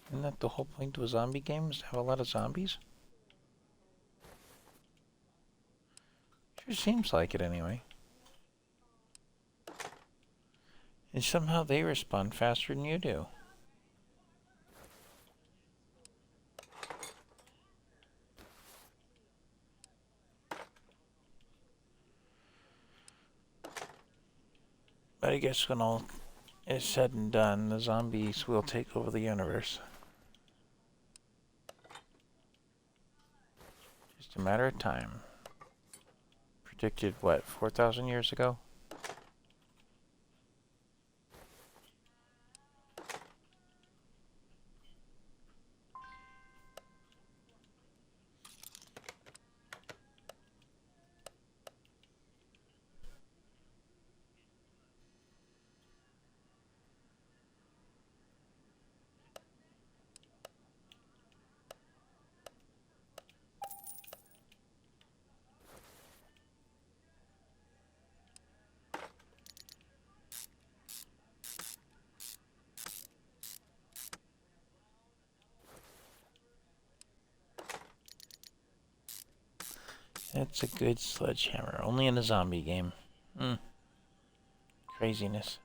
S1: Isn't that the whole point of a zombie game, is to have a lot of zombies? Sure seems like it anyway. And somehow they respond faster than you do. But I guess when all is said and done, the zombies will take over the universe. Just a matter of time. Predicted, what, 4,000 years ago? It's a good sledgehammer, only in a zombie game. Craziness.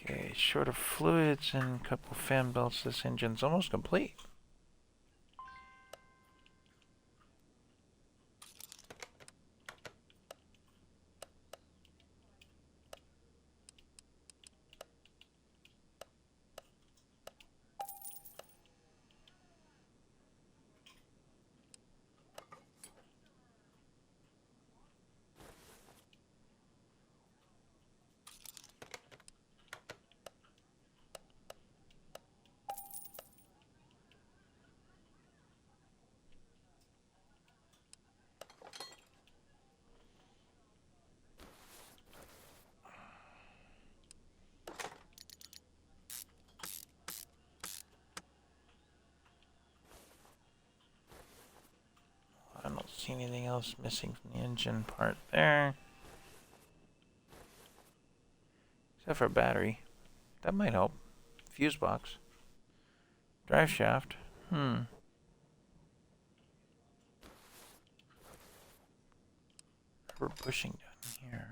S1: Okay, short of fluids and a couple fan belts, this engine's almost complete. see anything else missing from the engine part there. Except for a battery. That might help. Fuse box. Drive shaft. We're pushing down here.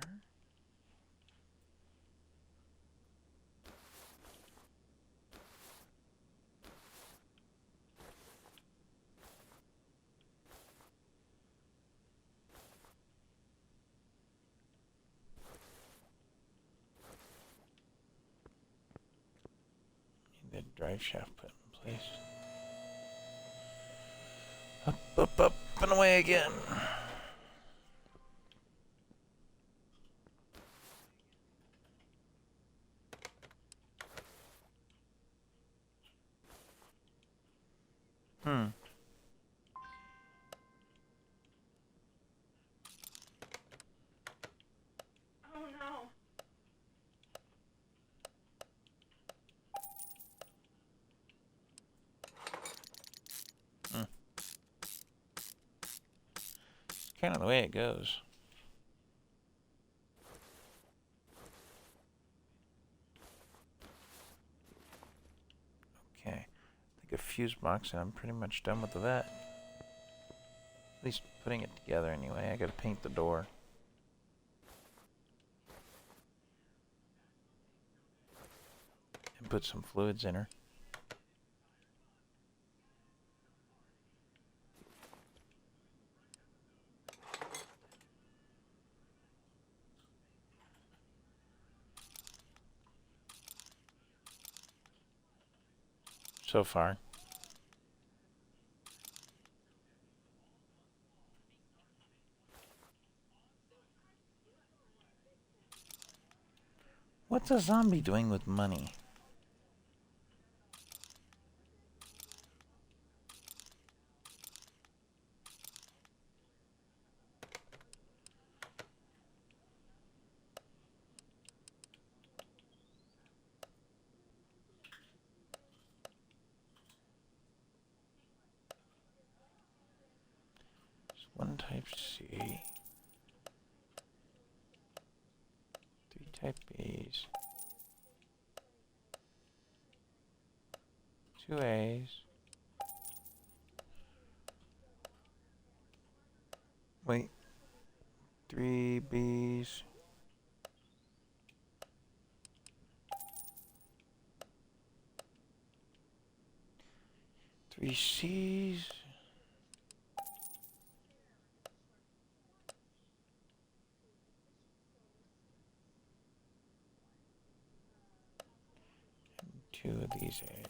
S1: Need the drive shaft put in place. Up, and away again.
S2: Oh no.
S1: Kind of the way it goes. Okay. I think a fuse box and I'm pretty much done with that. At least putting it together anyway. I gotta paint the door. And put some fluids in her. So far. What's a zombie doing with money? It's one type C. 3 type Bs. 2 A's. Wait. 3 B's. 3 C's. And 2 of these A's.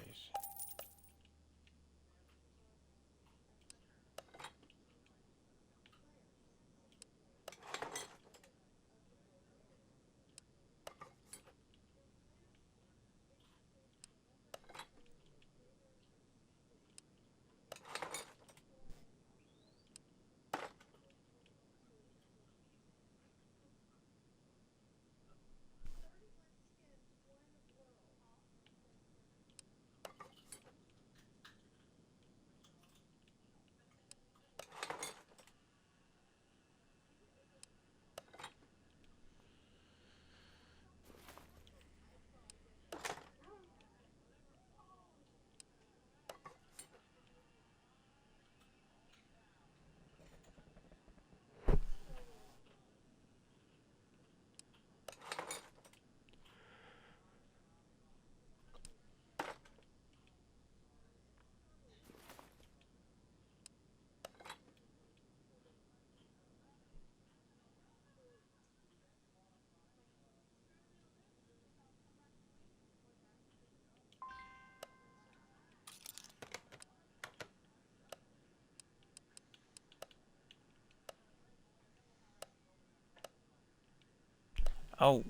S1: Oh.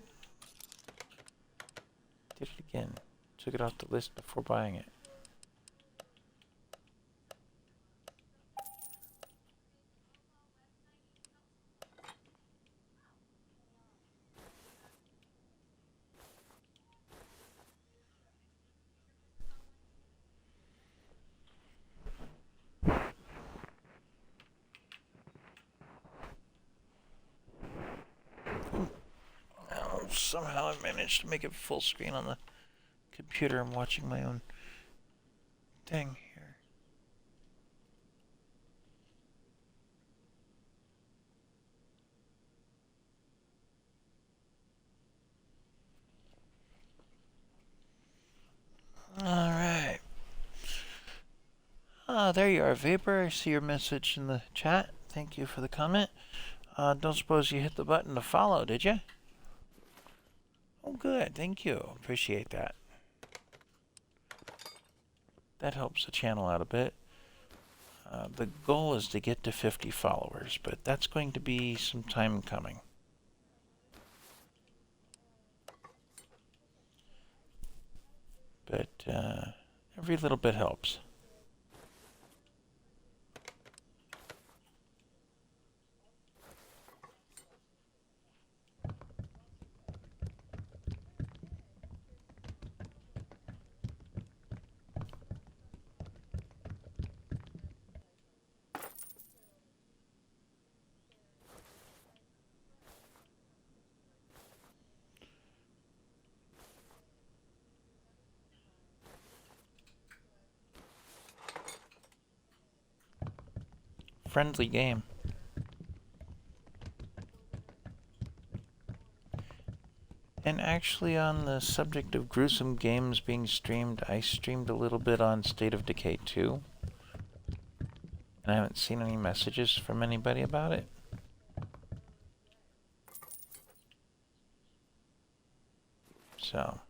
S1: Did it again. Took it off the list before buying it. somehow I managed to make it full screen on the computer. I'm watching my own thing here. Alright. Ah, there you are, Vapor. I see your message in the chat. Thank you for the comment. Don't suppose you hit the button to follow, did you? Oh, good. Thank you. Appreciate that. That helps the channel out a bit. The goal is to get to 50 followers, but that's going to be some time coming. But every little bit helps. Friendly game. And actually, on the subject of gruesome games being streamed, I streamed a little bit on State of Decay 2. And I haven't seen any messages from anybody about it. So.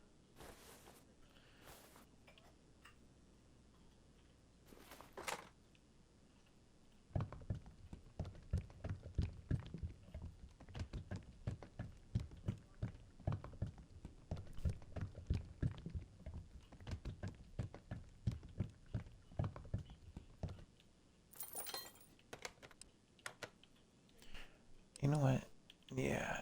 S1: You know what? Yeah.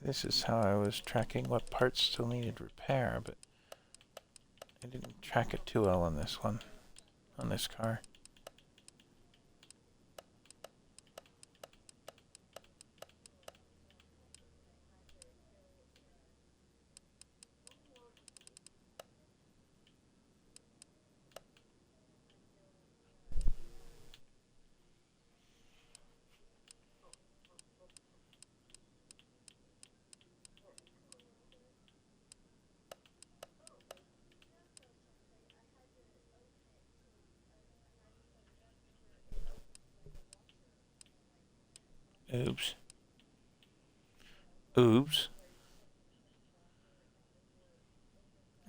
S1: This is how I was tracking what parts still needed repair, but I didn't track it too well on this one, on this car. Oops. Oops.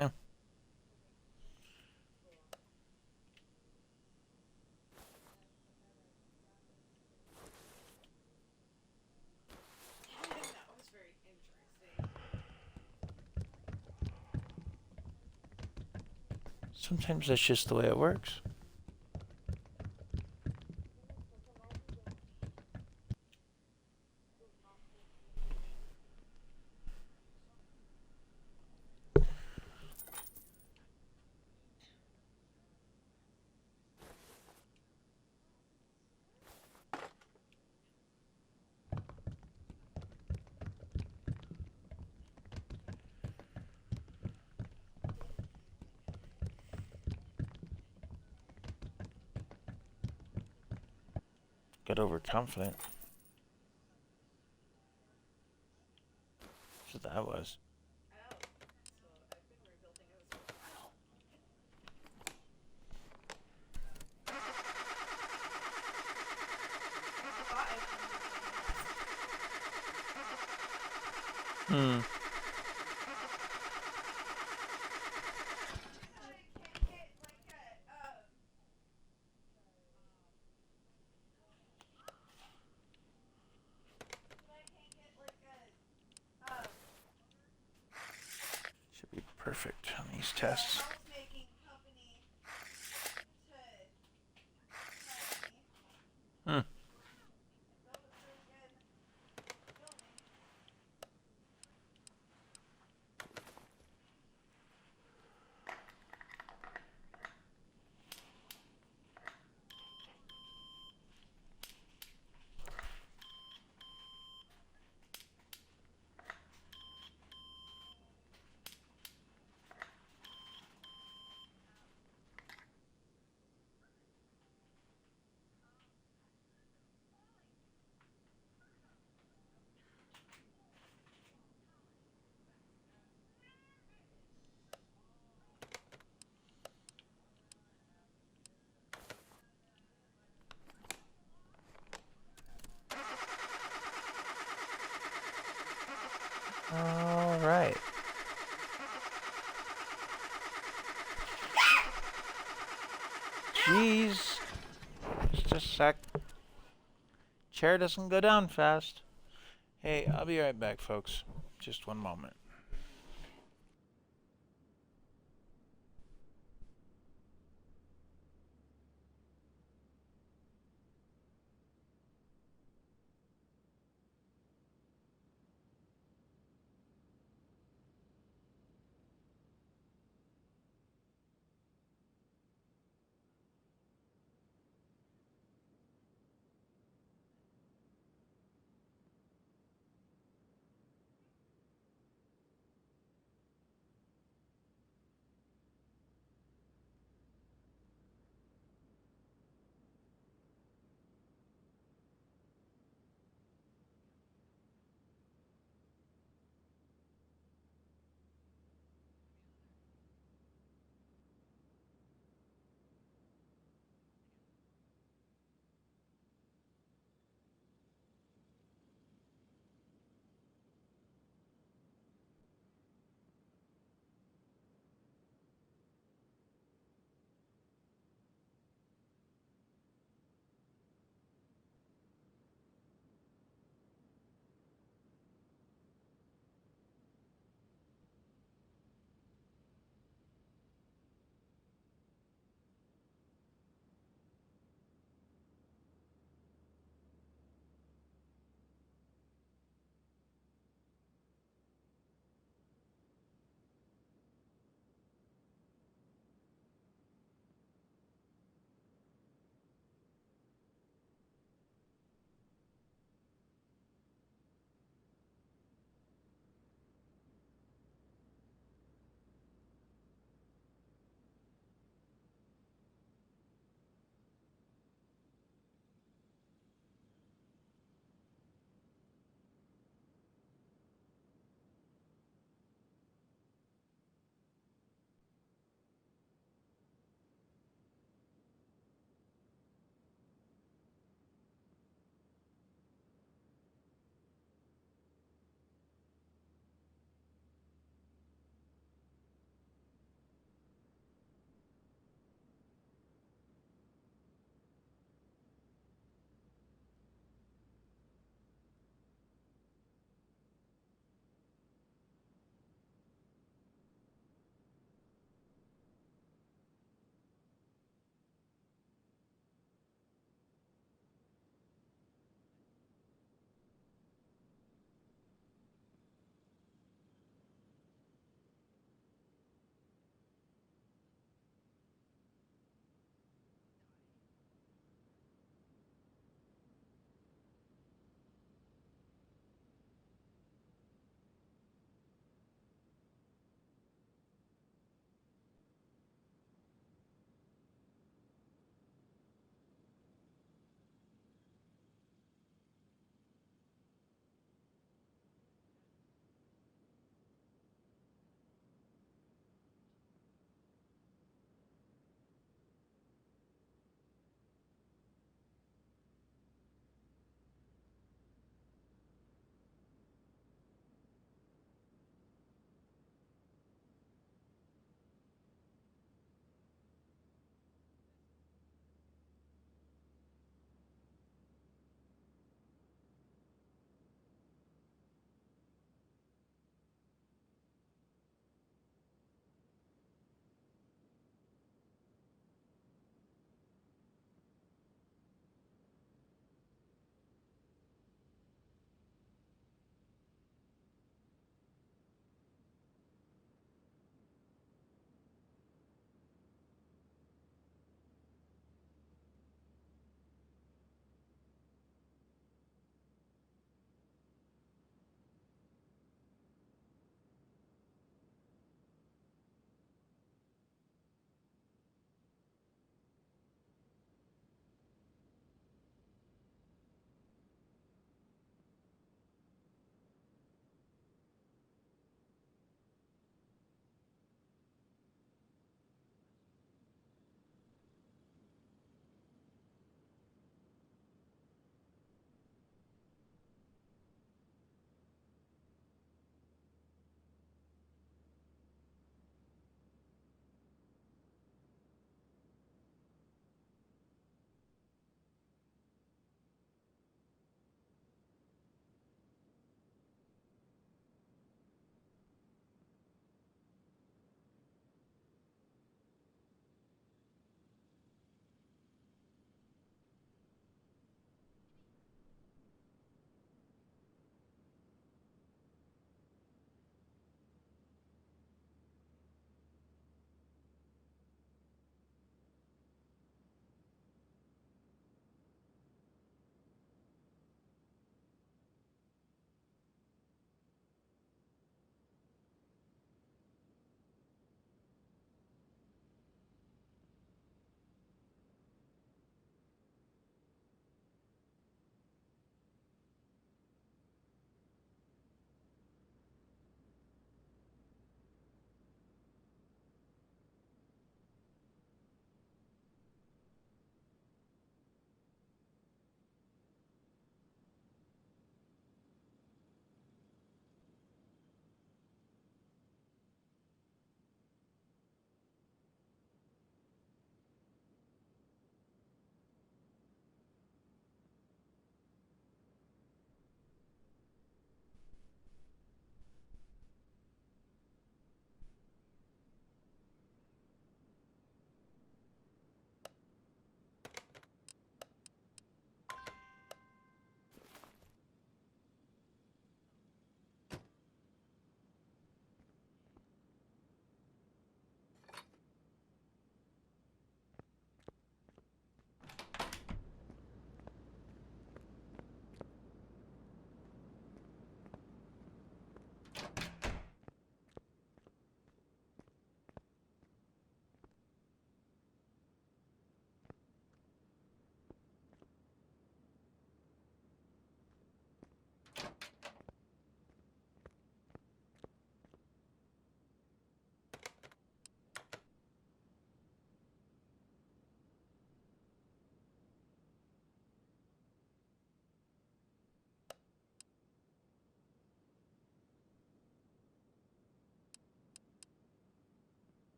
S1: Oh. Sometimes that's just the way it works. got overconfident. That's what that was. Hmm. Should be perfect on these tests. Hmm. All right. Jeez. Just a sec. Chair doesn't go down fast. Hey, I'll be right back, folks. Just one moment.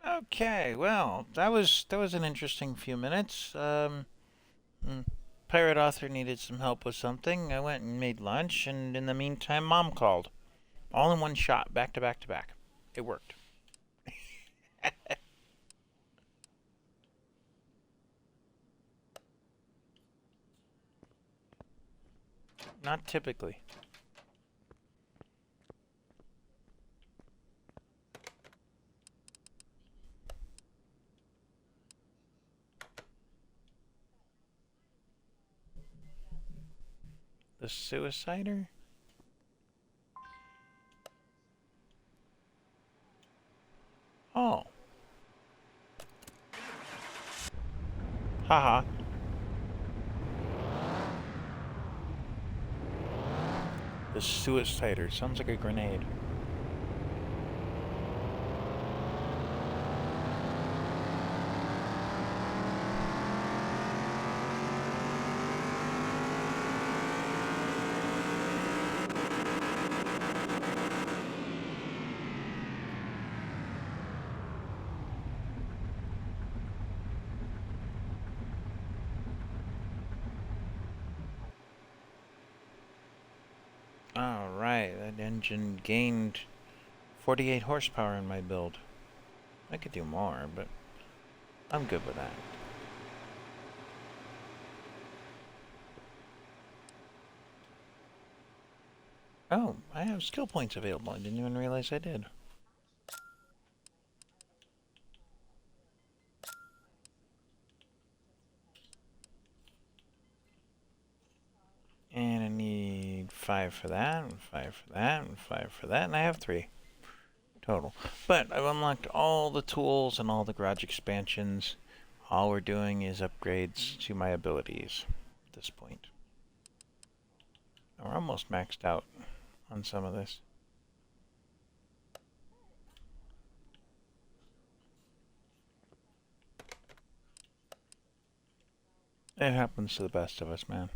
S1: Okay, well, that was an interesting few minutes. Pirate author needed some help with something. I went and made lunch, and in the meantime, Mom called. All in one shot, back to back to back. It worked. Not typically. The suicider? Oh. Haha. The suicider. Sounds like a grenade. Alright, that engine gained 48 horsepower in my build. I could do more, but I'm good with that. Oh, I have skill points available. I didn't even realize I did. And I need 5 for that, and 5 for that, and 5 for that, and I have 3 total. But I've unlocked all the tools and all the garage expansions. All we're doing is upgrades to my abilities at this point. We're almost maxed out on some of this. It happens to the best of us, man.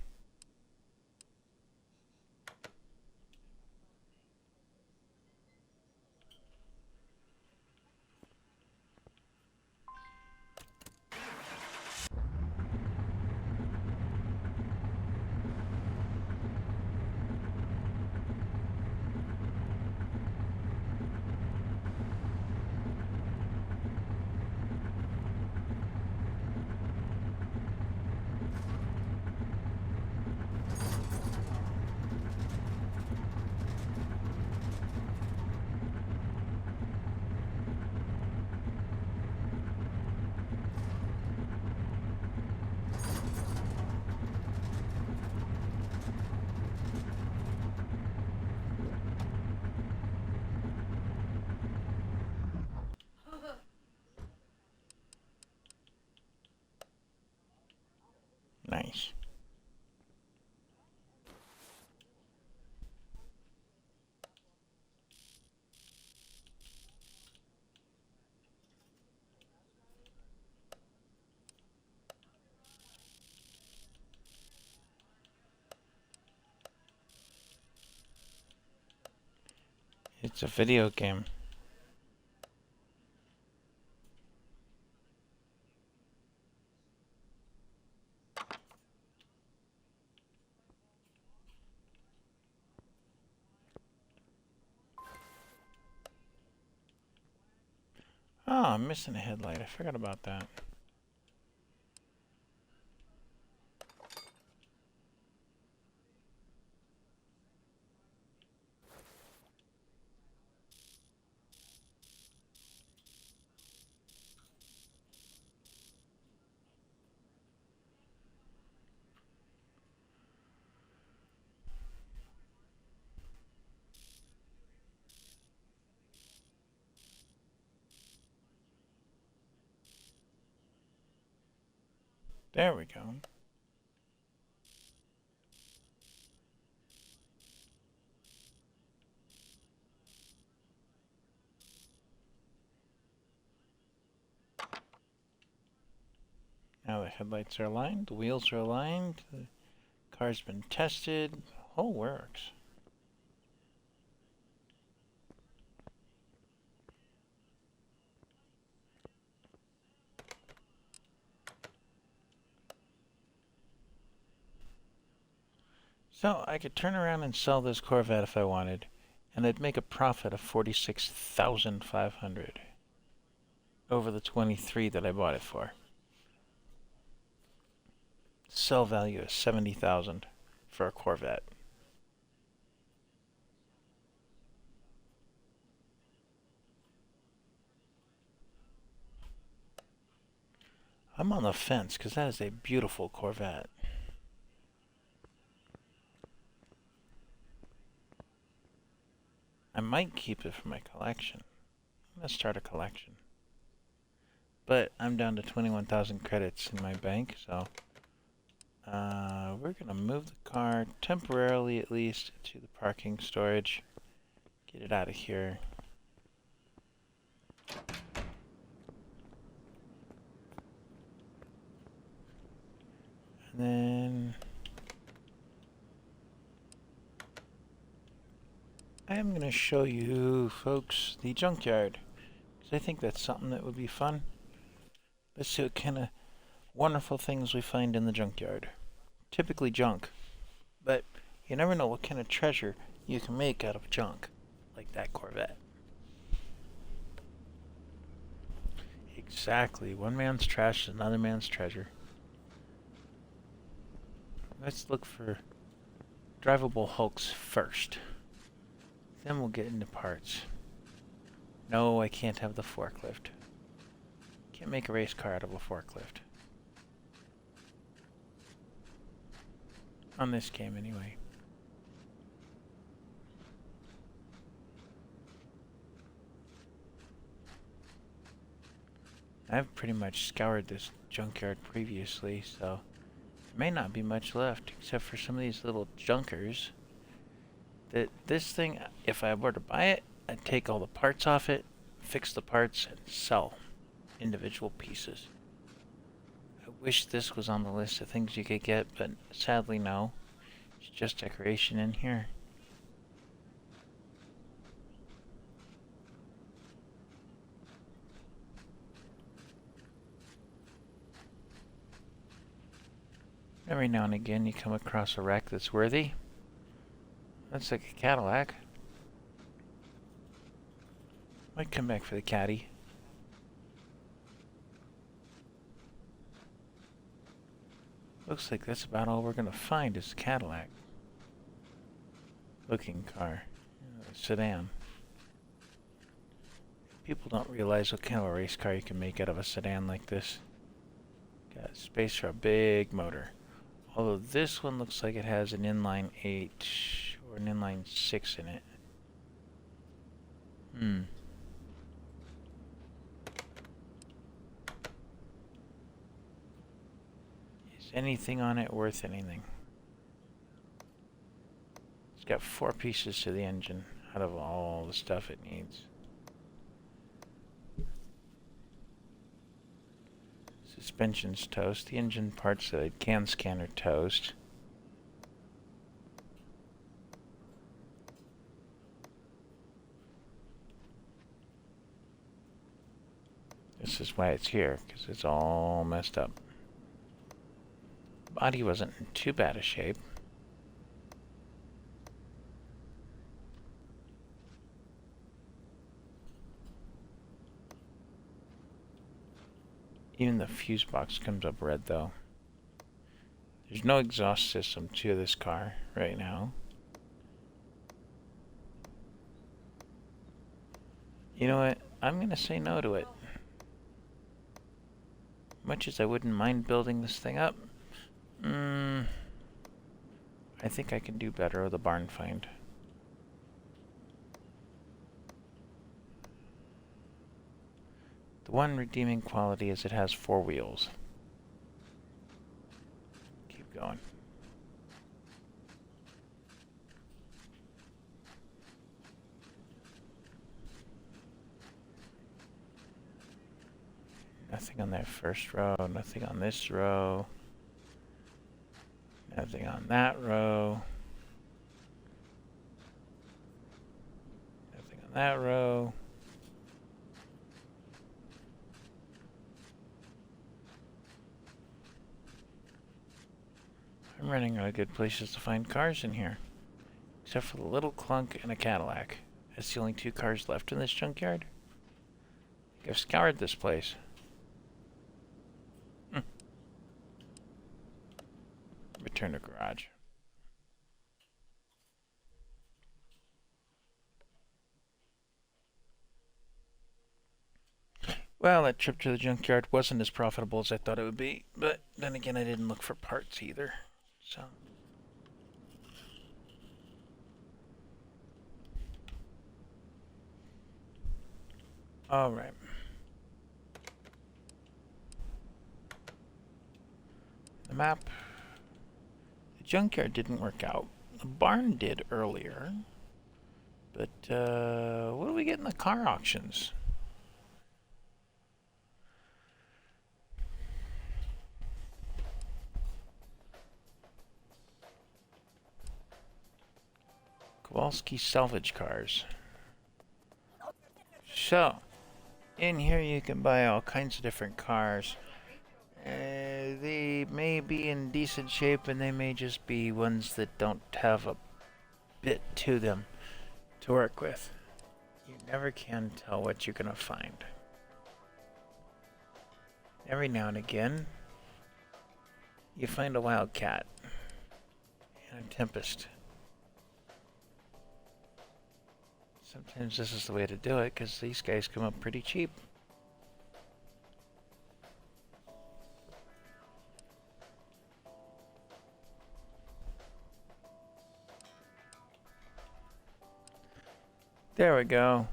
S1: Nice. It's a video game. Oh, I'm missing a headlight. I forgot about that. There we go. Now the headlights are aligned, the wheels are aligned, the car's been tested, whole works. So I could turn around and sell this Corvette if I wanted, and I'd make a profit of 46,500 over the 23 that I bought it for. Sell value is 70,000 for a Corvette. I'm on the fence because that is a beautiful Corvette. I might keep it for my collection. I'm going to start a collection. But I'm down to 21,000 credits in my bank, so we're going to move the car temporarily at least to the parking storage. Get it out of here. And then I am going to show you folks the junkyard, because I think that's something that would be fun. Let's see what kind of wonderful things we find in the junkyard. Typically junk, but you never know what kind of treasure you can make out of junk, like that Corvette. Exactly, one man's trash is another man's treasure. Let's look for drivable hulks first. Then we'll get into parts. No, I can't have the forklift. Can't make a race car out of a forklift. On this game, anyway. I've pretty much scoured this junkyard previously, so there may not be much left, except for some of these little junkers. This thing, if I were to buy it, I'd take all the parts off it, fix the parts, and sell individual pieces. I wish this was on the list of things you could get, but sadly no. It's just decoration in here. Every now and again you come across a wreck that's worthy. That's like a Cadillac. Might come back for the caddy. Looks like that's about all we're gonna find is the Cadillac looking car. Sedan. People don't realize what kind of a race car you can make out of a sedan like this. Got space for a big motor. Although this one looks like it has an inline 8 or an inline 6 in it. Is anything on it worth anything? It's got 4 pieces to the engine out of all the stuff it needs. Suspension's toast. The engine parts that I can scan are toast. This is why it's here, because it's all messed up. Body wasn't in too bad a shape. Even the fuse box comes up red though. There's no exhaust system to this car right now. You know what? I'm gonna say no to it. Much as I wouldn't mind building this thing up, I think I can do better with a barn find. The one redeeming quality is it has 4 wheels. Keep going. Nothing on that first row, nothing on this row, nothing on that row, nothing on that row. I'm running out of good places to find cars in here. Except for the little clunk and a Cadillac. That's the only 2 cars left in this junkyard. I've scoured this place. Return to garage. Well, that trip to the junkyard wasn't as profitable as I thought it would be, but then again, I didn't look for parts either, so. All right. The map. The junkyard didn't work out. The barn did earlier, but what do we get in the car auctions? Kowalski salvage cars. So, in here you can buy all kinds of different cars. They may be in decent shape and they may just be ones that don't have a bit to them to work with. You never can tell what you're gonna find. Every now and again, you find a Wildcat and a Tempest. Sometimes this is the way to do it, because these guys come up pretty cheap. There we go.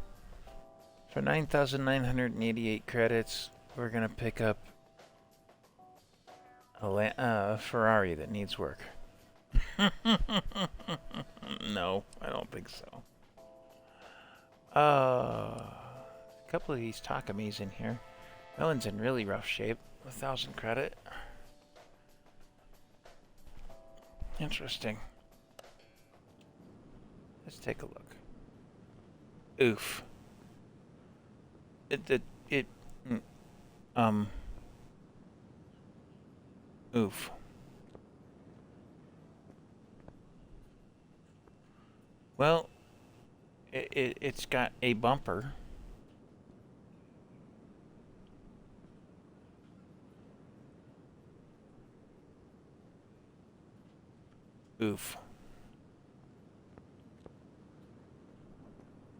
S1: For 9,988 credits, we're going to pick up a Ferrari that needs work. No, I don't think so. A couple of these Takamis in here. That one's in really rough shape. 1,000 credit. Interesting. Let's take a look. Oof. Oof. Well, it's got a bumper. Oof.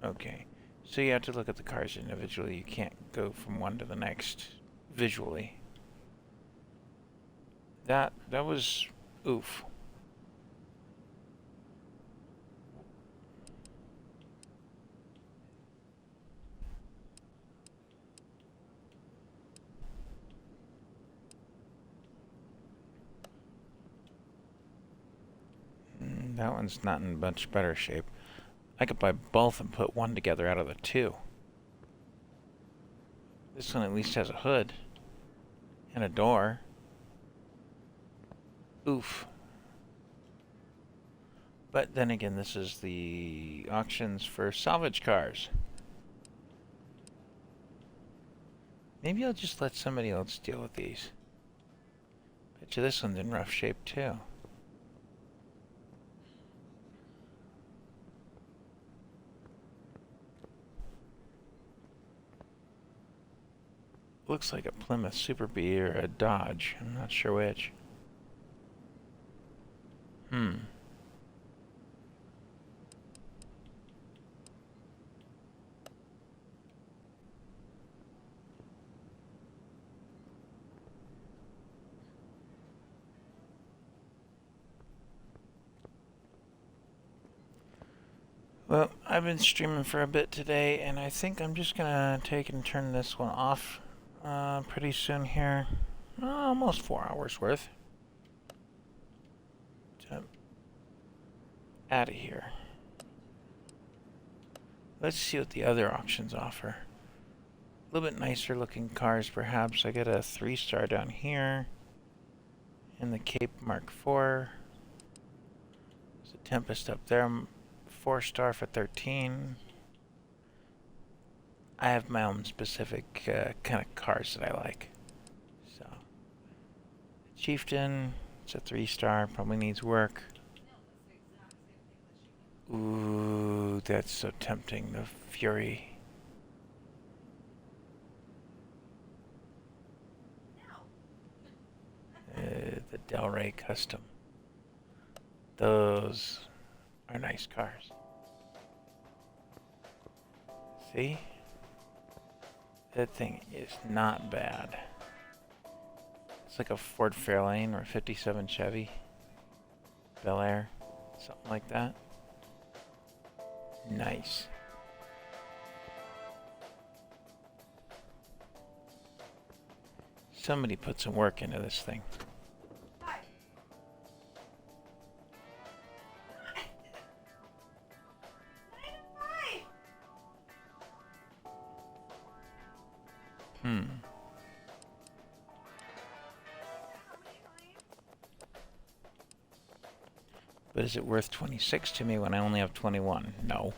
S1: Okay. So you have to look at the cars individually. You can't go from one to the next visually. That was oof. That one's not in much better shape. I could buy both and put one together out of the 2. This one at least has a hood and a door. Oof. But then again, this is the auctions for salvage cars. Maybe I'll just let somebody else deal with these. Bet you this one's in rough shape too. Looks like a Plymouth Super Bee or a Dodge. I'm not sure which. Well, I've been streaming for a bit today, and I think I'm just gonna take and turn this one off pretty soon here. Almost 4 hours worth. Out of here. Let's see what the other auctions offer. A little bit nicer looking cars, perhaps. I got a 3-star down here. In the Cape Mark IV. There's a Tempest up there. 4-star for 13. I have my own specific kind of cars that I like. So, Chieftain, It's a 3-star, probably needs work. Ooh, that's so tempting. The Fury. The Del Rey Custom. Those are nice cars. See? That thing is not bad. It's like a Ford Fairlane or a 57 Chevy Bel Air, something like that. Nice. Somebody put some work into this thing. But is it worth 26 to me when I only have 21? No.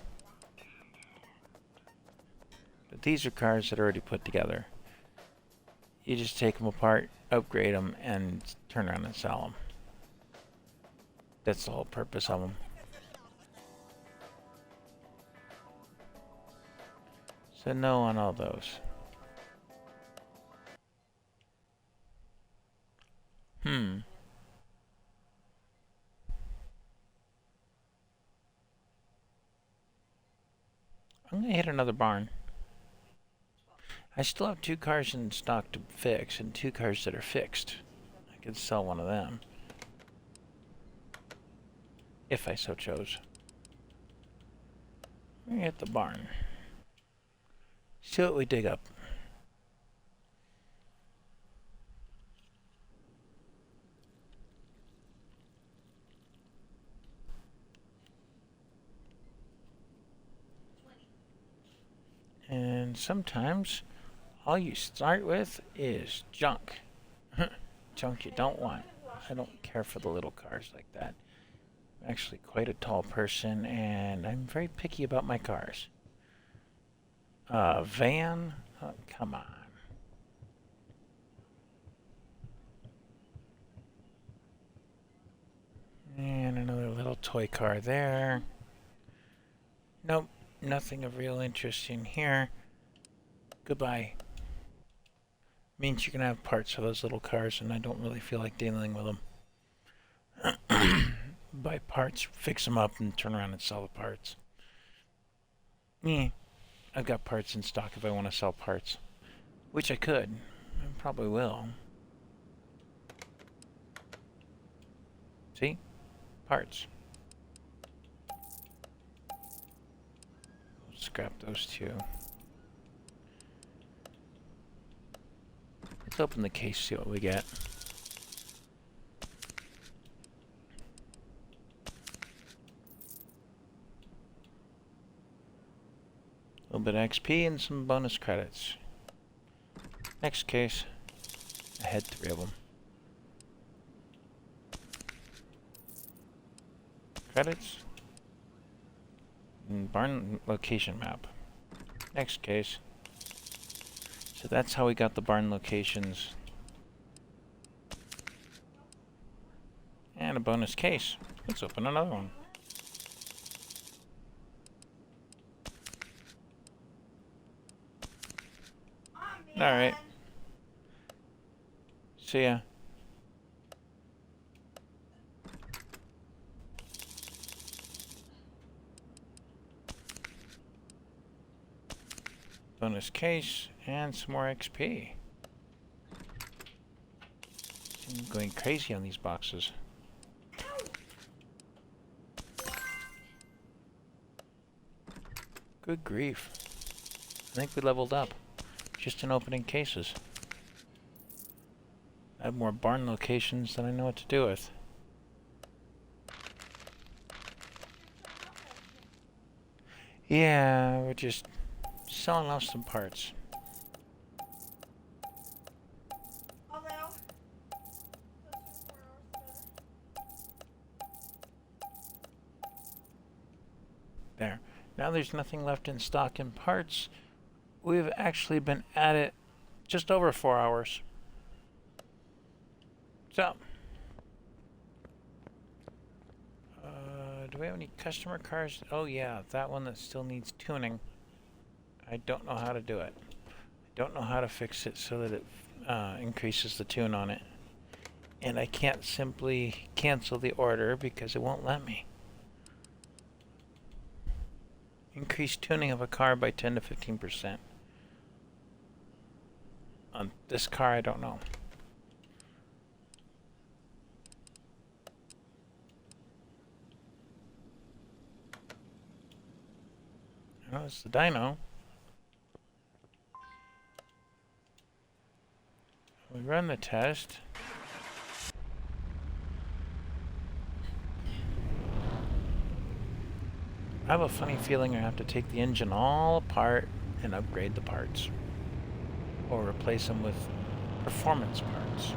S1: But these are cars that are already put together. You just take them apart, upgrade them, and turn around and sell them. That's the whole purpose of them. So no on all those. I'm gonna hit another barn. I still have 2 cars in stock to fix and 2 cars that are fixed. I could sell one of them. If I so chose. Let me hit the barn. See what we dig up. And sometimes all you start with is junk. Junk you don't want. I don't care for the little cars like that. I'm actually quite a tall person and I'm very picky about my cars. Van? Oh, come on. And another little toy car there. Nope. Nothing of real interest in here. Goodbye. Means you're gonna have parts for those little cars, and I don't really feel like dealing with them. Buy parts, fix them up, and turn around and sell the parts. I've got parts in stock if I want to sell parts. Which I could. I probably will. See? Parts. Scrap those 2. Let's open the case, see what we get. A little bit of XP and some bonus credits. Next case. I had 3 of them. Credits. Barn location map. Next case. So that's how we got the barn locations. And a bonus case. Let's open another one. Alright. See ya. Bonus case, and some more XP. I'm going crazy on these boxes. Good grief. I think we leveled up. Just in opening cases. I have more barn locations than I know what to do with. Yeah, we're just selling off some parts. There. Now there's nothing left in stock in parts. We've actually been at it just over 4 hours. So, Do we have any customer cars? Oh yeah, that one that still needs tuning. I don't know how to do it. I don't know how to fix it so that it increases the tune on it. And I can't simply cancel the order because it won't let me. Increase tuning of a car by 10 to 15%. On this car, I don't know. Oh, it's the dyno. We run the test. I have a funny feeling I have to take the engine all apart and upgrade the parts. Or replace them with performance parts.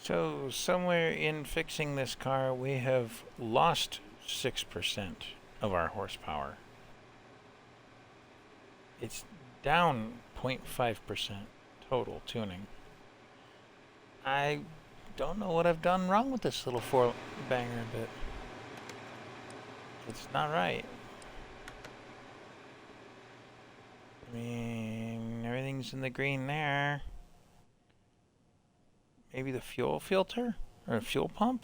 S1: So, somewhere in fixing this car, we have lost 6% of our horsepower. It's down 0.5% total tuning. I don't know what I've done wrong with this little four-banger, but it's not right. I mean, everything's in the green there. Maybe the fuel filter or a fuel pump.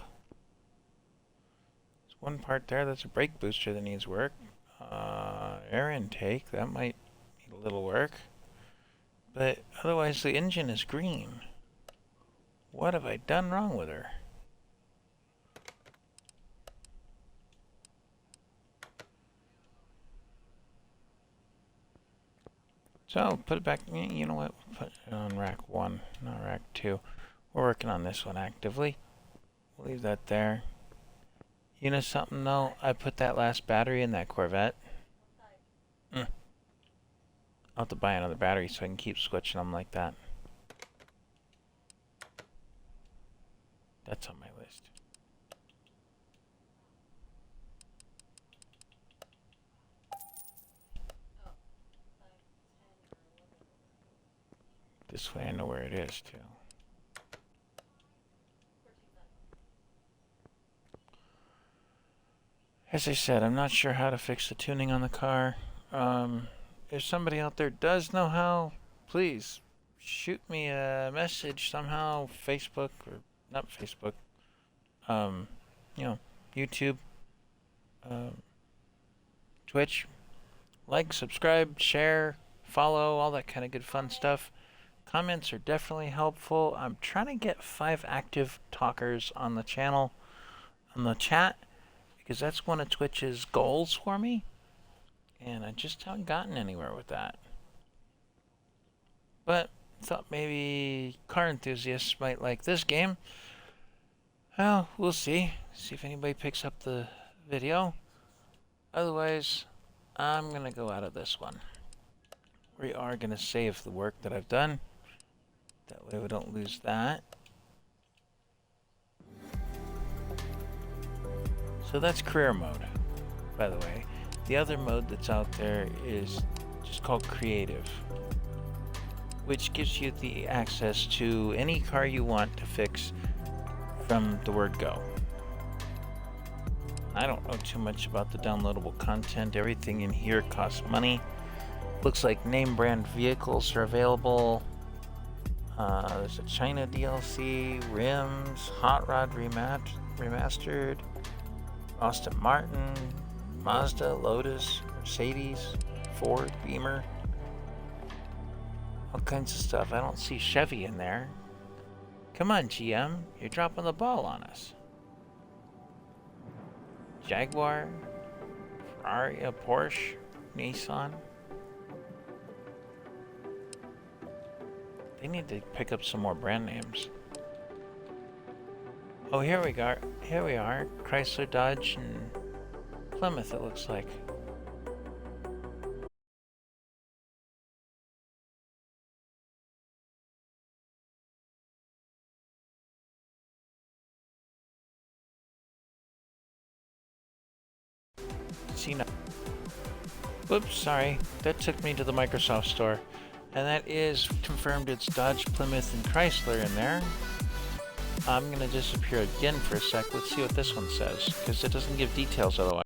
S1: There's one part there that's a brake booster that needs work. Air intake, that might need a little work. But otherwise the engine is green. What have I done wrong with her? So put it back, you know what, put it on rack 1, not rack 2. We're working on this one actively. We'll leave that there. You know something though? I put that last battery in that Corvette. I'll have to buy another battery so I can keep switching them like that. That's on my list. This way I know where it is too. As I said, I'm not sure how to fix the tuning on the car. If somebody out there does know how, please shoot me a message somehow. Facebook or not Facebook. You know, YouTube, Twitch. Like, subscribe, share, follow, all that kind of good fun stuff. Comments are definitely helpful. I'm trying to get 5 active talkers on the channel, on the chat, because that's one of Twitch's goals for me, and I just haven't gotten anywhere with that. But thought maybe car enthusiasts might like this game. Well, we'll see. See if anybody picks up the video. Otherwise, I'm gonna go out of this one. We are gonna save the work that I've done. That way we don't lose that. So that's career mode, by the way. The other mode that's out there is just called creative, which gives you the access to any car you want to fix from the word go. I don't know too much about the downloadable content. Everything in here costs money. Looks like name brand vehicles are available. There's a China DLC, rims, Hot Rod remastered, Aston Martin, Mazda, Lotus, Mercedes, Ford, Beamer. All kinds of stuff. I don't see Chevy in there. Come on, GM. You're dropping the ball on us. Jaguar, Ferrari, Porsche, Nissan. They need to pick up some more brand names. Oh, here we go. Here we are. Chrysler, Dodge, and Plymouth, it looks like. PC. Whoops, sorry. That took me to the Microsoft store. And that is confirmed it's Dodge, Plymouth, and Chrysler in there. I'm gonna disappear again for a sec. Let's see what this one says, because it doesn't give details otherwise.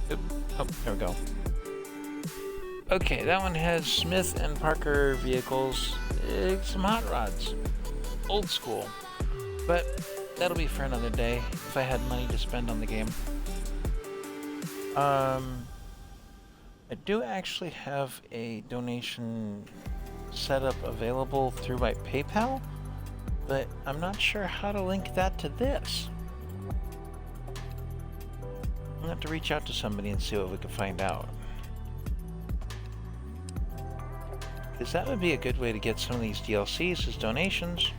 S1: Oop. Oh, there we go. Okay, that one has Smith and Parker vehicles, some hot rods, old school, but that'll be for another day if I had money to spend on the game. I do actually have a donation setup available through my PayPal, but I'm not sure how to link that to this. I'm gonna have to reach out to somebody and see what we can find out. Because that would be a good way to get some of these DLCs as donations.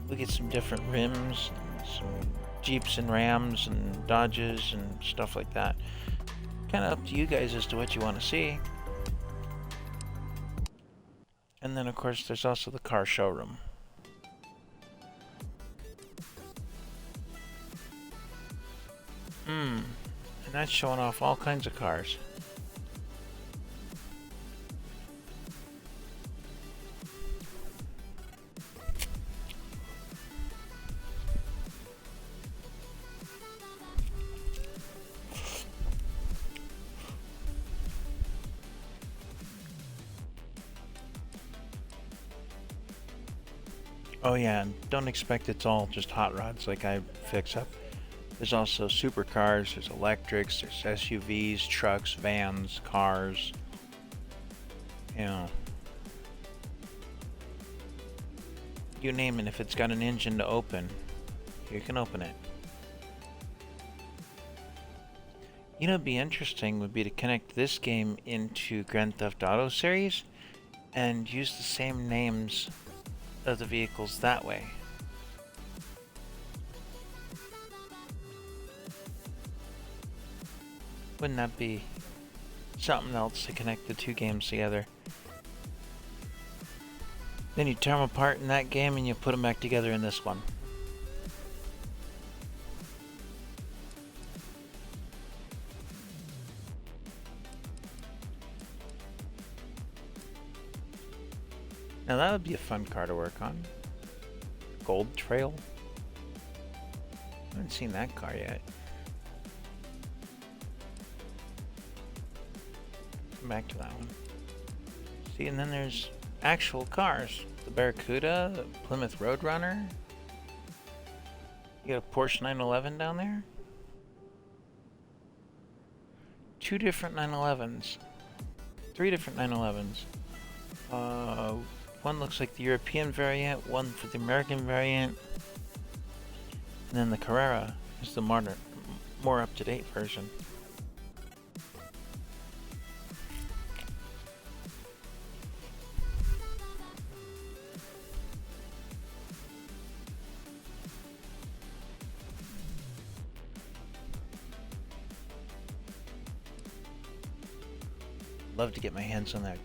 S1: We get some different rims, and some Jeeps and Rams and Dodges and stuff like that. Kind of up to you guys as to what you want to see. And then of course there's also the car showroom. And that's showing off all kinds of cars. Oh yeah, and don't expect it's all just hot rods like I fix up. There's also supercars, there's electrics, there's SUVs, trucks, vans, cars. You know. You name it, if it's got an engine to open, you can open it. You know, it'd be interesting would be to connect this game into Grand Theft Auto series and use the same names of the vehicles that way. Wouldn't that be something else to connect the two games together? Then you tear them apart in that game and you put them back together in this one. Now that would be a fun car to work on. Gold Trail. I haven't seen that car yet. Come back to that one. See, and then there's actual cars. The Barracuda, the Plymouth Roadrunner. You got a Porsche 911 down there. Two different 911s. Three different 911s. One looks like the European variant, one for the American variant, and then the Carrera is the more up-to-date version. Love to get my hands on that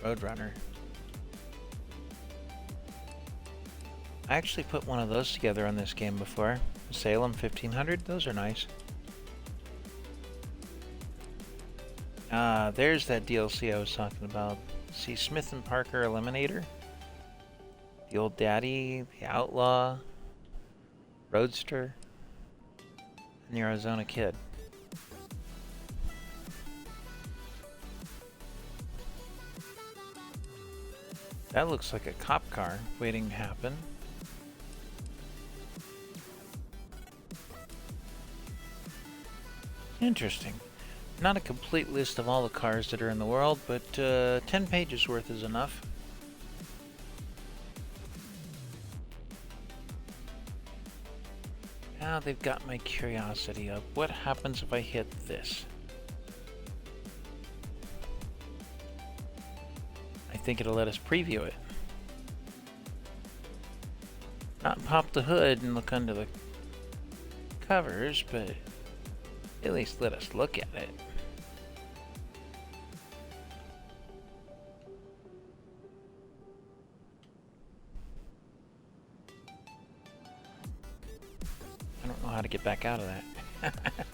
S1: Roadrunner. I actually put one of those together on this game before. Salem 1500, those are nice. There's that DLC I was talking about. See, Smith and Parker Eliminator. The Old Daddy, the Outlaw, Roadster, and the Arizona Kid. That looks like a cop car waiting to happen. Interesting. Not a complete list of all the cars that are in the world, but 10 pages worth is enough. Now they've got my curiosity up. What happens if I hit this? think it'll let us preview it. Not pop the hood and look under the covers, but at least let us look at it. I don't know how to get back out of that.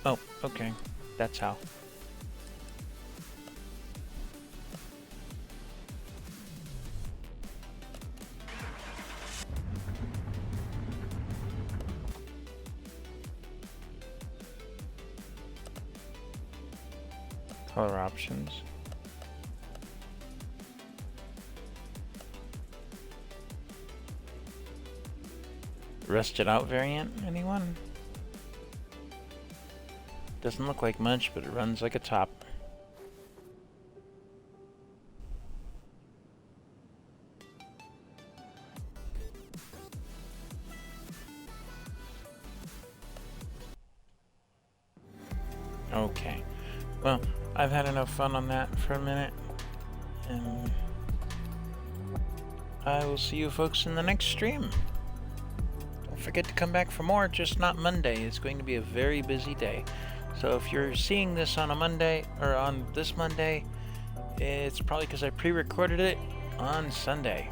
S1: Oh, okay. That's how. Color options. Rusted out variant, anyone? Doesn't look like much, but it runs like a top. Okay. Well, I've had enough fun on that for a minute. And I will see you folks in the next stream. Don't forget to come back for more, just not Monday. It's going to be a very busy day. So if you're seeing this on a Monday, or on this Monday, it's probably because I pre-recorded it on Sunday.